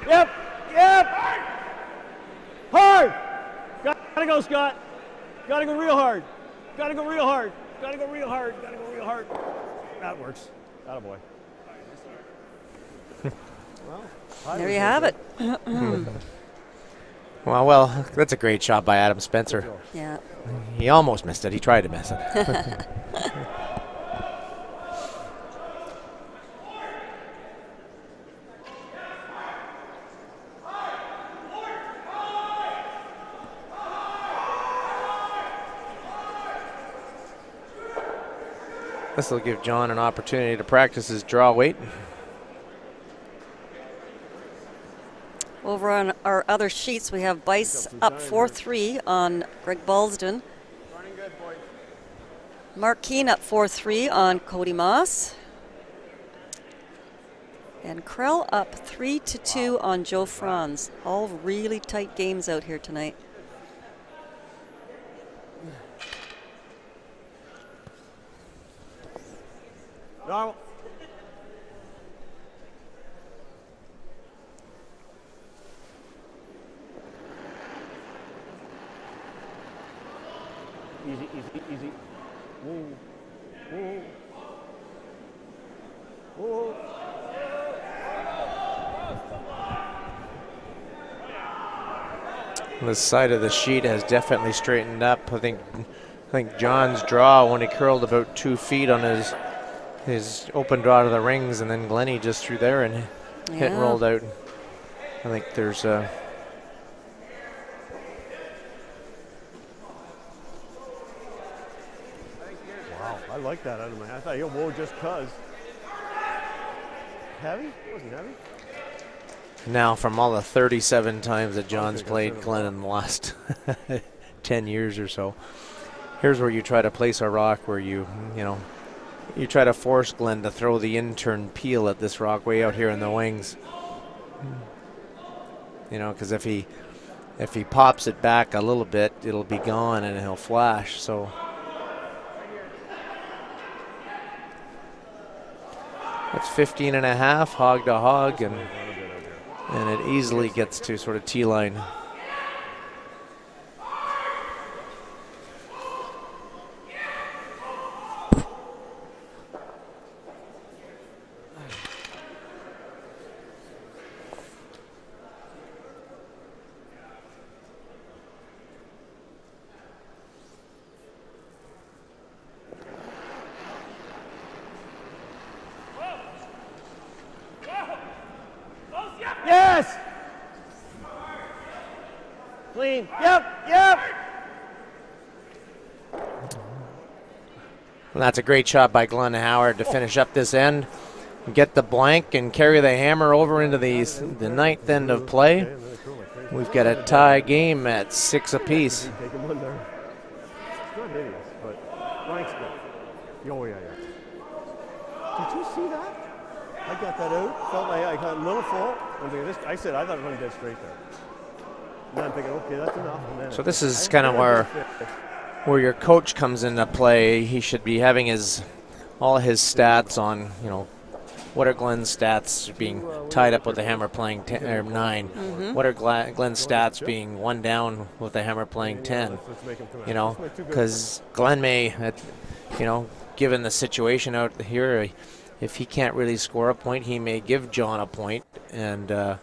Speaker 5: Yep. Yep. Hard. Gotta go, Scott. Gotta go real hard. Gotta go real hard. Gotta go real hard. Gotta go real hard. That works. Attaboy. Well,
Speaker 2: there you have it.
Speaker 1: Well, that's a great shot by Adam Spencer.
Speaker 2: Yeah.
Speaker 1: He almost missed it. He tried to miss it. This will give John an opportunity to practice his draw weight.
Speaker 2: Over on our other sheets, we have Bice up 4-3 on Greg Balsden. Mark Keane up 4-3 on Cody Moss. And Krell up 3-2 on Joe Franz. All really tight games out here tonight.
Speaker 5: Normal. Easy, easy, easy. Whoa. Whoa. Whoa.
Speaker 1: This side of the sheet has definitely straightened up. I think John's draw when he curled about 2 feet on his open draw to the rings, and then Glennie just threw there and hit and rolled out. I think there's a
Speaker 5: Wow, I like that out of my. I thought, yo, whoa, just cuz. heavy? It wasn't heavy.
Speaker 1: Now, from all the 37 times that John's played Glenn in the last 10 years or so, here's where you try to place a rock where you try to force Glenn to throw the intern peel at this rock way out here in the wings. You know, because if he pops it back a little bit, it'll be gone and he'll flash. So it's 15.5 hog to hog, and it easily gets to sort of T-line.
Speaker 5: Yes! Clean. Yep.
Speaker 1: And that's a great shot by Glenn Howard to finish up this end, get the blank, and carry the hammer over into the ninth end of play. We've got a tie game at 6 apiece.
Speaker 5: Take him on there. It's not hideous, but blank's good. Oh, yeah. Did you see that? I got that out. Felt like I got a little full. I said I thought it went dead straight there. And then I'm thinking, okay, that's enough. And then
Speaker 1: So this is kind of where your coach comes into play. He should be having all his stats on, what are Glenn's stats being tied up with the hammer playing 9? Mm-hmm. What are Glenn's stats being 1 down with the hammer playing 10? Because Glenn may, given the situation out here, if he can't really score a point, he may give John a point, and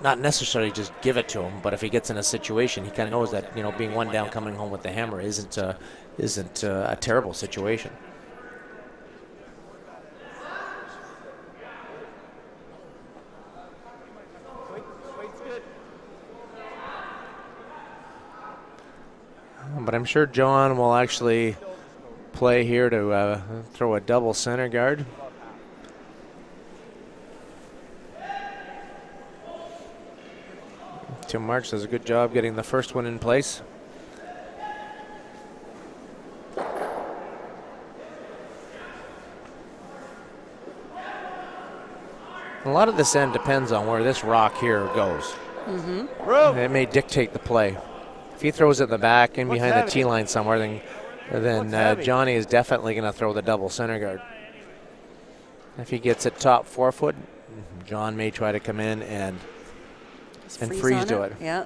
Speaker 1: not necessarily just give it to him, but if he gets in a situation, he kind of knows that being 1 down coming home with the hammer isn't a terrible situation. But I'm sure John will actually play here to throw a double center guard. Tim Marks does a good job getting the first one in place. A lot of this end depends on where this rock here goes. Mm-hmm. It may dictate the play. If he throws it in the back and behind the T-line somewhere, then Johnny is definitely going to throw the double center guard. If he gets it top 4 foot, John may try to come in and freeze to it.
Speaker 2: Yeah.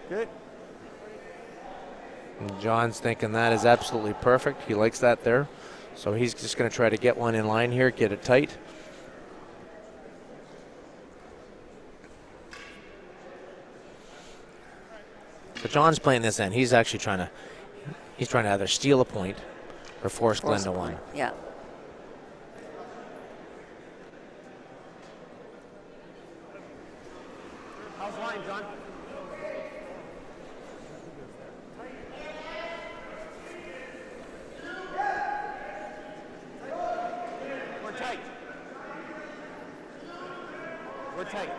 Speaker 5: Good.
Speaker 1: And John's thinking that is absolutely perfect. He likes that there. So he's just going to try to get one in line here, get it tight. So John's playing this end. He's actually trying to either steal a point or force Glenn to one.
Speaker 2: Yeah.
Speaker 5: How's line, John? We're tight. We're tight.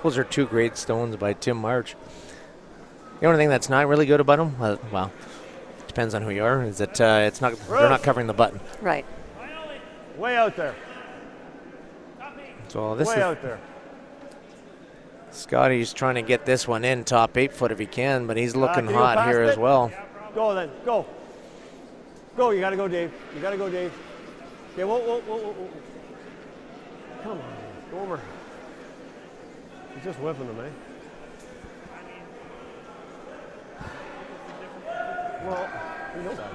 Speaker 1: Those are 2 great stones by Tim March. The only thing that's not really good about them, well, depends on who you are, is that they're not covering the button.
Speaker 2: Right.
Speaker 5: Way out there.
Speaker 1: So this
Speaker 5: Way out there.
Speaker 1: Scotty's trying to get this one in top 8 foot if he can, but he's looking hot here as well.
Speaker 5: Go then. Go. Go. You got to go, Dave. You got to go, Dave. Okay, whoa. Come on. Go over. He's just whipping them, eh? Well, you know that.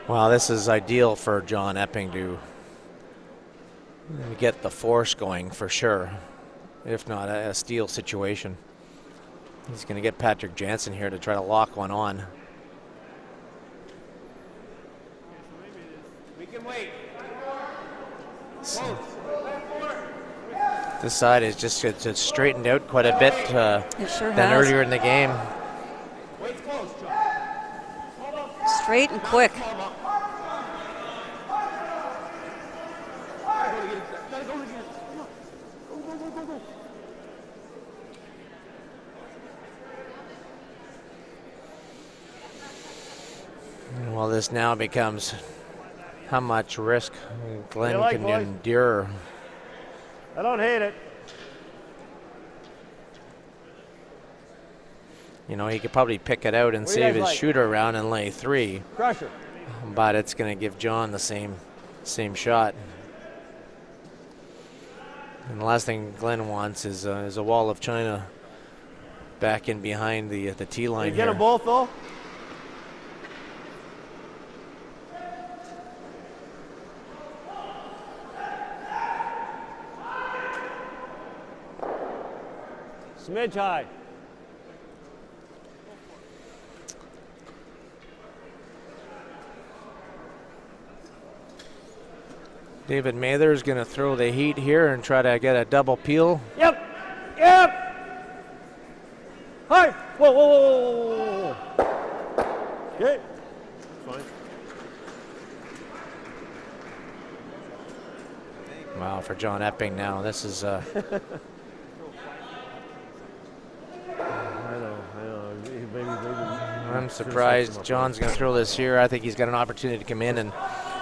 Speaker 1: Well, this is ideal for John Epping to get the force going for sure, if not a steal situation. He's going to get Patrick Jansen here to try to lock one on.
Speaker 3: We can wait.
Speaker 1: This side is just it's straightened out quite a bit
Speaker 2: It sure
Speaker 1: than
Speaker 2: has.
Speaker 1: earlier in the game.
Speaker 2: Straight and quick.
Speaker 1: Well, this now becomes how much risk Glenn
Speaker 5: like,
Speaker 1: can
Speaker 5: boys?
Speaker 1: endure.
Speaker 5: I don't hate it.
Speaker 1: You know, he could probably pick it out and
Speaker 5: What do you
Speaker 1: save
Speaker 5: guys
Speaker 1: his
Speaker 5: like?
Speaker 1: shooter around and lay 3,
Speaker 5: Crusher.
Speaker 1: but it's going to give John the same shot. And the last thing Glenn wants is a wall of China back in behind the tee
Speaker 5: You
Speaker 1: line
Speaker 5: get
Speaker 1: here.
Speaker 5: them both though. Smidge high.
Speaker 1: David Mather is going to throw the heat here and try to get a double peel.
Speaker 5: Yep. Yep. High. Whoa, whoa, whoa, whoa, whoa, whoa. Okay. Fine.
Speaker 1: Wow, for John Epping now, this is
Speaker 5: I know. Maybe.
Speaker 1: I'm surprised John's going to throw this here. I think he's got an opportunity to come in and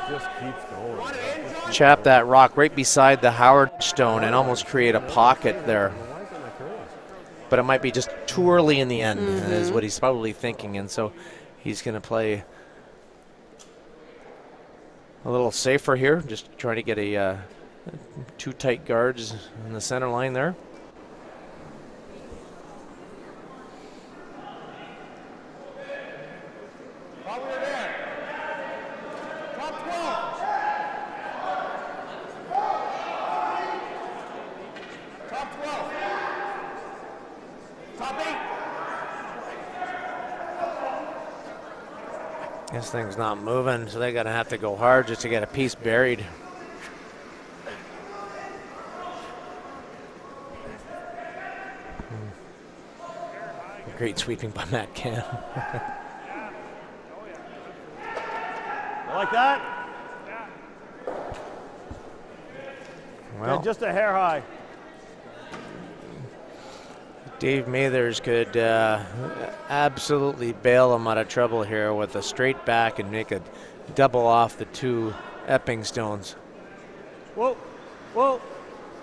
Speaker 5: Just keeps going.
Speaker 1: chap that rock right beside the Howard stone and almost create a pocket there. But it might be just too early in the end, is what he's probably thinking. And so he's going to play a little safer here, just trying to get a 2 tight guards in the center line there.
Speaker 3: While we were there. Top 12. Top 12. Top 8.
Speaker 1: This thing's not moving, so they're going to have to go hard just to get a piece buried. Great sweeping by Matt Cam.
Speaker 5: Like that?
Speaker 1: Well,
Speaker 5: Yeah, just a hair high.
Speaker 1: Dave Mathers could absolutely bail him out of trouble here with a straight back and make a double off the 2 Epping stones.
Speaker 5: Whoa, whoa,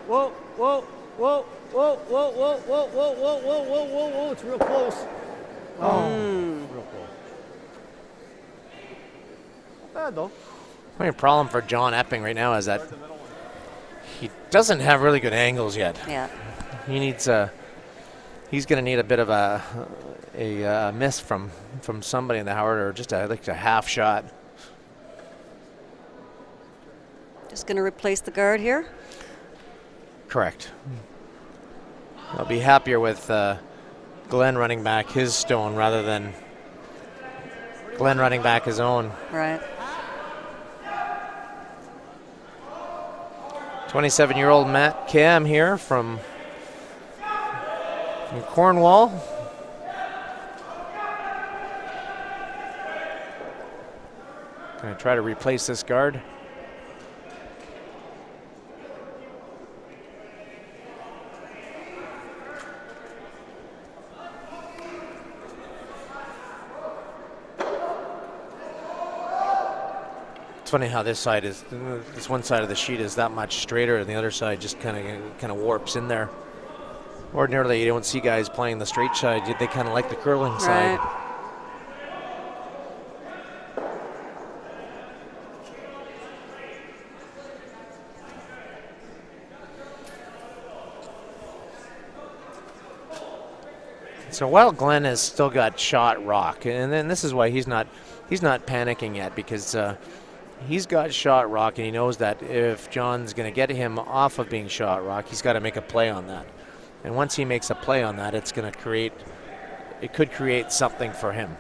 Speaker 5: whoa, whoa, whoa, whoa, whoa, whoa, whoa, whoa, whoa, whoa, whoa, whoa, whoa, it's real close. Oh, real close. Not bad though.
Speaker 1: The only problem for John Epping right now is that he doesn't have really good angles yet.
Speaker 2: Yeah.
Speaker 1: He needs he's going to need a bit of a miss from somebody in the Howard, or just like a half shot.
Speaker 2: Just going to replace the guard here.
Speaker 1: Correct. I'll be happier with Glenn running back his stone rather than Glenn running back his own.
Speaker 2: Right.
Speaker 1: 27-year-old Matt Cam here from Cornwall. Going to try to replace this guard. It's funny how this one side of the sheet is that much straighter, and the other side just kind of warps in there. Ordinarily, you don't see guys playing the straight side. They kind of like the curling side.
Speaker 2: Right.
Speaker 1: So while Glenn has still got shot rock, and then this is why he's not panicking yet, because he's got shot rock, and he knows that if John's going to get him off of being shot rock, he's got to make a play on that. And once he makes a play on that, it's going to create, it could create something for him.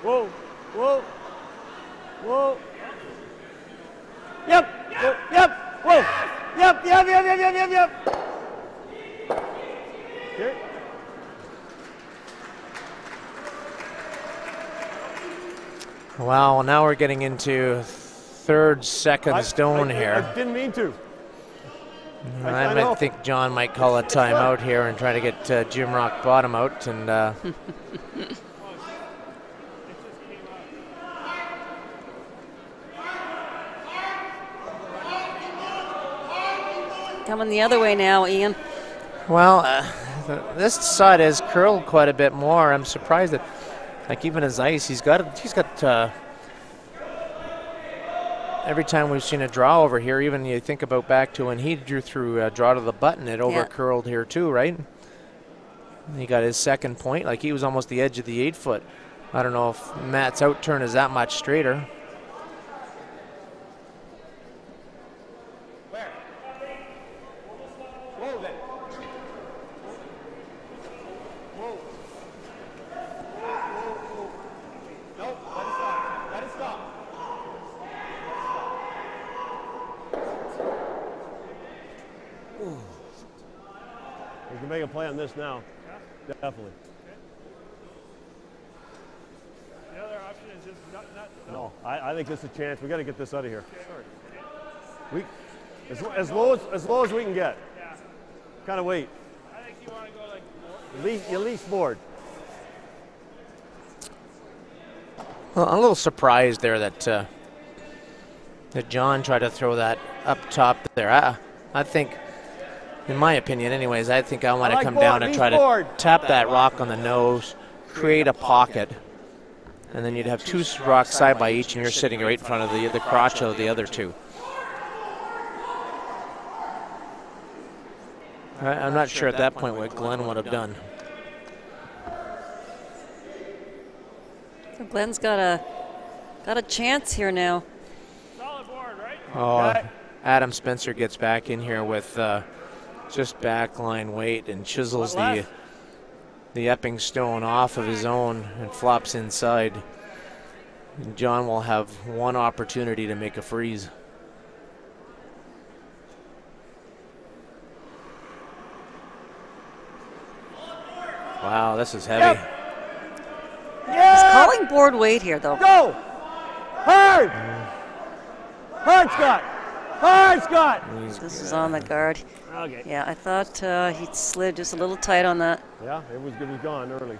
Speaker 5: Whoa, whoa, whoa. Yep, yep, yep, whoa. Yep, yep, yep, yep, yep, yep, yep. Here.
Speaker 1: Wow, now we're getting into third, second stone here.
Speaker 5: I didn't mean to.
Speaker 1: I might think John might call a timeout here and try to get Jim Rock bottom out. And
Speaker 2: Coming the other way now, Ian.
Speaker 1: well, this side has curled quite a bit more. I'm surprised that, like, even his ice, he's got every time we've seen a draw over here, even you think about back to when he drew through draw to the button, it over curled here too, right? He got his second point, like he was almost the edge of the 8-foot. I don't know if Matt's out turn is that much straighter.
Speaker 5: We can make a play on this now. Yeah. Definitely.
Speaker 4: Okay. The other option is just
Speaker 5: No, I think this is a chance. We got to get this out of here. Okay. We, as low as we can get.
Speaker 4: Yeah.
Speaker 5: Kind of wait.
Speaker 4: I think you want to go like
Speaker 5: At least board.
Speaker 1: Well, I'm a little surprised there that that John tried to throw that up top there. I think, in my opinion anyways, I think I want to come down and try to tap that rock on the nose, create a pocket, and then you'd have two rocks side by each, and you're sitting right in front of the crotch of the other two. I'm not sure at that point what Glenn would have done.
Speaker 2: So Glenn's got a chance here now.
Speaker 4: solid board, right?
Speaker 1: Oh, Adam Spencer gets back in here with just backline weight and chisels the Epping stone off of his own and flops inside. And John will have one opportunity to make a freeze. Wow, this is heavy.
Speaker 5: Yep.
Speaker 2: He's calling board weight here, though.
Speaker 5: Go! Hard! Hard, Scott! Hard, Scott!
Speaker 2: This is on the guard.
Speaker 5: Okay.
Speaker 2: Yeah, I thought he slid just a little tight on that.
Speaker 5: Yeah, it was gone early.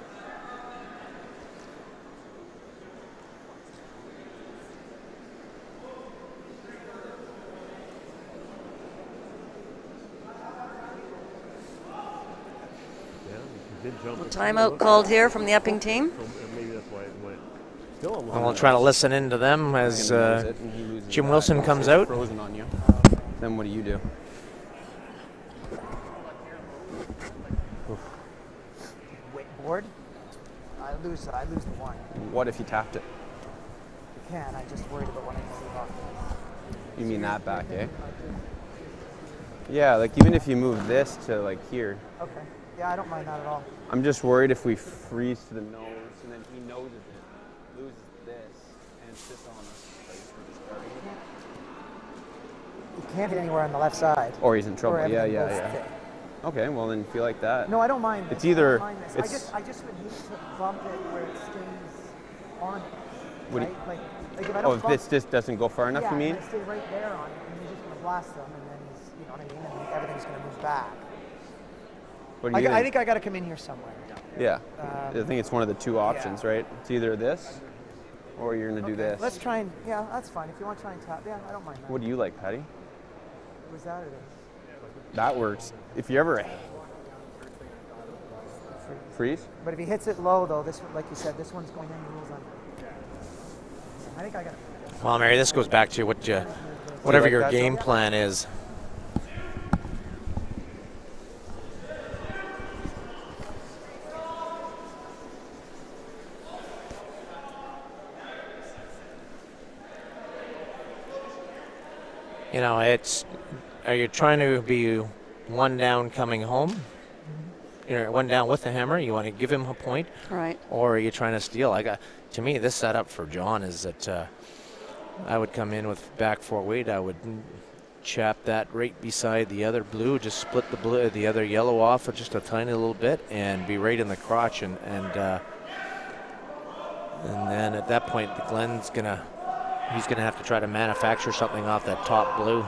Speaker 2: Timeout called here from the Epping team.
Speaker 5: Maybe that's why it went. Still
Speaker 1: And we'll try to listen into them as Jim Wilson comes out.
Speaker 3: Frozen on you. Then what do you do?
Speaker 6: Wait, board? I lose the one.
Speaker 3: What if you tapped it?
Speaker 6: You can, I just worried about when I move off.
Speaker 3: You mean that back, eh? Yeah, like even if you move this to like here.
Speaker 6: Okay. Yeah, I don't mind that at all.
Speaker 3: I'm just worried if we freeze to the nose and then he noses it, loses this, and sits on us.
Speaker 6: You can't hit anywhere on the left side.
Speaker 3: Or he's in trouble.
Speaker 6: Or
Speaker 3: Yeah.
Speaker 6: everything goes thick.
Speaker 3: Okay, well then feel like that.
Speaker 6: No, I don't mind.
Speaker 3: It's
Speaker 6: this.
Speaker 3: either-
Speaker 6: I don't mind this. I just would hate to bump it where it stays on it.
Speaker 3: What do
Speaker 6: Right?
Speaker 3: you-
Speaker 6: Like if I don't
Speaker 3: Oh, if
Speaker 6: bump,
Speaker 3: this just doesn't go far enough,
Speaker 6: yeah,
Speaker 3: you mean?
Speaker 6: and stay right there on it, and he's just gonna blast them, and then he's, you know what I mean, and everything's gonna move back.
Speaker 3: What do you
Speaker 6: I think I gotta come in here somewhere.
Speaker 3: Yeah. I think it's one of the two options, right? It's either this or you're going to do this.
Speaker 6: Let's try and, yeah, that's fine. If you want to try and tap, yeah, I don't mind that.
Speaker 3: What do you like, Patty?
Speaker 6: Was that or this?
Speaker 3: That works. If you ever freeze?
Speaker 6: But if he hits it low, though, this one, like you said, this one's going in, the rules under. I think I got it.
Speaker 1: Well, Mary, this goes back to whatever
Speaker 3: like
Speaker 1: your
Speaker 3: that,
Speaker 1: game
Speaker 3: John?
Speaker 1: plan is. you know, are you trying to be one down coming home? You know, one down with the hammer. You want to give him a point,
Speaker 2: Right.
Speaker 1: or are you trying to steal? To me, this setup for John is that I would come in with back 4 weight. I would chap that right beside the other blue, just split the other yellow off just a tiny little bit, and be right in the crotch, and then at that point, Glenn's he's gonna have to try to manufacture something off that top blue.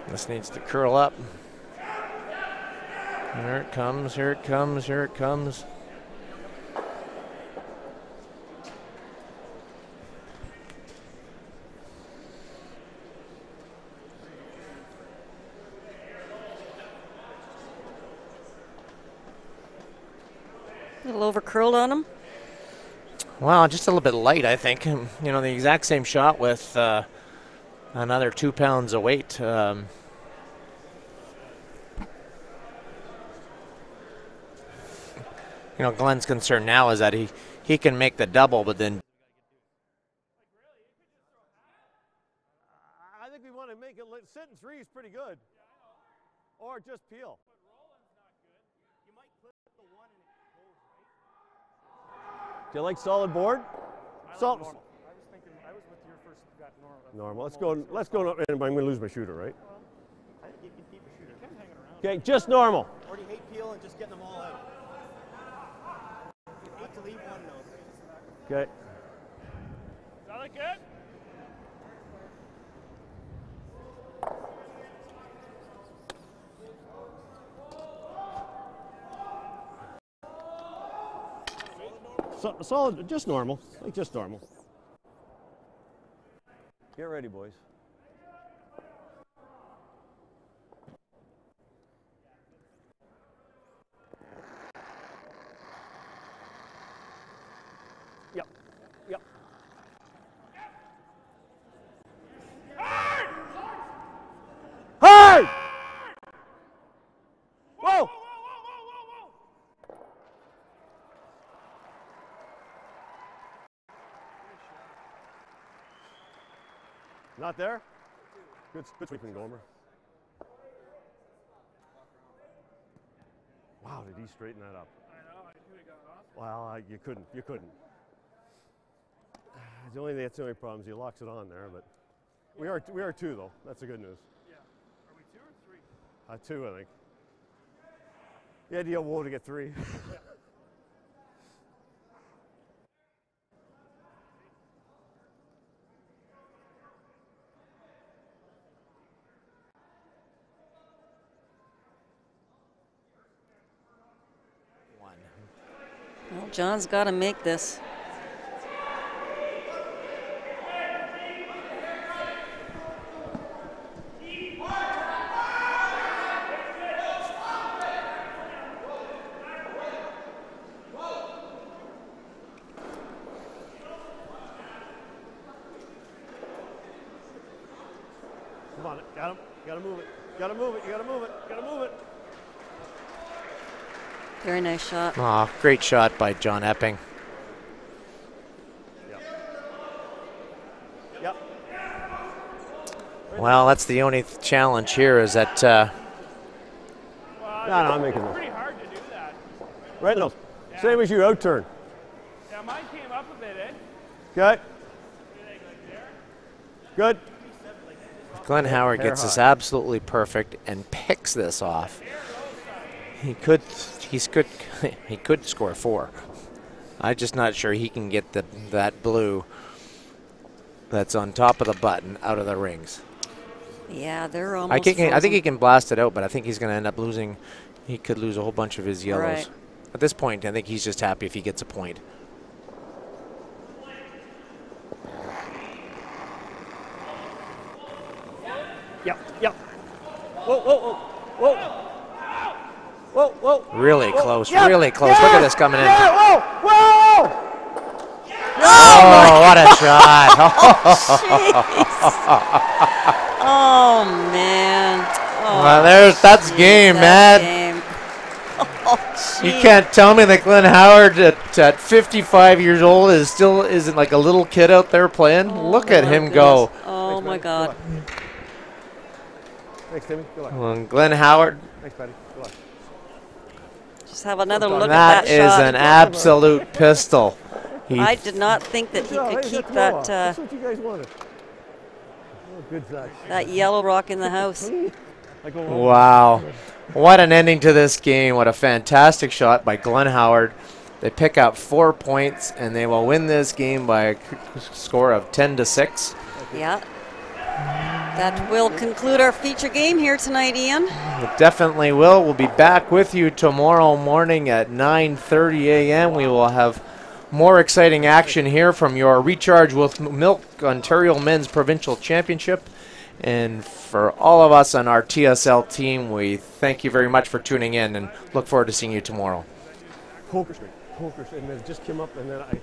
Speaker 1: This needs to curl up. Here it comes, here it comes, here it comes.
Speaker 2: A little over curled on him.
Speaker 1: Well, just a little bit light, I think. You know, the exact same shot with another 2 pounds of weight. You know, Glenn's concern now is that he can make the double, but then
Speaker 5: I think we want to make it sit in 3 is pretty good. Or just peel. Do you like solid board? Solid.
Speaker 4: I was thinking, I was with your first gut
Speaker 5: Normal. Let's go. And I'm going to lose my shooter, right?
Speaker 4: I think you can keep a shooter. Ken's hanging around.
Speaker 5: Okay, just normal.
Speaker 7: Or do you hate peel and just getting them all out? You hate to leave one though.
Speaker 5: Okay.
Speaker 4: Is that like good?
Speaker 5: Solid, just normal. Like just normal. Get ready, boys. Yep. Yep. Hard! Whoa! Not there? Good sweeping, Gomer. Wow, did he straighten that up?
Speaker 4: I know, I knew he got it off.
Speaker 5: Well, you couldn't. That's the only problem is he locks it on there, but we are 2 though. That's the good news.
Speaker 4: Yeah. Are we 2 or 3?
Speaker 5: 2, I think. The idea woe to get 3.
Speaker 4: Yeah.
Speaker 2: Well, John's got to make this.
Speaker 5: Come on, got him. Got to move it. Got to move it. You got to move it. Got to move it.
Speaker 2: Very nice shot.
Speaker 1: oh, great shot by John Epping.
Speaker 5: Yep. Yep.
Speaker 1: Well, that's the only challenge here is that
Speaker 4: Well,
Speaker 5: No, I'm making
Speaker 4: it's
Speaker 5: this.
Speaker 4: pretty hard to do that.
Speaker 5: Right nose.
Speaker 4: Yeah.
Speaker 5: Same as you, out turn.
Speaker 4: Yeah, mine came up a bit, eh?
Speaker 5: Okay. Good.
Speaker 1: Glenn Howard
Speaker 5: Hair
Speaker 1: gets this
Speaker 5: high.
Speaker 1: absolutely perfect and picks this off. He could score 4. I'm just not sure he can get that blue that's on top of the button out of the rings.
Speaker 2: Yeah, they're almost
Speaker 1: I think
Speaker 2: frozen.
Speaker 1: he can blast it out, but I think he's going to end up losing. He could lose a whole bunch of his yellows.
Speaker 2: Right.
Speaker 1: At this point, I think he's just happy if he gets a point.
Speaker 5: Yep. Yep. Whoa, whoa, whoa, whoa. Whoa, whoa.
Speaker 1: Really close,
Speaker 5: Yeah,
Speaker 1: really close.
Speaker 5: yeah,
Speaker 1: Look at this coming in.
Speaker 5: Yeah, whoa, whoa.
Speaker 1: Oh, what a shot.
Speaker 2: Oh, man. Oh,
Speaker 1: Well, that's game, man.
Speaker 2: game. Oh,
Speaker 1: You
Speaker 2: jeez.
Speaker 1: can't tell me that Glenn Howard at 55 years old isn't like a little kid out there playing.
Speaker 2: Oh,
Speaker 1: Look at
Speaker 2: my
Speaker 1: him
Speaker 2: goodness.
Speaker 1: go.
Speaker 2: Oh, my God.
Speaker 5: Thanks, Timmy. Good luck.
Speaker 1: Well, Glenn Howard,
Speaker 5: Thanks, buddy. Good luck.
Speaker 2: Just have another look
Speaker 1: that
Speaker 2: at that
Speaker 1: is
Speaker 2: shot.
Speaker 1: an absolute pistol. He
Speaker 2: I did not think that he
Speaker 5: Good job.
Speaker 2: could
Speaker 5: Hey,
Speaker 2: keep
Speaker 5: that's
Speaker 2: that
Speaker 5: well. That's what you guys wanted. Oh, good shot.
Speaker 2: that yellow rock in the house.
Speaker 5: Like a
Speaker 1: Wow. What an ending to this game. What a fantastic shot by Glenn Howard. They pick up 4 points, and they will win this game by a score of 10-6.
Speaker 2: Yeah. That will conclude our feature game here tonight, Ian.
Speaker 1: It definitely will. We'll be back with you tomorrow morning at 9:30 a.m. We will have more exciting action here from your Recharge with Milk Ontario Men's Provincial Championship. And for all of us on our TSL team, we thank you very much for tuning in and look forward to seeing you tomorrow.
Speaker 5: Poker straight. And it just came up, and then I